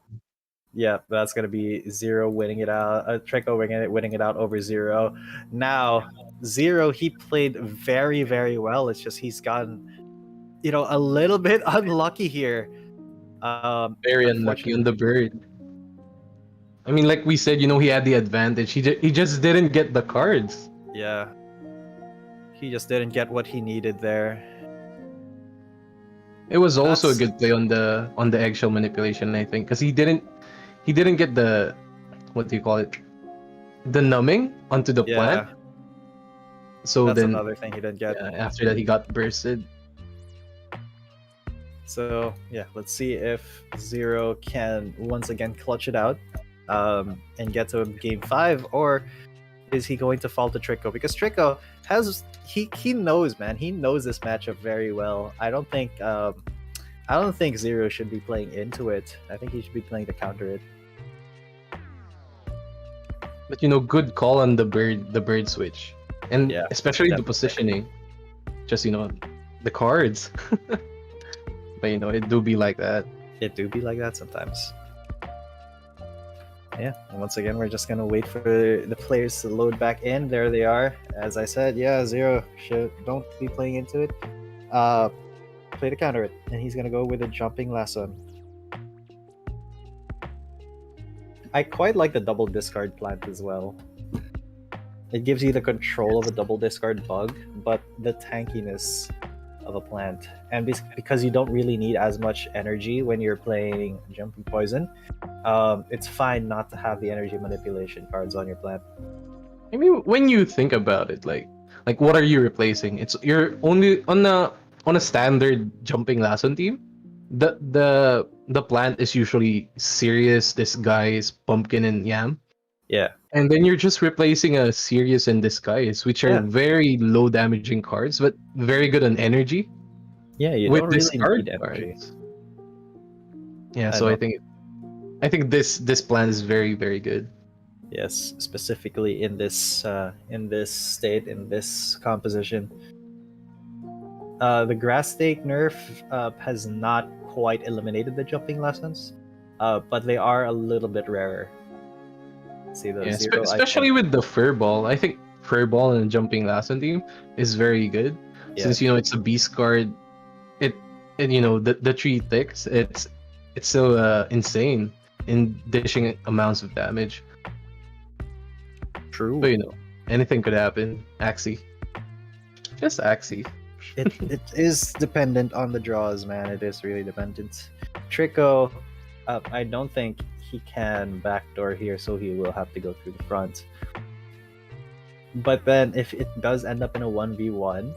Yeah, that's gonna be Zero winning it out. Trico winning it out over Zero. Now Zero, he played very well. It's just he's gotten, a little bit unlucky here. Very unlucky on the bird. I mean, like we said, he had the advantage. He just didn't get the cards. Yeah, he just didn't get what he needed there. It was also That's- a good play on the eggshell manipulation, I think, because he didn't get the, what do you call it, the numbing onto the Yeah, plant. So that's then another thing he didn't get. after that he got bursted. So yeah, let's see if Zero can once again clutch it out, and get to game 5, or is he going to fall to Trico? Because Trico has he knows, man. He knows this matchup very well. I don't think Zero should be playing into it. I think he should be playing to counter it. But good call on the bird switch, and Yeah, especially the definitely. positioning. Just the cards. But it do be like that. It do be like that sometimes. Yeah, and once again, we're just gonna wait for the players to load back in. There they are. As I said, yeah, Zero don't be playing into it. Play to counter it, and he's gonna go with a jumping lasso. I quite like the double discard plant as well. It gives you the control of a double discard bug, but the tankiness of a plant. And because you don't really need as much energy when you're playing Jumping Poison, it's fine not to have the energy manipulation cards on your plant. I mean, when you think about it, like what are you replacing? You're only on a standard jumping lasso team. The plant is usually Sirius, Disguise, Pumpkin, and Yam. Yeah. And then you're just replacing a Sirius and Disguise, which are Yeah. very low damaging cards, but very good on energy. Yeah, you with don't this really card need energy. cards. Yeah, I so I don't- think this plan is very, very good. Yes, specifically in this state, in this composition. The grass stake nerf has not quite eliminated the jumping lessons. but they are a little bit rarer. See the Yeah, zero, especially with the fur ball. I think fur ball and jumping Lasso team is very good Yeah. since it's a beast card. And the tree ticks. It's so insane in dishing amounts of damage. True. But anything could happen. Axie, just Axie. It is dependent on the draws, man. It is really dependent. Trico, I don't think he can backdoor here, so he will have to go through the front. But then, if it does end up in a 1v1,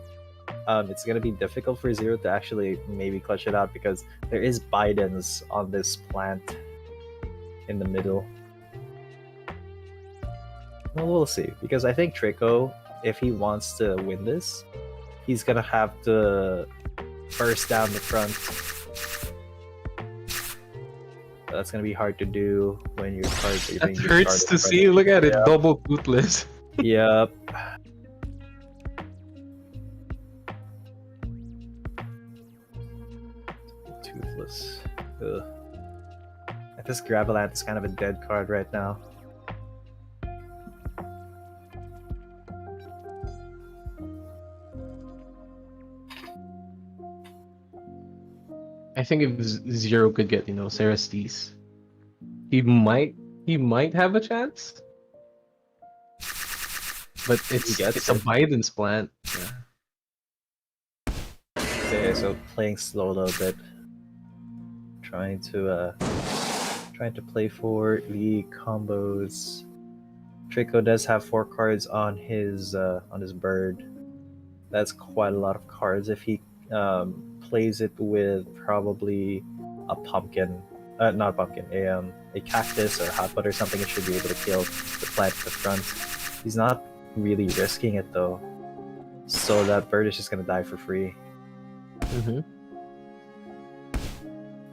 it's gonna be difficult for Zero to actually maybe clutch it out because there is Bidens on this plant in the middle. Well, we'll see, because I think Trico, if he wants to win this, he's gonna have to burst down the front. That's gonna be hard to do when your cards are That hurts to see. Look at it, double toothless. Yep. Toothless. Ugh. This Gravelant is kind of a dead card right now. I think if Zero could get Cerestes, he might have a chance. But it's a Biden's plant. Yeah. Okay, so playing slow a little bit, trying to play for the combos. Trico does have 4 cards on his bird. That's quite a lot of cards. If he plays it with probably a pumpkin, not a pumpkin, a cactus or hot butter or something, it should be able to kill the plant at the front. He's not really risking it though, so that bird is just gonna die for free.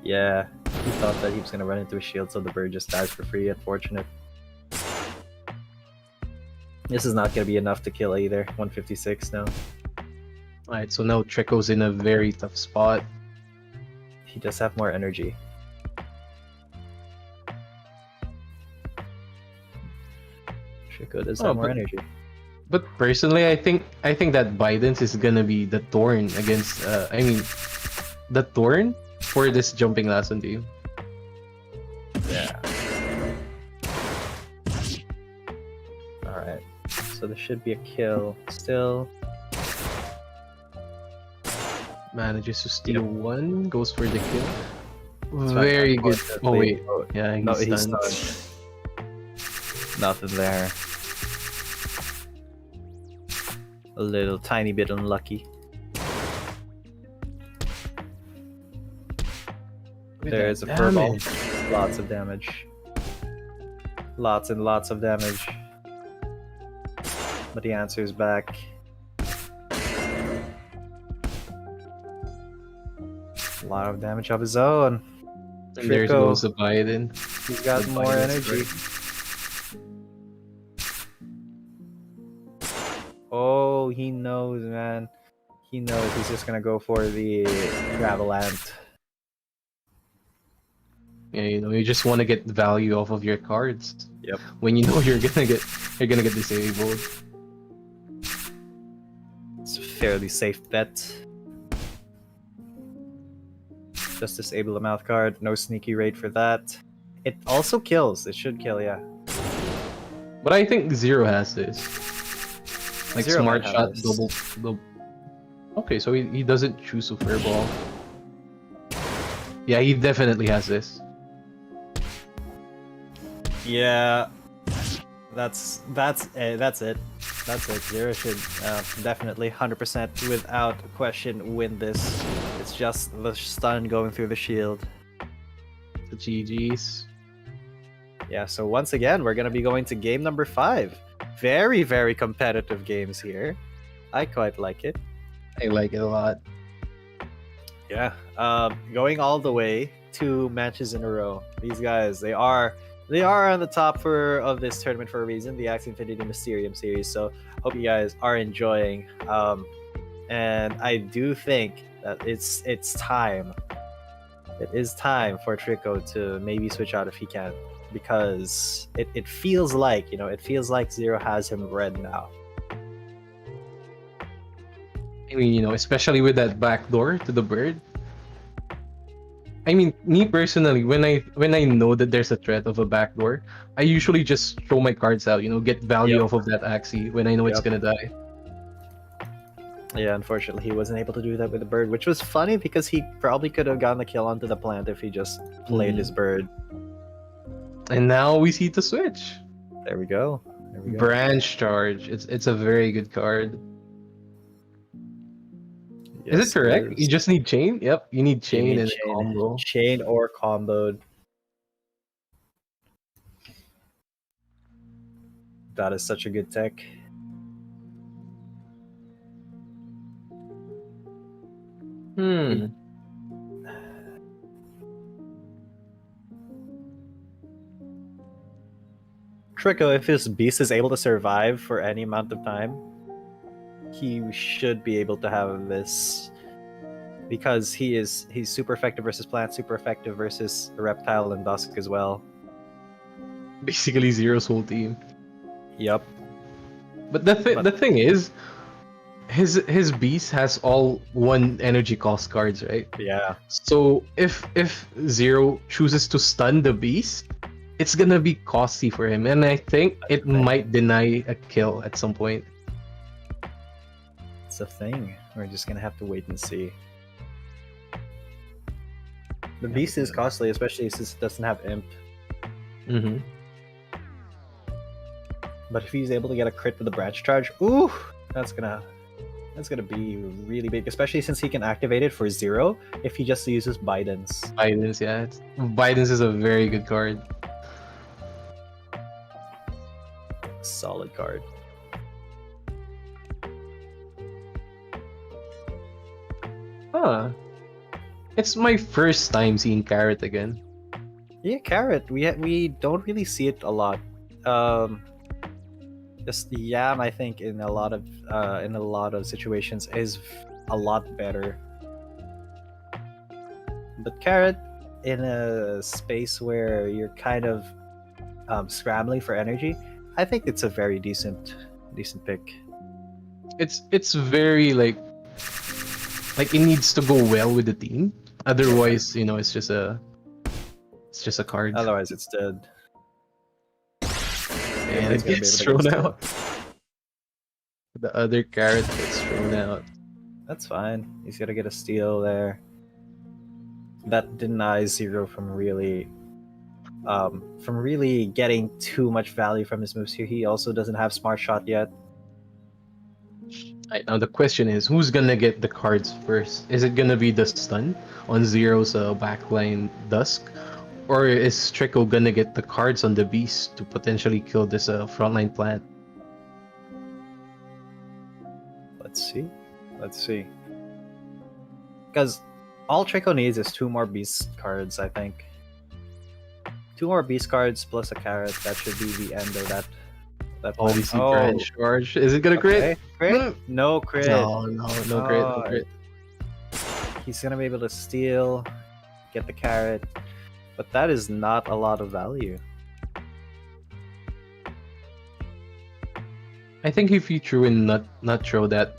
Yeah, he thought that he was gonna run into a shield, so the bird just dies for free. Unfortunate. This is not gonna be enough to kill either. 156 now. Alright, so now Trico's in a very tough spot. He does have more energy. Trico does have more energy. But personally, I think that Biden's is gonna be the thorn against. The thorn for this jumping Lasso team. Yeah. All right. So there should be a kill still. Manages to steal one, goes for the kill. That's Very fine. good. Oh wait, yeah, he's stunned. Nothing there. A little tiny bit unlucky. There's a furball. Lots of damage. Lots and lots of damage. But he answers back. A lot of damage of his own. And there goes the Biden. He's got The more Biden's energy. Oh, he knows, man. He knows. He's just gonna go for the Gravelant. Yeah, you just want to get value off of your cards. Yep. When you know you're gonna get disabled. It's a fairly safe bet. Just disable the mouth card. No sneaky raid for that. It also kills. It should kill, yeah. But I think Zero has this. Like Zero smart might shot, have this. double. Okay, so he doesn't choose a fairball. Yeah, he definitely has this. Yeah, that's it. That's it. Zero should definitely 100% without question win this. It's just the stun going through the shield. The GGs. Yeah, so once again, we're gonna be going to game number 5. Very, very competitive games here. I quite like it. I like it a lot. Yeah, going all the way 2 matches in a row. These guys, they are on the top of this tournament for a reason, the Axie Infinity Mysterium Series. So hope you guys are enjoying. And I do think that it's time It is time for Trico to maybe switch out if he can, because it feels like, it feels like Zero has him red now. I mean, especially with that backdoor to the bird. I mean, me personally, when I know that there's a threat of a backdoor, I usually just throw my cards out, get value Yep. off of that Axie when I know it's Yep. gonna die. Yeah, unfortunately, he wasn't able to do that with the bird, which was funny because he probably could have gotten the kill onto the plant if he just played his bird. And now we see the switch. There we go. There we go. Branch charge. It's a very good card. Is Yes, it correct? is. You just need chain? Yep, you need You chain need and a combo. chain or comboed. That is such a good tech. Trico, if his beast is able to survive for any amount of time, he should be able to have this, because he's super effective versus plant, super effective versus reptile and dusk as well. Basically Zero's whole team. Yep. But the thing is, his beast has all 1 energy cost cards, right? Yeah. So if Zero chooses to stun the beast, it's gonna be costly for him, and I think it might deny a kill at some point. It's a thing. We're just gonna have to wait and see. The beast is costly, especially since it doesn't have imp. Mm-hmm. But if he's able to get a crit with the branch charge, ooh, that's gonna be really big, especially since he can activate it for 0 if he just uses Biden's. Biden's, yeah. Biden's is a very good card. Solid card. Huh. It's my first time seeing Carrot again. Yeah, carrot. We don't really see it a lot. Just yam, I think, in a lot of situations is a lot better. But carrot, in a space where you're kind of scrambling for energy, I think it's a very decent pick. It's very like it needs to go well with the team. Otherwise, it's just a card. Otherwise, it's dead. And it gets thrown out. The other carrot gets thrown out. That's fine. He's gonna get a steal there. That denies Zero from really getting too much value from his moves here. He also doesn't have Smart Shot yet. Right, now the question is, who's gonna get the cards first? Is it gonna be the stun on Zero's backline Dusk? Or is Trico gonna get the cards on the beast to potentially kill this frontline plant? Let's see. Because all Trico needs is 2 more beast cards, I think. 2 more beast cards plus a carrot. That should be the end of that. Oh, we see branch charge. Is it gonna crit? Crit? No crit. No crit. No crit. He's gonna be able to steal, get the carrot, but that is not a lot of value. I think if you threw in not throw that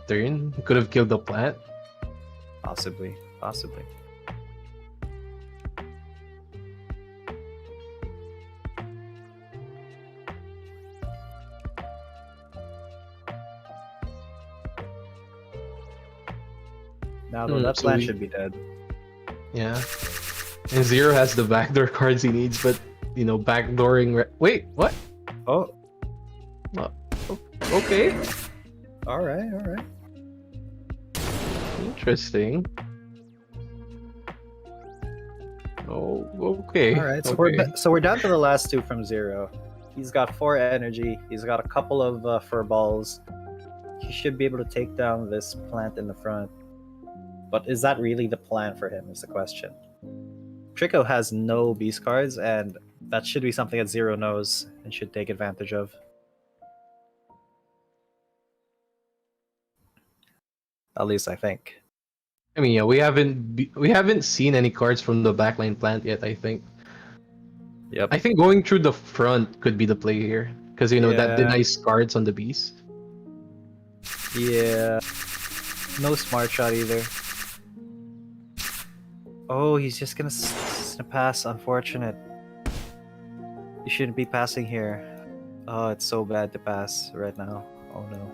turn, you could have killed the plant. Possibly. Now though, that plant should be dead. Yeah. And Zero has the backdoor cards he needs, but backdooring. Wait, what? Oh. Okay. All right. Interesting. Oh, okay. All right. So okay. we're down to the last 2 from Zero. He's got 4 energy. He's got a couple of fur balls. He should be able to take down this plant in the front. But is that really the plan for him? Is the question. Trico has no beast cards, and that should be something that Zero knows and should take advantage of. At least I think. I mean, yeah, we haven't seen any cards from the backline plant yet. I think. Yep. I think going through the front could be the play here, because that Yeah. denies cards on the beast. Yeah. No smart shot either. Oh, he's just gonna pass. Unfortunate. You shouldn't be passing here. Oh, it's so bad to pass right now. Oh no.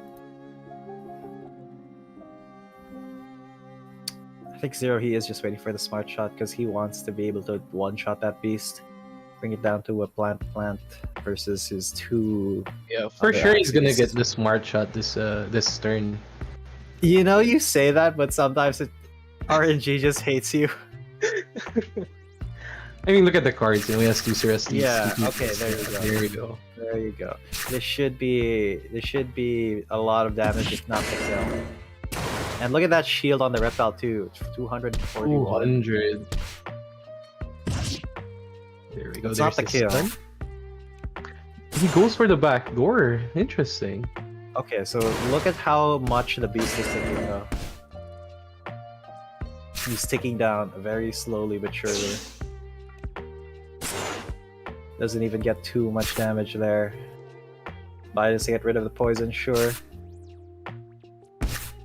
I think Zero, he is just waiting for the smart shot because he wants to be able to one-shot that beast. Bring it down to a plant versus his two... Yeah, for other sure he's gonna axes. get the smart shot this turn. You know, you say that, but sometimes RNG just hates you. I mean, look at the cards. He has 2 Series SEA. Yeah, okay, there you go. There we go. There you go. This should be a lot of damage, if not the kill. And look at that shield on the reptile too. It's 241. 200. There we go. It's not the There's kill. stun. He goes for the back door. Interesting. Okay, so look at how much the beast is taking though. He's ticking down very slowly but surely. Doesn't even get too much damage there. Bias to get rid of the poison, sure.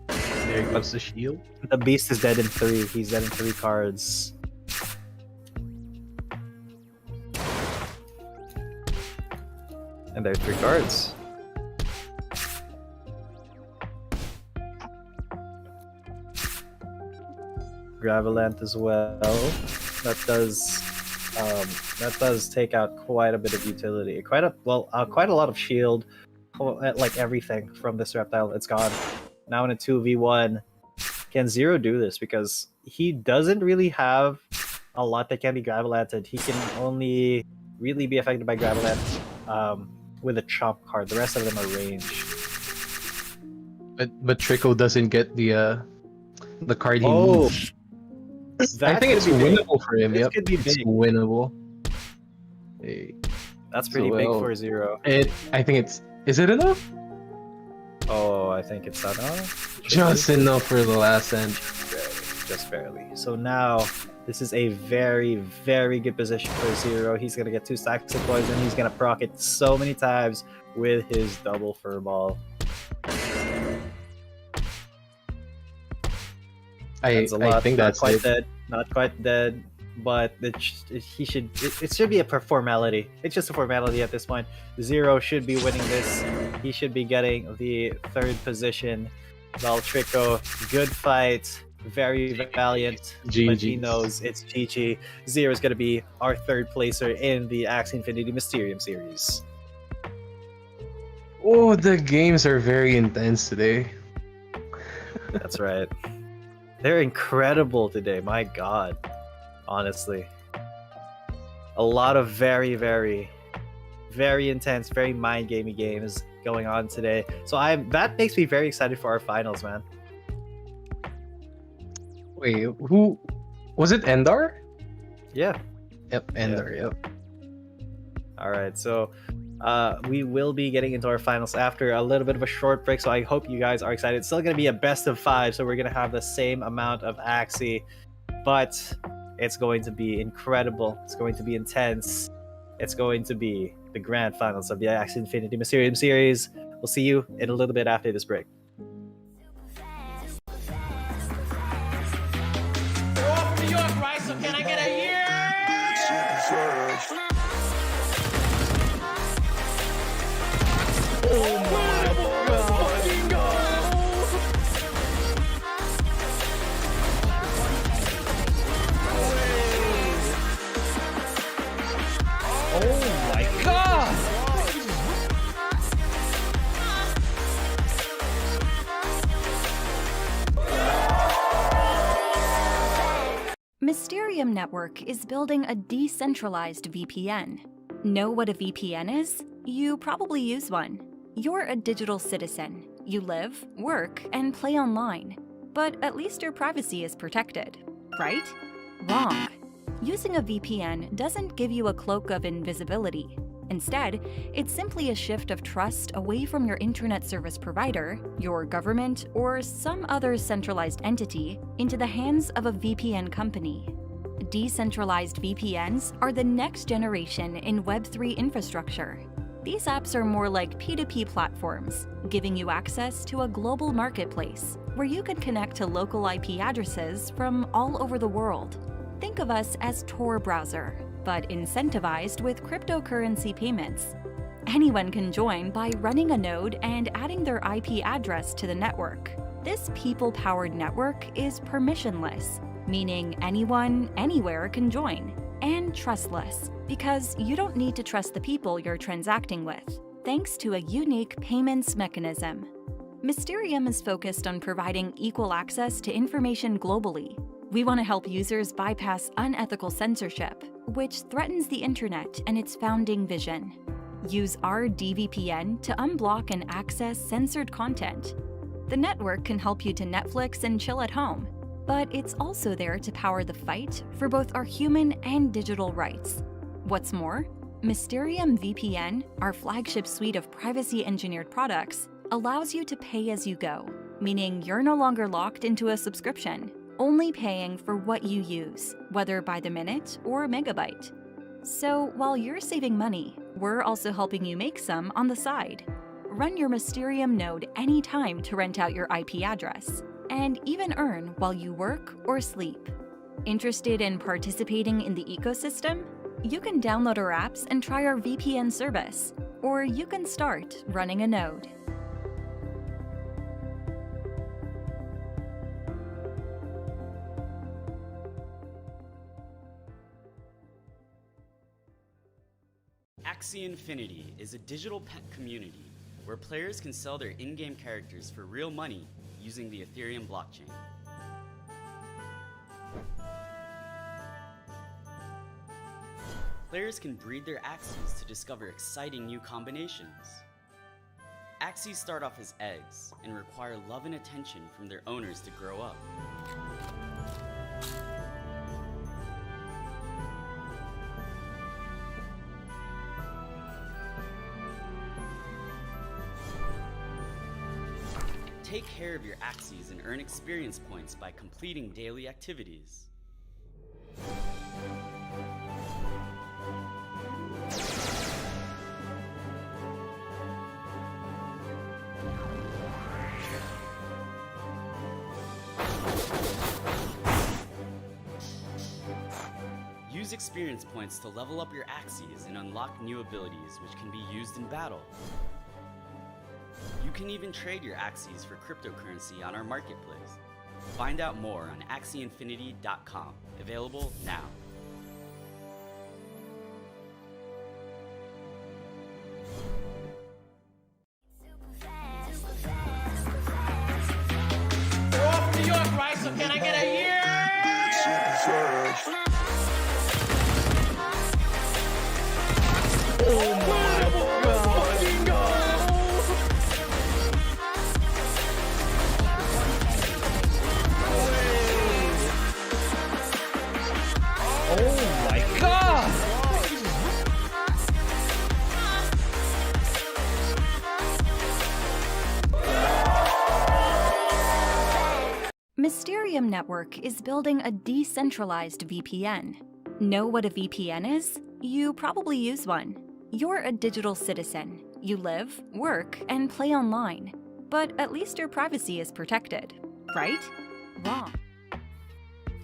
There goes the shield. The beast is dead in 3. He's dead in 3 cards. And there are 3 cards. Gravelant as well. That does take out quite a bit of utility. Quite a lot of shield. Like everything from this reptile, it's gone. Now in a 2v1, can Zero do this? Because he doesn't really have a lot that can be Gravelanted. He can only really be affected by Gravelant with a Chomp card. The rest of them are range. But Trico doesn't get the card he Oh, needs. I think it's could be big. winnable for him. This Yep, could be it's big. winnable. Hey. That's pretty big for Zero. I think it's. Is it enough? Oh, I think it's enough. Just enough for the last end. Just barely. So now, this is a very, very good position for Zero. He's gonna get 2 stacks of poison. He's gonna proc it so many times with his double furball. I think that's not quite it. dead. Not quite dead. But it should be a formality. It's just a formality at this point. Zero should be winning this. He should be getting the 3rd position. Valtrico, good fight, very valiant. But he GG. knows it's GG. Zero is going to be our 3rd placer in the Axie Infinity Mysterium Series. Oh, the games are very intense today. That's right. They're incredible today. My God. Honestly. A lot of very, very, very intense, very mind-gamey games going on today. So that makes me very excited for our finals, man. Wait, who was it? Endar? Yeah. Yep, Endar. Yep. All right. So we will be getting into our finals after a little bit of a short break. So I hope you guys are excited. It's still going to be a best of 5. So we're going to have the same amount of Axie, but it's going to be incredible. It's going to be intense. It's going to be the grand finals of the Axie Infinity Mysterium Series. We'll see you in a little bit after this break. Off New York, right? So can I get a year? Oh my God! Mysterium Network is building a decentralized VPN. Know what a VPN is? You probably use one. You're a digital citizen. You live, work, and play online. But at least your privacy is protected, right? Wrong. Using a VPN doesn't give you a cloak of invisibility. Instead, it's simply a shift of trust away from your internet service provider, your government, or some other centralized entity into the hands of a VPN company. Decentralized VPNs are the next generation in Web3 infrastructure. These apps are more like P2P platforms, giving you access to a global marketplace where you can connect to local IP addresses from all over the world. Think of us as Tor browser, but incentivized with cryptocurrency payments. Anyone can join by running a node and adding their IP address to the network. This people-powered network is permissionless, meaning anyone, anywhere can join, and trustless, because you don't need to trust the people you're transacting with, thanks to a unique payments mechanism. Mysterium is focused on providing equal access to information globally. We want to help users bypass unethical censorship, which threatens the internet and its founding vision. Use our DVPN to unblock and access censored content. The network can help you to Netflix and chill at home, but it's also there to power the fight for both our human and digital rights. What's more, Mysterium VPN, our flagship suite of privacy-engineered products, allows you to pay as you go, meaning you're no longer locked into a subscription, only paying for what you use, whether by the minute or megabyte. So while you're saving money, we're also helping you make some on the side. Run your Mysterium node anytime to rent out your IP address, and even earn while you work or sleep. Interested in participating in the ecosystem? You can download our apps and try our VPN service, or you can start running a node. Axie Infinity is a digital pet community where players can sell their in-game characters for real money using the Ethereum blockchain. Players can breed their Axies to discover exciting new combinations. Axies start off as eggs and require love and attention from their owners to grow up. Take care of your Axies and earn experience points by completing daily activities. Use experience points to level up your Axies and unlock new abilities which can be used in battle. You can even trade your Axies for cryptocurrency on our marketplace. Find out more on axieinfinity.com. Available now. We're off to New York, right? So can I get a year? Oh my god! Mysterium Network is building a decentralized VPN. Know what a VPN is? You probably use one. You're a digital citizen. You live, work, and play online. But at least your privacy is protected, right? Wrong.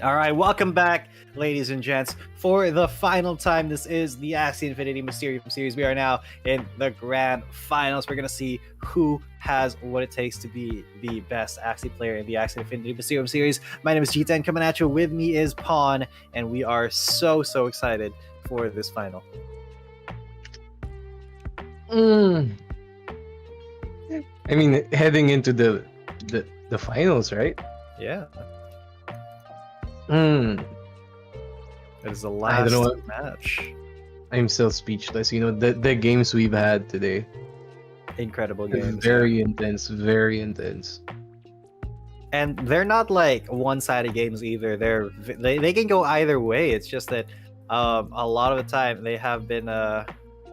All right, welcome back, ladies and gents. For the final time, this is the Axie Infinity Mysterium Series. We are now in the grand finals. We're going to see who has what it takes to be the best Axie player in the Axie Infinity Mysterium Series. My name is G10 coming at you. With me is Pawn, and we are so excited for this final. I mean, heading into the finals, right? Yeah. Mm. It is the I don't last know. match. I'm still speechless. You know, the games we've had today. Incredible games. Very intense, very intense. And they're not like one-sided games either. They can go either way. It's just that a lot of the time they have been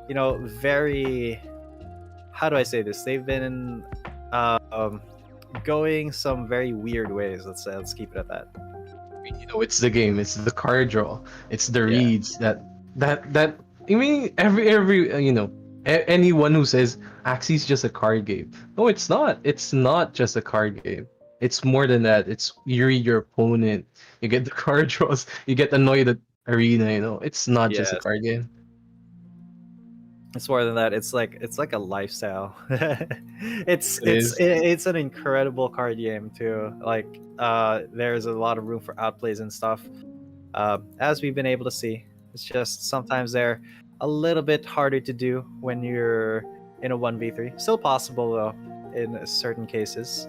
very, how do I say this? They've been going some very weird ways. Let's keep it at that. It's the game, it's the card draw, it's the Yeah. reads that. I mean, every anyone who says Axie's just a card game. No, it's not. It's not just a card game. It's more than that. It's you read your opponent, you get the card draws, you get annoyed at arena. It's not just a Yes. card game. It's more than that. It's like a lifestyle. it's It is. it's an incredible card game too. Like there's a lot of room for outplays and stuff. As we've been able to see, it's just sometimes they're a little bit harder to do when you're in a 1v3. Still possible though in certain cases.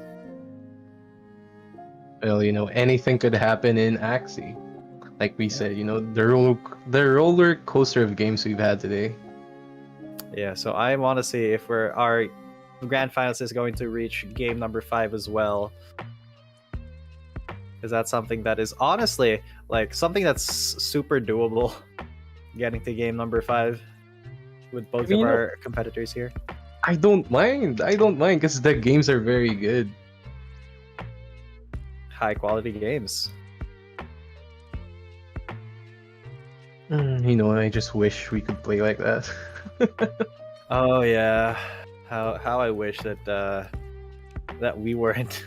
Well, anything could happen in Axie. Like we said, the roller coaster of games we've had today. Yeah, so I want to see if our grand finals is going to reach game number 5 as well. Because that's something that is honestly like something that's super doable. Getting to game number 5 with both of our competitors here. I don't mind because the games are very good. High quality games. I just wish we could play like that. Oh yeah, how I wish that that we weren't.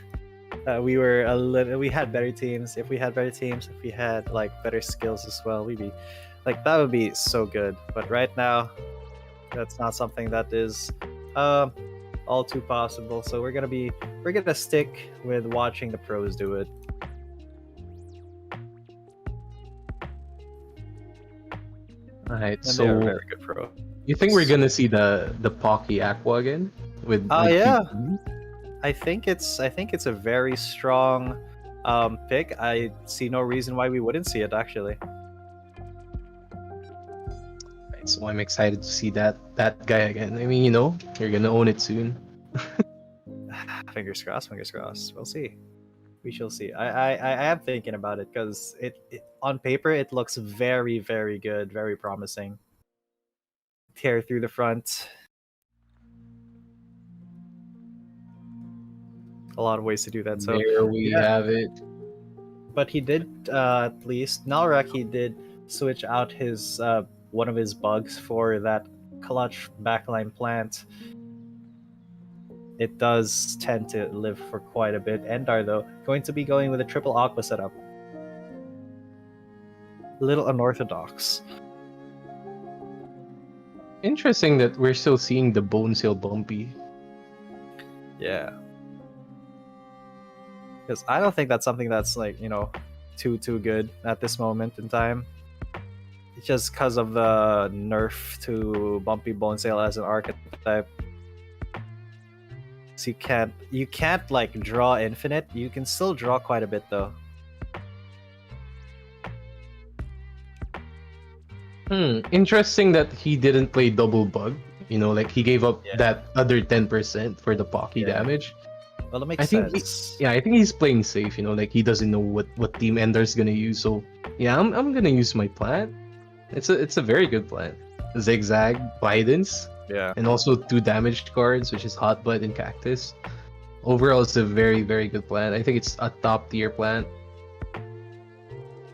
We had better teams. If we had better teams, if we had like better skills as well, we'd be like that would be so good. But right now, that's not something that is all too possible. So we're gonna stick with watching the pros do it. Alright, And so they're a very good pro. you think we're gonna see the Pocky Aqua again? With Yeah. PPE? I think it's a very strong pick. I see no reason why we wouldn't see it actually. Right, so I'm excited to see that guy again. I mean, you're gonna own it soon. Fingers crossed. Fingers crossed. We'll see. We shall see. I am thinking about it because it on paper it looks very very good, very promising. Tear through the front. A lot of ways to do that. So there we have it. but he did at least Nalrak he did switch out his one of his bugs for that clutch backline plant. It does tend to live for quite a bit. Endar though going to be going with a triple aqua setup. Little unorthodox. Interesting that we're still seeing the Bone Sail Bumpy. Yeah. Because I don't think that's something that's like, too good at this moment in time. It's just because of the nerf to Bumpy Bone Sail as an archetype. So you can't like draw infinite. You can still draw quite a bit though. Interesting that he didn't play double bug. Like he gave up that other 10% for the Pocky damage. Well, it makes I think sense. I think he's playing safe. Like he doesn't know what team Ender's gonna use. So yeah, I'm gonna use my plant. It's a very good plant. Zigzag, Bidens, Yeah. and also 2 damaged cards, which is Hot Bud and Cactus. Overall, it's a very very good plant. I think it's a top tier plant.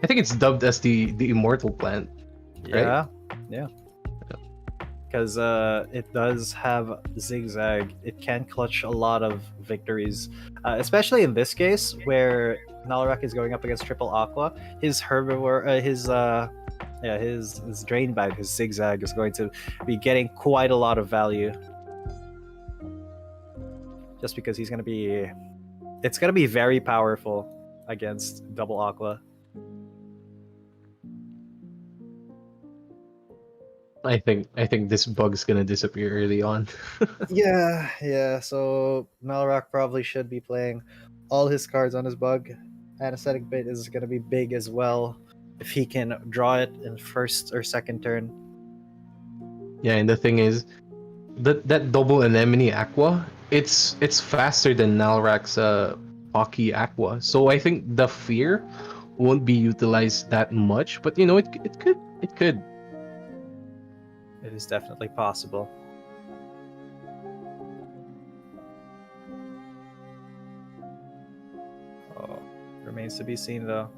I think it's dubbed as the immortal plant. Right? Yeah. Because it does have zigzag. It can clutch a lot of victories, especially in this case where Nalarak is going up against triple aqua. His herbivore, his drain bag, his zigzag is going to be getting quite a lot of value. Just because it's gonna be very powerful against double aqua. I think this bug's gonna disappear early on. Yeah. So Malrock probably should be playing all his cards on his bug. Anesthetic Bit is going to be big as well if he can draw it in first or second turn. Yeah, and the thing is, that double anemone aqua, it's faster than Nalrak's Pocky aqua. So I think the fear won't be utilized that much, but it could. It is definitely possible. Oh, remains to be seen though.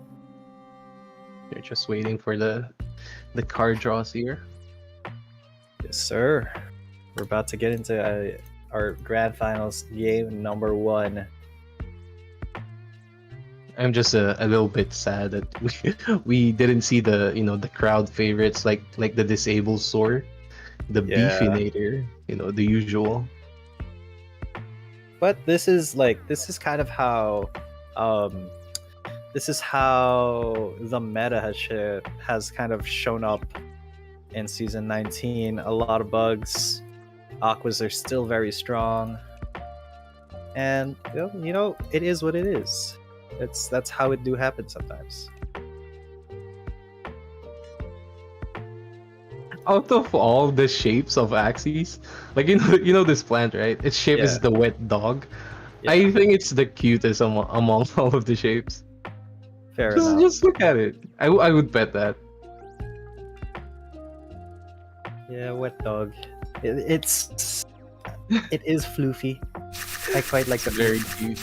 They're just waiting for the card draws here. Yes, sir. We're about to get into our grand finals game number 1. I'm just a little bit sad that we didn't see the the crowd favorites like the disabled sword, the Yeah. beefinator, the usual. But this is kind of how this is how the meta has kind of shown up in season 19. A lot of bugs. Aquas are still very strong. And it is what it is. That's how it do happen sometimes. Out of all the shapes of axes, like this plant, right? Its shape is Yeah. the wet dog. Yeah. I think it's the cutest among all of the shapes. Fair Just, enough. just look at it. I would bet that. Yeah, wet dog. It is floofy. I quite like the Very cute.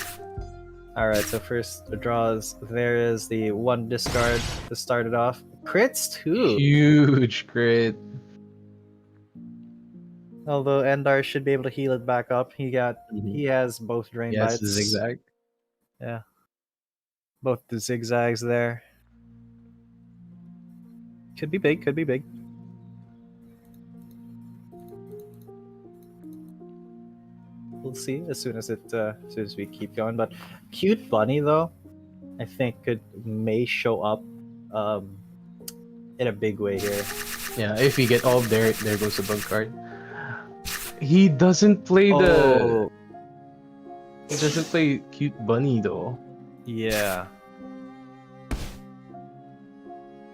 Alright, so first the draws. There is the 1 discard to start it off. Crits too. Huge crit. Although Endar should be able to heal it back up. He Mhm. has both drain Yes, bites. zigzag. Yeah. Both the zigzags there. Could be big, could be big. We'll see as soon as we keep going. But cute bunny though, I think may show up in a big way here. Yeah, if you get all there goes the bug card. He doesn't play Oh, he doesn't play cute bunny though. yeah.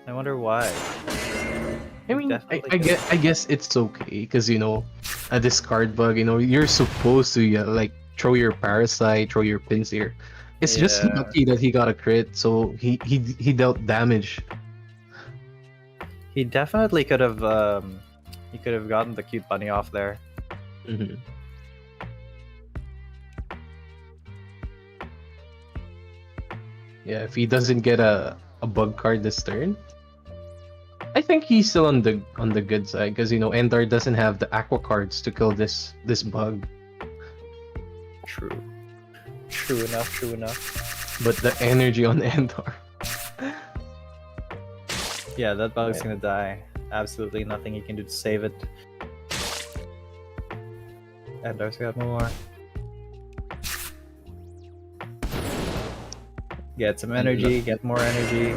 I wonder why. I mean, Definitely I guess it's okay because a discard bug. You're supposed to like throw your parasite, throw your pins here. It's just Yeah. lucky that he got a crit, so he dealt damage. He definitely could have gotten the cute bunny off there. Mhm. Yeah, if he doesn't get a bug card this turn, I think he's still on the good side because Endar doesn't have the aqua cards to kill this bug. True. True enough. But the energy on Endar. Yeah, that bug's gonna die. Absolutely nothing you can do to save it. Endar's got more. Get some energy, get more energy.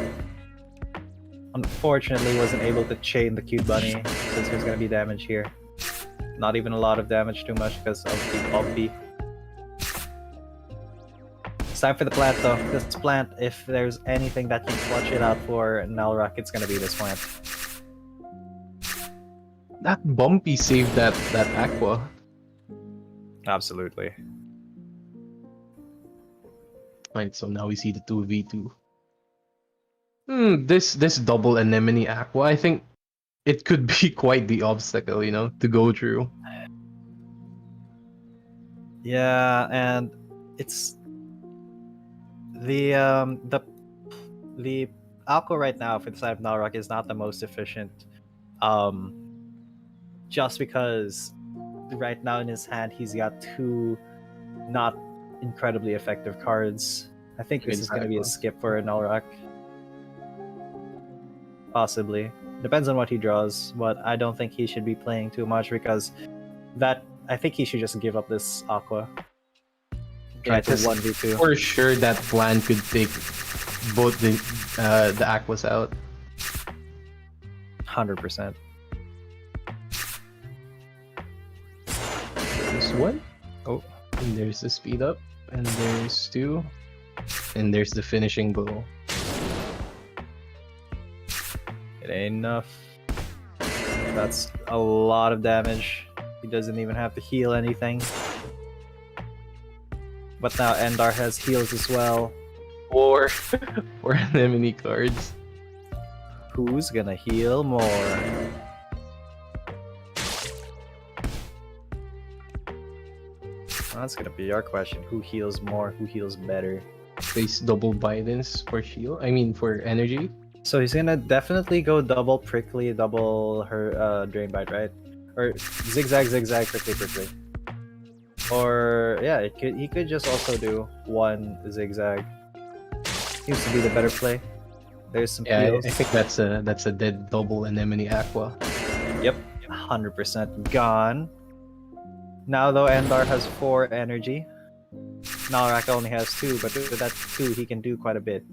Unfortunately, wasn't able to chain the cute bunny since there's gonna be damage here. Not even a lot of damage, too much because of the bumpy. It's time for the plant though. This plant, if there's anything that can clutch it out for Nalrock, it's gonna be this plant. That bumpy saved that aqua. Absolutely. Right, so now we see the 2v2. This double anemone aqua, I think it could be quite the obstacle, to go through. Yeah, and it's the Alco right now for the side of Nalrock is not the most efficient. Just because right now in his hand he's got 2 not incredibly effective cards. I think this is going to be a skip for Nalrock. Possibly. Depends on what he draws, but I don't think he should be playing too much because I think he should just give up this Aqua. Try to 1v2. For sure that plan could take both the aquas out. 100%. There's 1. Oh. And there's the speed up. And there's 2. And there's the finishing blow. It ain't enough. That's a lot of damage. He doesn't even have to heal anything. But now Endar has heals as well. Or anemone cards. Who's gonna heal more? That's gonna be our question. Who heals more? Who heals better? Place double Bidens for shield. I mean, for energy. So he's gonna definitely go double prickly, double her drain bite, right? Or zigzag, zigzag, prickly, prickly. Or yeah, he could just also do one zigzag. Seems to be the better play. There's some Yeah, heals. I think that's a dead double Anemone Aqua. Yep, 100% gone. Now though, Endar has 4 energy. Nalrak only has 2, but with that 2, he can do quite a bit.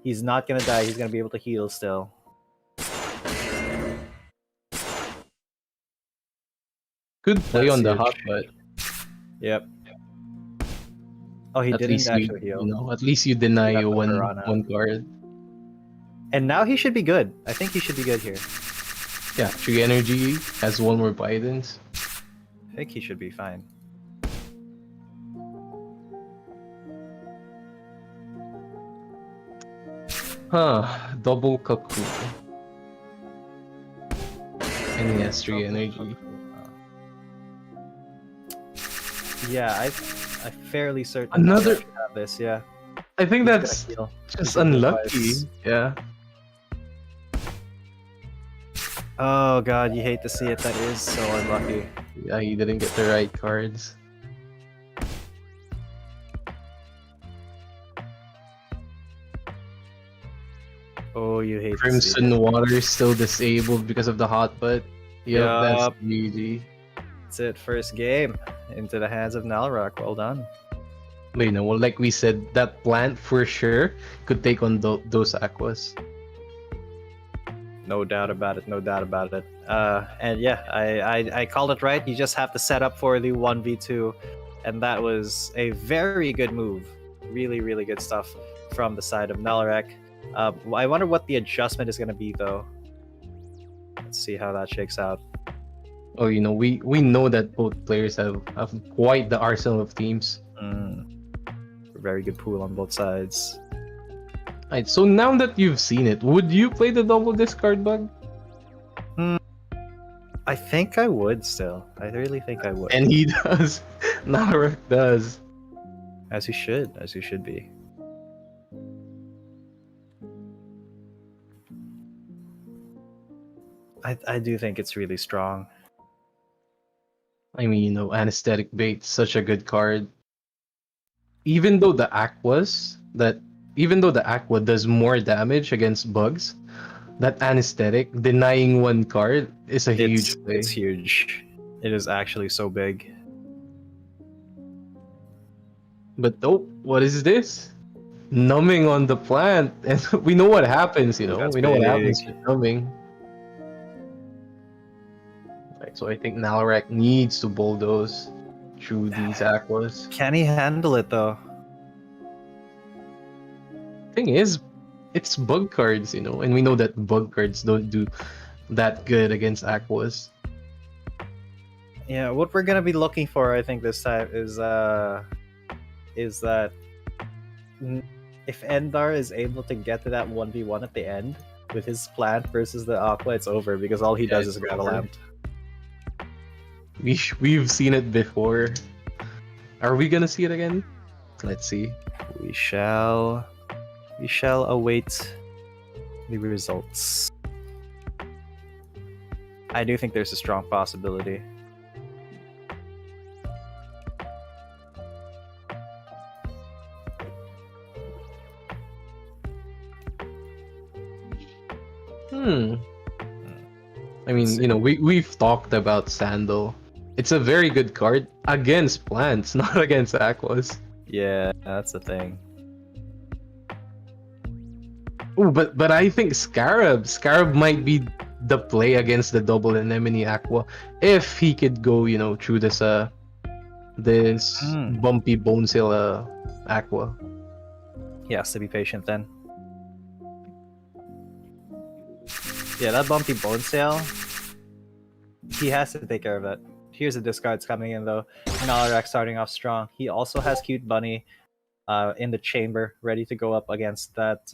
He's not gonna die. He's gonna be able to heal still. Good play That's on the huge. hot, but Yep. Oh, he at didn't least actually you heal. know, at least you deny got the one Piranha. card. And now he should be good. I think he should be good here. Yeah, 3 energy has 1 more Bidens. I think he should be fine. Double Kaku. And he has 3 energy. Yeah, I fairly certain Another- Nalrak should have this. Yeah. I think He's gonna that's heal. just gonna heal unlucky. twice. Yeah. Oh god, you hate to see it. That is so unlucky. Yeah, he didn't get the right cards. Oh, you hate to see Crimson it. Water is still disabled because of the hot butt. Yep, that's Yup. GG. That's it. First game into the hands of Nalrak. Well done. But you know, well, like we said, that plant for sure could take on those aquas. No doubt about it. No doubt about it. And yeah, I called it right. You just have to set up for the 1v2, and that was a very good move. Really, really good stuff from the side of Nalrak. I wonder what the adjustment is going to be, though. Let's see how that shakes out. Oh, you know, we know that both players have quite the arsenal of teams. Very good pool on both sides. Alright, so now that you've seen it, would you play the double discard bug? I think I would still. I really think I would. And he does. Narak does. As he should. As he should be. I do think it's really strong. I mean, you know, anesthetic bait, such a good card. Even though the aqua does more damage against bugs, that anesthetic denying 1 card is a huge play. It's huge. It is actually so big. But oh, what is this? Numbing on the plant, and we know what happens. You know, That's we know what big. happens with numbing. Right, so I think Nalrak needs to bulldoze through these aquas. Can he handle it though? Thing is, it's bug cards, you know, and we know that bug cards don't do that good against aquas. Yeah, what we're gonna be looking for, I think, this time is that if Endar is able to get to that 1v1 at the end with his plant versus the Aqua, it's over because all he does is grab a lamp. We've seen it before. Are we gonna see it again? Let's see. We shall await the results. I do think there's a strong possibility. I mean, you know, we've talked about Sandal. It's a very good card against plants, not against aquas. Yeah, that's the thing. Oh, but I think Scarab might be the play against the double anemone aqua if he could go, you know, through this bumpy bonesail aqua. He has to be patient then. Yeah, that bumpy bone sail. He has to take care of that. Here's the discards coming in though. Nalarak starting off strong. He also has Cute Bunny in the chamber, ready to go up against that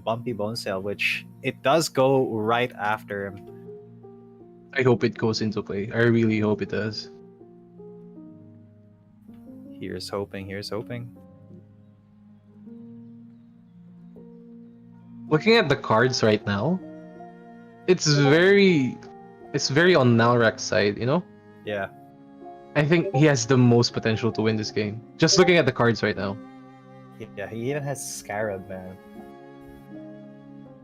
bumpy bone sail, which it does go right after him. I hope it goes into play. I really hope it does. Here's hoping. Here's hoping. Looking at the cards right now, it's very on Nalrak's side, you know? Yeah. I think he has the most potential to win this game. Just looking at the cards right now. Yeah, he even has Scarab, man.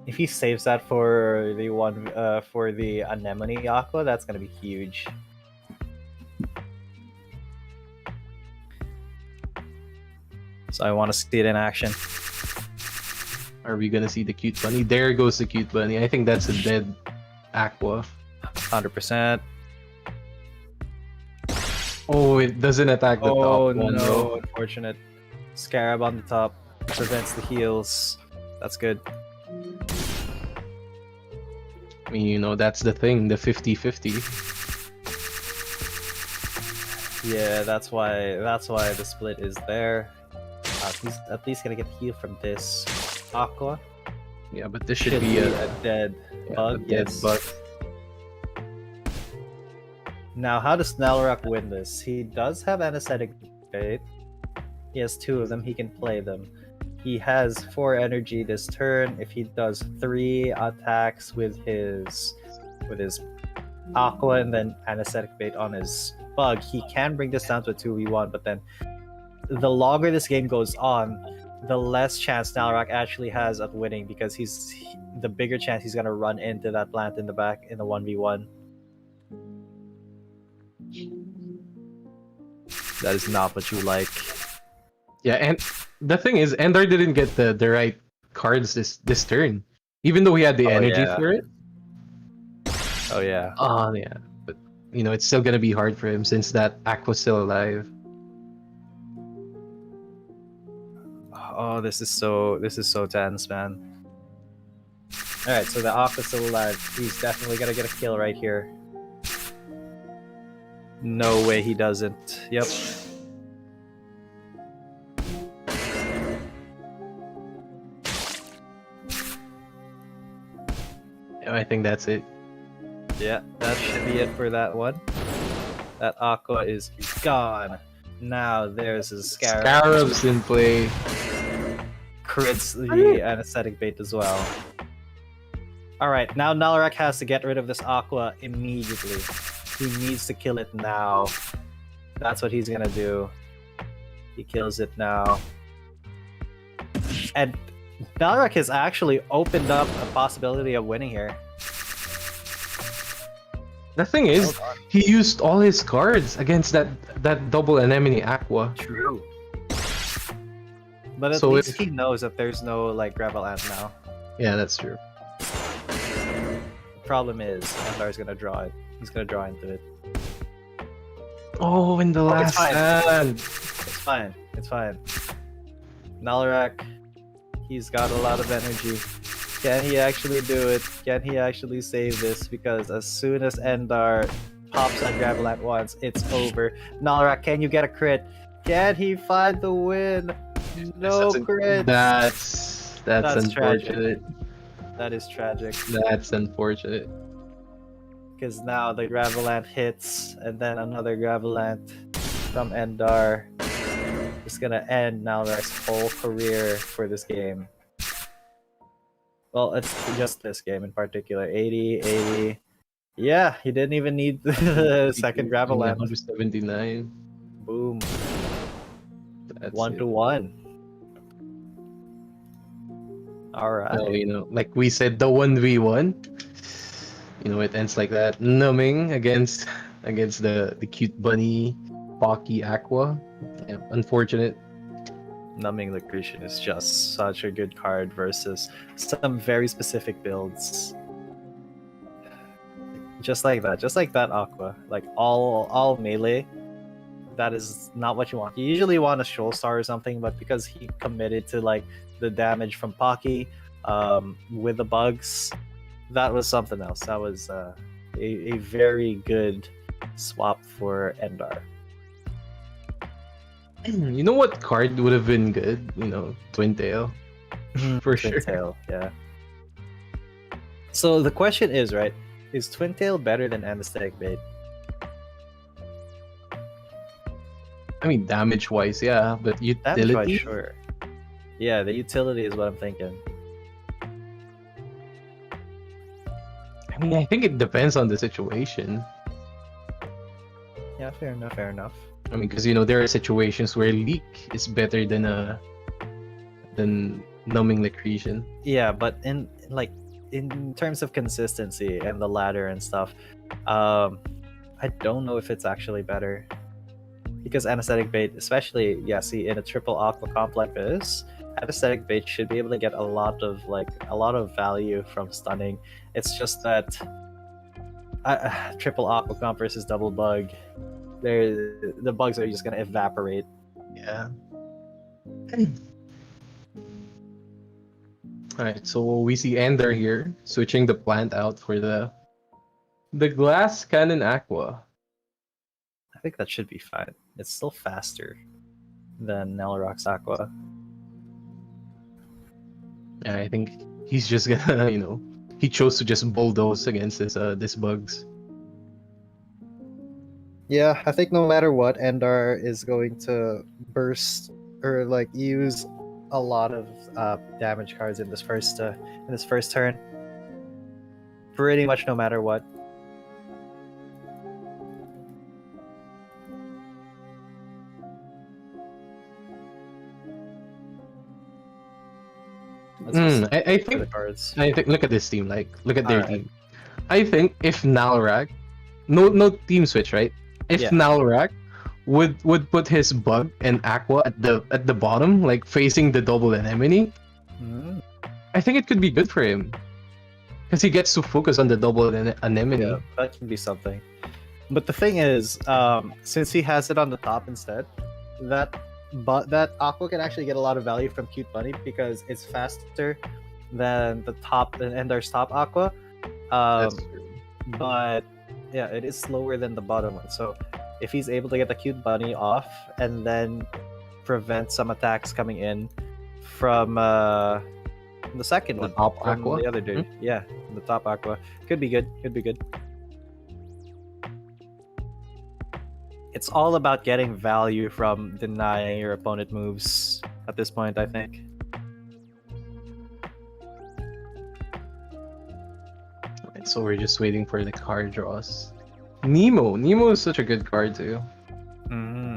If he saves that for the one for the Anemone Aqua, that's gonna be huge. So I want to see it in action. Are we gonna see the cute bunny? There goes the cute bunny. I think that's a dead Aqua. 100%. Oh, it doesn't attack the Oh top one. no, Though. unfortunate. Scarab on the top prevents the heals. That's good. I mean, you know, that's the thing, the 50-50. Yeah, that's why the split is there. He's at least gonna get healed from this Aqua. Yeah, but this should be a dead bug. a dead Yes. bug. Now, how does Nalrak win this? He does have anesthetic bait. He has 2 of them. He can play them. He has 4 energy this turn. If he does 3 attacks with his Aqua and then anesthetic bait on his bug, he can bring this down to a 2v1. But then, the longer this game goes on, the less chance Nalrak actually has of winning, because the bigger chance he's gonna run into that plant in the back in the 1v1. That is not what you like. Yeah, and the thing is, Endar didn't get the right cards this turn. Even though he had the energy yeah. for it. Oh yeah. Oh yeah. But you know, it's still gonna be hard for him since that Aqua's still alive. Oh, this is so tense, man. Alright, so the Aqua's still alive. He's definitely gonna get a kill right here. No way he doesn't. Yep. I think that's it. Yeah, that should be it for that one. That Aqua is gone. Now there's his Scarab. Scarab's in play. Crits the anesthetic bait as well. Alright, now Nalrak has to get rid of this Aqua immediately. He needs to kill it now. That's what he's gonna do. He kills it now. And Nalrak has actually opened up a possibility of winning here. The thing is, he used all his cards against that double anemone Aqua. True. But at So least if- he knows that there's no like gravel ant now. Yeah, that's true. The problem is Endar's gonna draw it. He's gonna draw into it. Oh, in the it's last fine. hand. It's fine. It's fine. Nalarak, he's got a lot of energy. Can he actually do it? Can he actually save this? Because as soon as Endar pops on Gravelant once, it's over. Nalarak, can you get a crit? Can he find the win? No crit. That's That's unfortunate. That is tragic. That's unfortunate. Because now the Gravelant hits, and then another Gravelant from Endar. It's gonna end Nalarak's whole career for this game. Well, it's just this game in particular. 80. Yeah, he didn't even need the second Gravelant. 179. Boom. That's 1-1. Alright. Well, you know, like we said, the 1v1. You know, it ends like that. Numbing against the cute bunny, Pocky Aqua. Yeah, unfortunate. Numbing Lucretian is just such a good card versus some very specific builds. Just like that Aqua. Like all melee. That is not what you want. You usually want a Shoal Star or something, but because he committed to like the damage from Pocky with the bugs, that was something else. That was a very good swap for Endar. You know what card would have been good? You know, Twin Tail. For Twin sure. Tail, yeah. So the question is, right? Is Twin Tail better than Anesthetic Bait? I mean, damage-wise, yeah, but Damage wise, utility. sure. Yeah, the utility is what I'm thinking. I mean, I think it depends on the situation. Yeah, fair enough, fair enough. I mean, because there are situations where leak is better than numbing liquefaction. Yeah, but in terms of consistency and the ladder and stuff, I don't know if it's actually better. Because Anesthetic Bait, especially see in a triple aqua comp like this, Anesthetic Bait should be able to get a lot of value from stunning. It's just that triple aqua comp versus double bug, the bugs are just gonna evaporate. Yeah. Alright, so we see Ender here switching the plant out for the glass cannon aqua. I think that should be fine. It's still faster than Nelrock's aqua. Yeah, I think he's just gonna, he chose to just bulldoze against this bugs. Yeah, I think no matter what, Endar is going to burst or use a lot of damage cards in this first turn. Pretty much no matter what. I For the think cards. look at this team, look at their Alright. team. I think if Nalrak, no team switch, right? If Yeah. Nalrak would put his bug and aqua at the bottom, facing the double anemone, Mm, I think it could be good for him. Because he gets to focus on the double anemone. yeah, that can be something. But the thing is, since he has it on the top instead, that aqua can actually get a lot of value from Cute Bunny because it's faster than Endar's top aqua. That's true. But yeah, it is slower than the bottom one. So if he's able to get the Cute Bunny off and then prevent some attacks coming in from the second The one, top from aqua? the other dude, yeah, the top aqua, could be good. Could be good. It's all about getting value from denying your opponent moves at this point, I think. Right, so we're just waiting for the card draws. Nemo is such a good card too. Mm-hmm.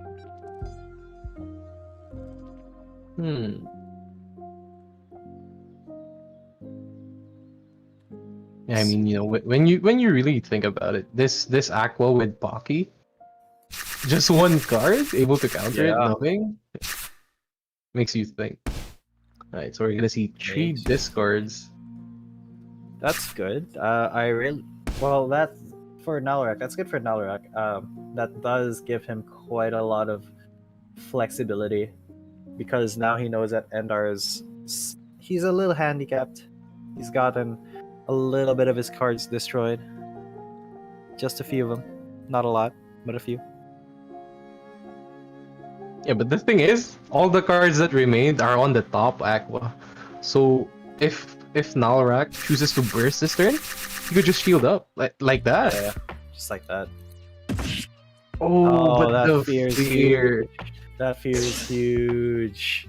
Yeah, I mean, when you really think about it, this aqua with Baki, just one card able to counter it, Yeah. nothing, makes you think. Alright, so we're gonna see 3 Makes- discards. That's good. That for Nalrak. That's good for Nalrak. That does give him quite a lot of flexibility because now he knows that he's a little handicapped. He's gotten a little bit of his cards destroyed. Just a few of them, not a lot, but a few. Yeah, but the thing is, all the cards that remained are on the top aqua. So if Nalrak chooses to burst this turn, he could just shield up like that. Yeah, just like that. Oh, but that the fear is fear. huge. That fear is huge.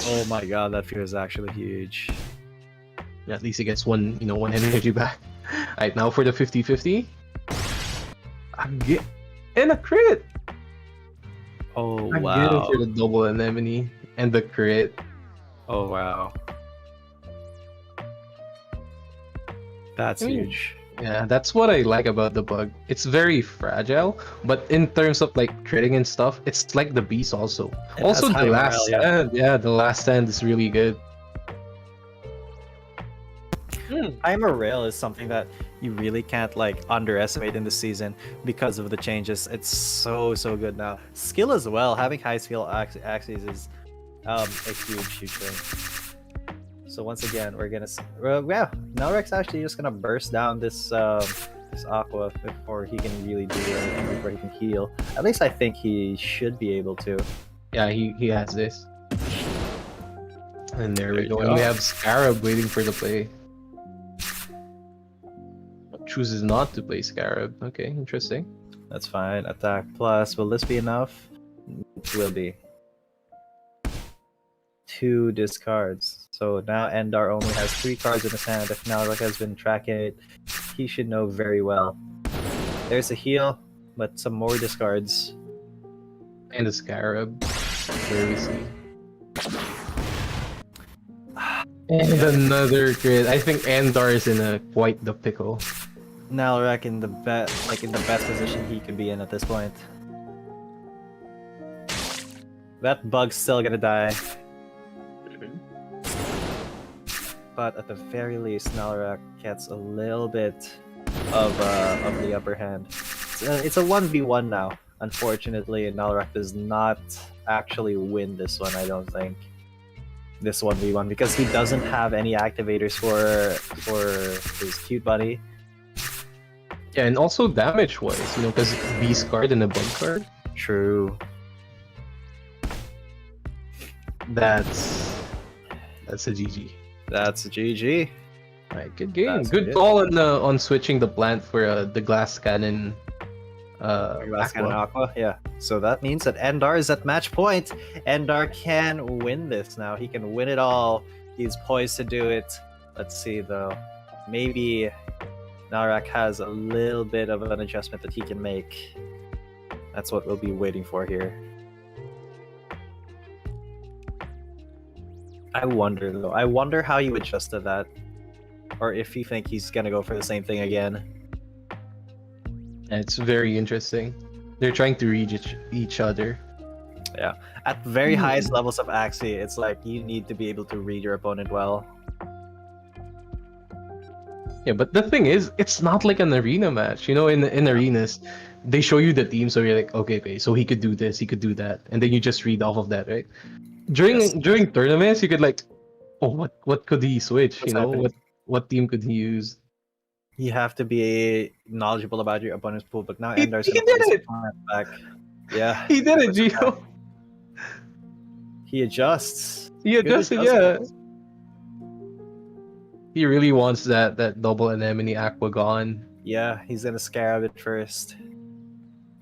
Oh my god, that fear is actually huge. Yeah, at least he gets one energy back. Alright, now for the 50-50. Again, and a crit! Oh Again wow. for the double anemone and the crit. Oh wow. That's I mean, huge. Yeah, that's what I like about the bug. It's very fragile, but in terms of critting and stuff, it's like the beast also. It Also, has the high last morale, yeah. stand, the last stand is really good. Timer rail is something that you really can't underestimate in the season because of the changes. It's so good now. Skill as well. Having high skill axes is a huge thing. So once again, we're gonna Nelrek's actually just gonna burst down this aqua before he can really do anything, before he can heal. At least I think he should be able to. Yeah, he has this. And there we There go. you And we go. have Scarab waiting for the play. chooses not to play Scarab. Okay, interesting. That's fine. Attack plus. Will this be enough? It will be. 2 discards. So now Endar only has 3 cards in his hand. If Nalrek has been tracking it, he should know very well. There's a heal, but some more discards. And the Scarab. There we see. And another crit. I think Endar is in a quite the pickle. Nalrek in the best position he could be in at this point. That bug's still gonna die. But at the very least, Nalrek gets a little bit of the upper hand. It's a 1v1 now. Unfortunately, Nalrek does not actually win this one, I don't think. This 1v1 because he doesn't have any activators for his cute buddy. Yeah, and also damage-wise, because Beast card and a Bug card. True. That's a GG. That's a GG. Alright, good game. That's Good good. call on switching the plant for the Glass Cannon. Glass Cannon Aqua. Aqua, yeah. So that means that Endar is at match point. Endar can win this now. He can win it all. He's poised to do it. Let's see though. Maybe Nalrek has a little bit of an adjustment that he can make. That's what we'll be waiting for here. I wonder though. I wonder how you adjust to that. Or if you think he's gonna go for the same thing again. It's very interesting. They're trying to read each other. Yeah. At very highest levels of Axie, it's like you need to be able to read your opponent well. Yeah, but the thing is, it's not like an arena match. In arenas, they show you the team, so you're like, okay, so he could do this, he could do that, and then you just read off of that, right? During tournaments, you could like, oh, what could he switch? What's happening? What team could he use? You have to be knowledgeable about your opponent's pool, but now He Endar's did gonna place it! his opponent back. Yeah. He did it, Gio. He adjusts. He Good adjusted, yeah. adjustment. He really wants that double anemone aqua gone. Yeah, he's gonna Scarab it first.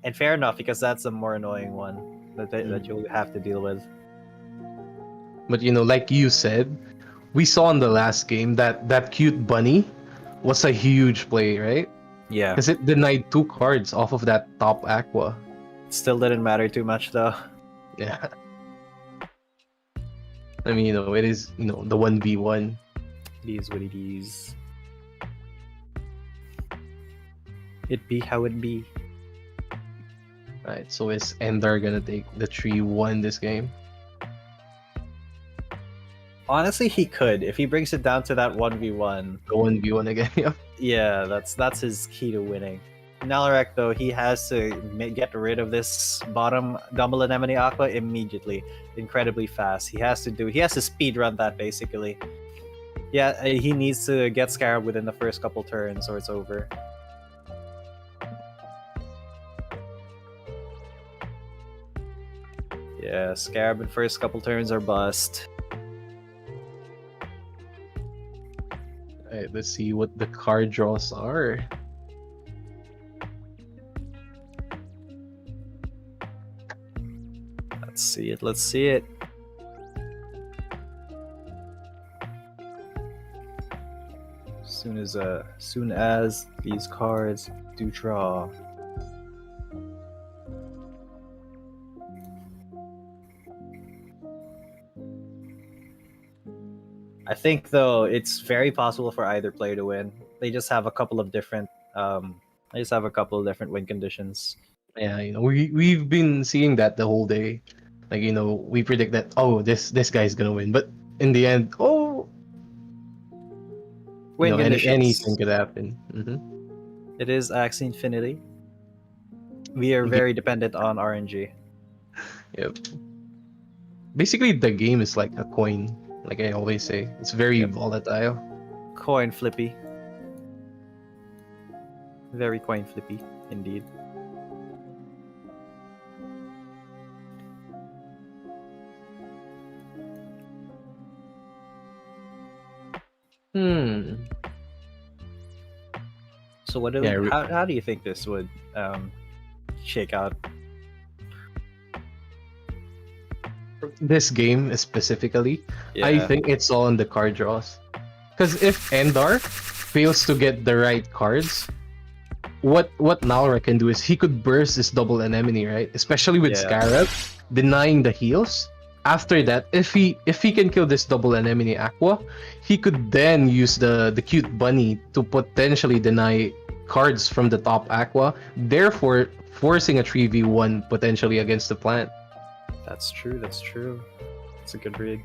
And fair enough, because that's the more annoying one that you'll have to deal with. But like you said, we saw in the last game that cute bunny was a huge play, right? Yeah. Because it denied 2 cards off of that top aqua. Still didn't matter too much though. Yeah. I mean, it is, the 1v1. It is what it is. It be how it be. Alright, so is Endar gonna take the 3-1 this game? Honestly, he could if he brings it down to that 1v1. The 1v1 again, yeah. Yeah, that's his key to winning. Nalrek though, he has to get rid of this bottom double anemone aqua immediately, incredibly fast. He has to speed run that basically. Yeah, he needs to get Scarab within the first couple turns or it's over. Yeah, Scarab in first couple turns are bust. Alright, let's see what the card draws are. Let's see it. Let's see it. Soon as these cards do draw. I think though it's very possible for either player to win. They just have a couple of different win conditions. Yeah, we've been seeing that the whole day. Like, we predict that, this guy's gonna win, but in the end, Win conditions. anything could happen. It is Axie Infinity. We are very dependent on RNG. Yep. Basically, the game is like a coin. Like I always say, it's very volatile. Coin flippy. Very coin flippy, indeed. So what do Yeah, how do you think this would shake out? this game specifically, I Yeah. think it's all on the card draws. Because if Endar fails to get the right cards, what Nalra can do is he could burst this double anemone, right? Especially with Yeah. Scarab denying the heals. After that, if he can kill this double anemone aqua, he could then use the cute bunny to potentially deny cards from the top aqua, therefore forcing a 3v1 potentially against the plant. That's true. That's true. It's a good read.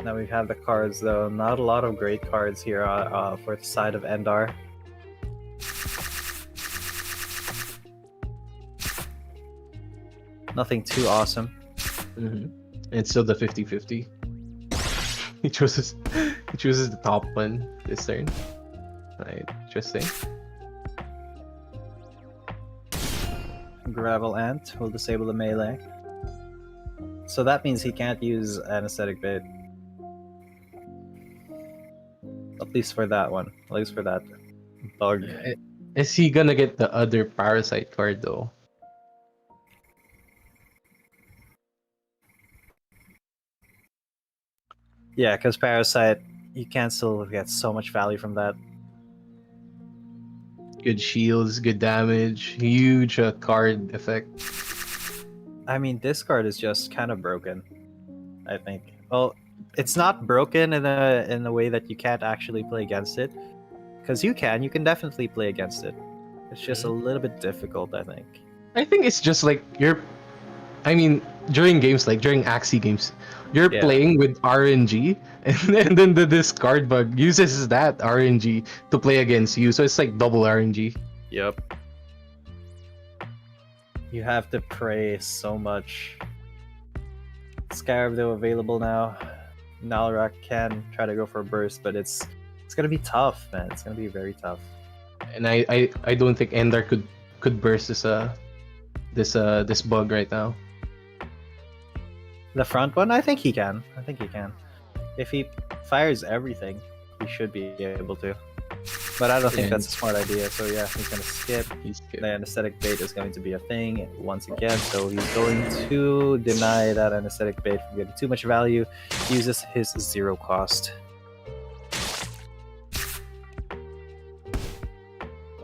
Now we have the cards, though. Not a lot of great cards here for the side of Endar. Nothing too awesome. It's still the 50-50. He chooses the top one this turn. Right, interesting. Gravel Ant will disable the melee. So that means he can't use Anesthetic Bait. At least for that one. At least for that bug. Is he gonna get the other parasite card though? Yeah, because Parasite, you can still get so much value from that. Good shields, good damage, huge card effect. I mean, this card is just kind of broken, I think. Well, it's not broken in a way that you can't actually play against it. Because you can definitely play against it. It's just a little bit difficult, I think. I think it's just like during games like during Axie games, you're Yeah. playing with RNG, and then this card bug uses that RNG to play against you, so it's like double RNG. Yep. You have to pray so much. Scarab, though, available now. Nalrak can try to go for a burst, but it's gonna be tough, man. It's gonna be very tough. And I don't think Endar could burst this bug right now. The front one, I think he can. If he fires everything, he should be able to. But I don't think Yeah. that's a smart idea. So yeah, he's gonna skip. He's good. The anesthetic bait is going to be a thing once again. So he's going to deny that anesthetic bait from getting too much value. Uses his 0 cost.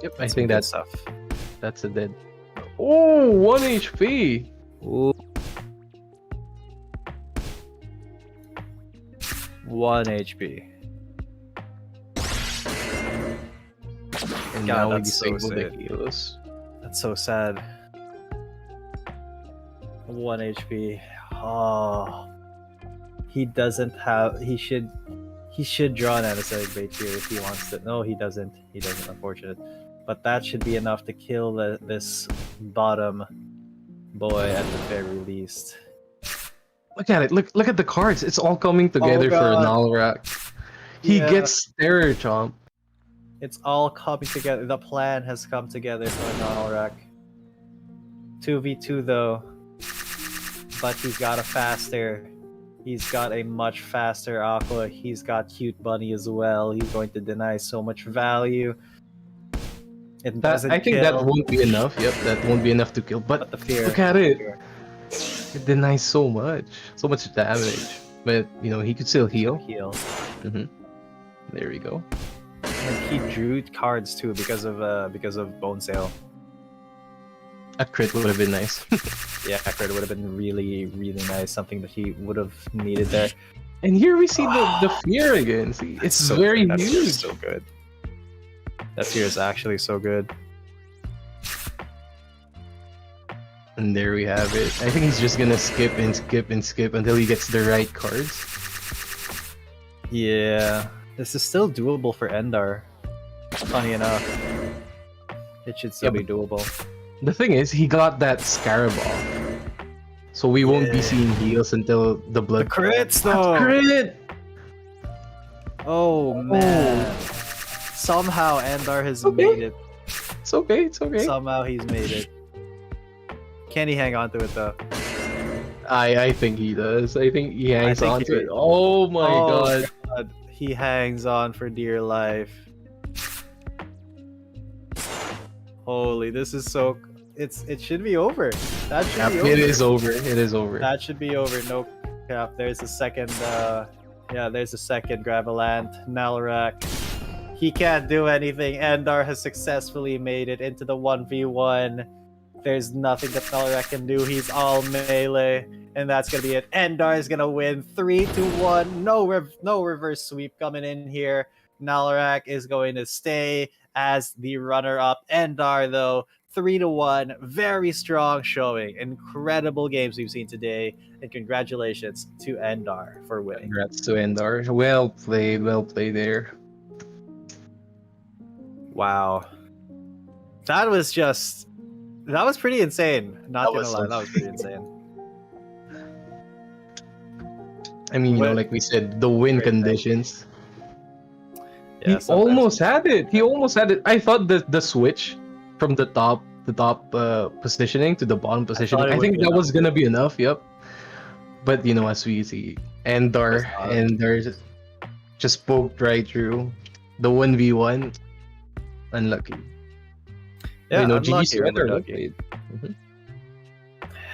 Yep, I Some think good stuff. that's a dead. Oh, 1 HP. Ooh. 1 HP. And God, now we that's so disable the sad. heals. That's so sad. 1 HP. Oh. He doesn't have. He should draw an anesthetic bait here if he wants to. No, he doesn't. He doesn't. Unfortunate. But that should be enough to kill this bottom boy at the very least. Look at it. Look at the cards. It's all coming together for God. Nalrak. He Yeah. gets Terror Chomp. It's all coming together. The plan has come together for Nalrak. 2v2 though. But he's got a faster. He's got a much faster Aqua. He's got Cute Bunny as well. He's going to deny so much value. It doesn't I think kill, that won't be enough. Yep, that won't be enough to kill. but But the fear. look at it. Fear. It denies so much damage. But he could still heal. Heal. There we go. And he drew cards too because of Bone Sale. A crit would have been nice. Yeah, crit would have been really, really nice. Something that he would have needed there. And here we see the fear again. See, it's So very good. That fear is huge. so good. That fear is actually so good. And there we have it. I think he's just gonna skip and skip and skip until he gets the right cards. Yeah, this is still doable for Endar. Funny enough, it should still Yeah, be doable. The thing is, he got that Scarab off. So we won't be Yeah. seeing heals until the The blood. crits That's though. crit! Oh man! Somehow Endar has Okay. made it. It's okay, it's okay. Somehow he's made it. Can he hang on to it though? I think he does. I think he hangs think on he to it. did. Oh my Oh, god. God. He hangs on for dear life. Holy, this is so. It should be over. That should Yeah, be over. it is over. It is over. That should be over. No cap. There's a second. There's a second Graveland. Nalarak. He can't do anything. Endar has successfully made it into the 1v1. There's nothing that Nalarak can do. He's all melee, and that's gonna be it. Endar is gonna win 3-1. No reverse sweep coming in here. Nalarak is going to stay as the runner-up. Endar, though, 3-1. Very strong showing. Incredible games we've seen today, and congratulations to Endar for winning. Congrats to Endar. Well played there. Wow, that was pretty insane. Not That gonna was lie, so- that was pretty insane. I mean, Well- like we said, the win Great conditions. Yeah, He sometimes- almost had it. He almost had it. I thought the switch from the top positioning to the bottom positioning. it I would think be that enough. was gonna be enough. Yep. But as we see, Endar just poked right through the 1v1. Unlucky. Yeah, GG's unlucky, to Endar, well unlucky. played.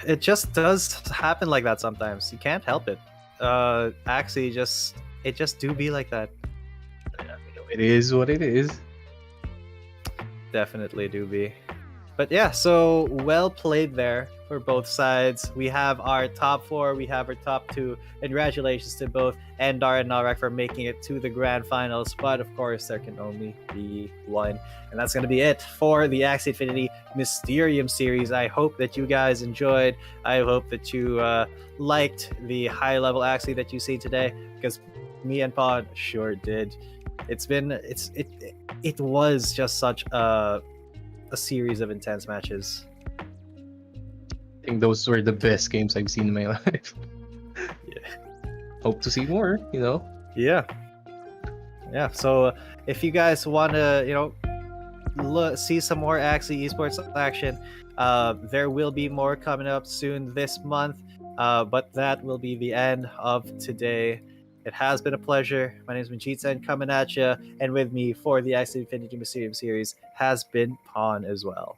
It just does happen like that sometimes. You can't help it. Actually, it just do be like that. It is what it is. Definitely do be. But yeah, so well played there for both sides. We have our top 4, we have our top 2. Congratulations to both Endar and Nalrak for making it to the grand finals. But of course, there can only be one. And that's going to be it for the Axie Infinity Mysterium series. I hope that you guys enjoyed. I hope that you liked the high level Axie that you see today, because me and Pod sure did. It was just such a series of intense matches. I think those were the best games I've seen in my life. Yeah. Hope to see more, Yeah. So if you guys want to, see some more Axie Esports action, there will be more coming up soon this month. But that will be the end of today. It has been a pleasure. My name is Manjitsan coming at you, and with me for the Axie Infinity Mysterium series has been Pawn as well.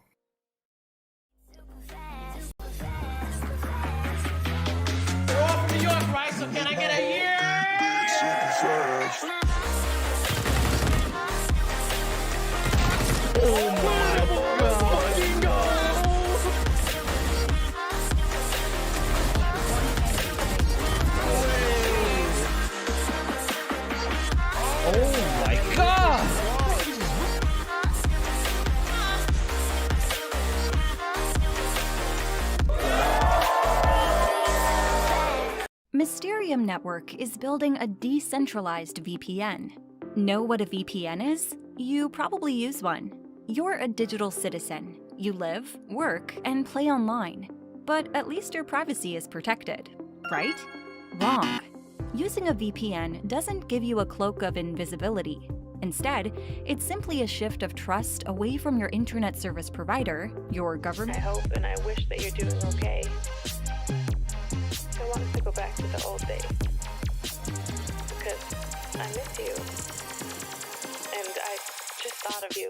We're off New York, right? So can I get a year? Oh my god! Mysterium Network is building a decentralized VPN. Know what a VPN is? You probably use one. You're a digital citizen. You live, work, and play online. But at least your privacy is protected, right? Wrong. Using a VPN doesn't give you a cloak of invisibility. Instead, it's simply a shift of trust away from your internet service provider, your government. I hope and I wish that you're doing okay. I want us to go back to the old days. Because I miss you. And I just thought of you.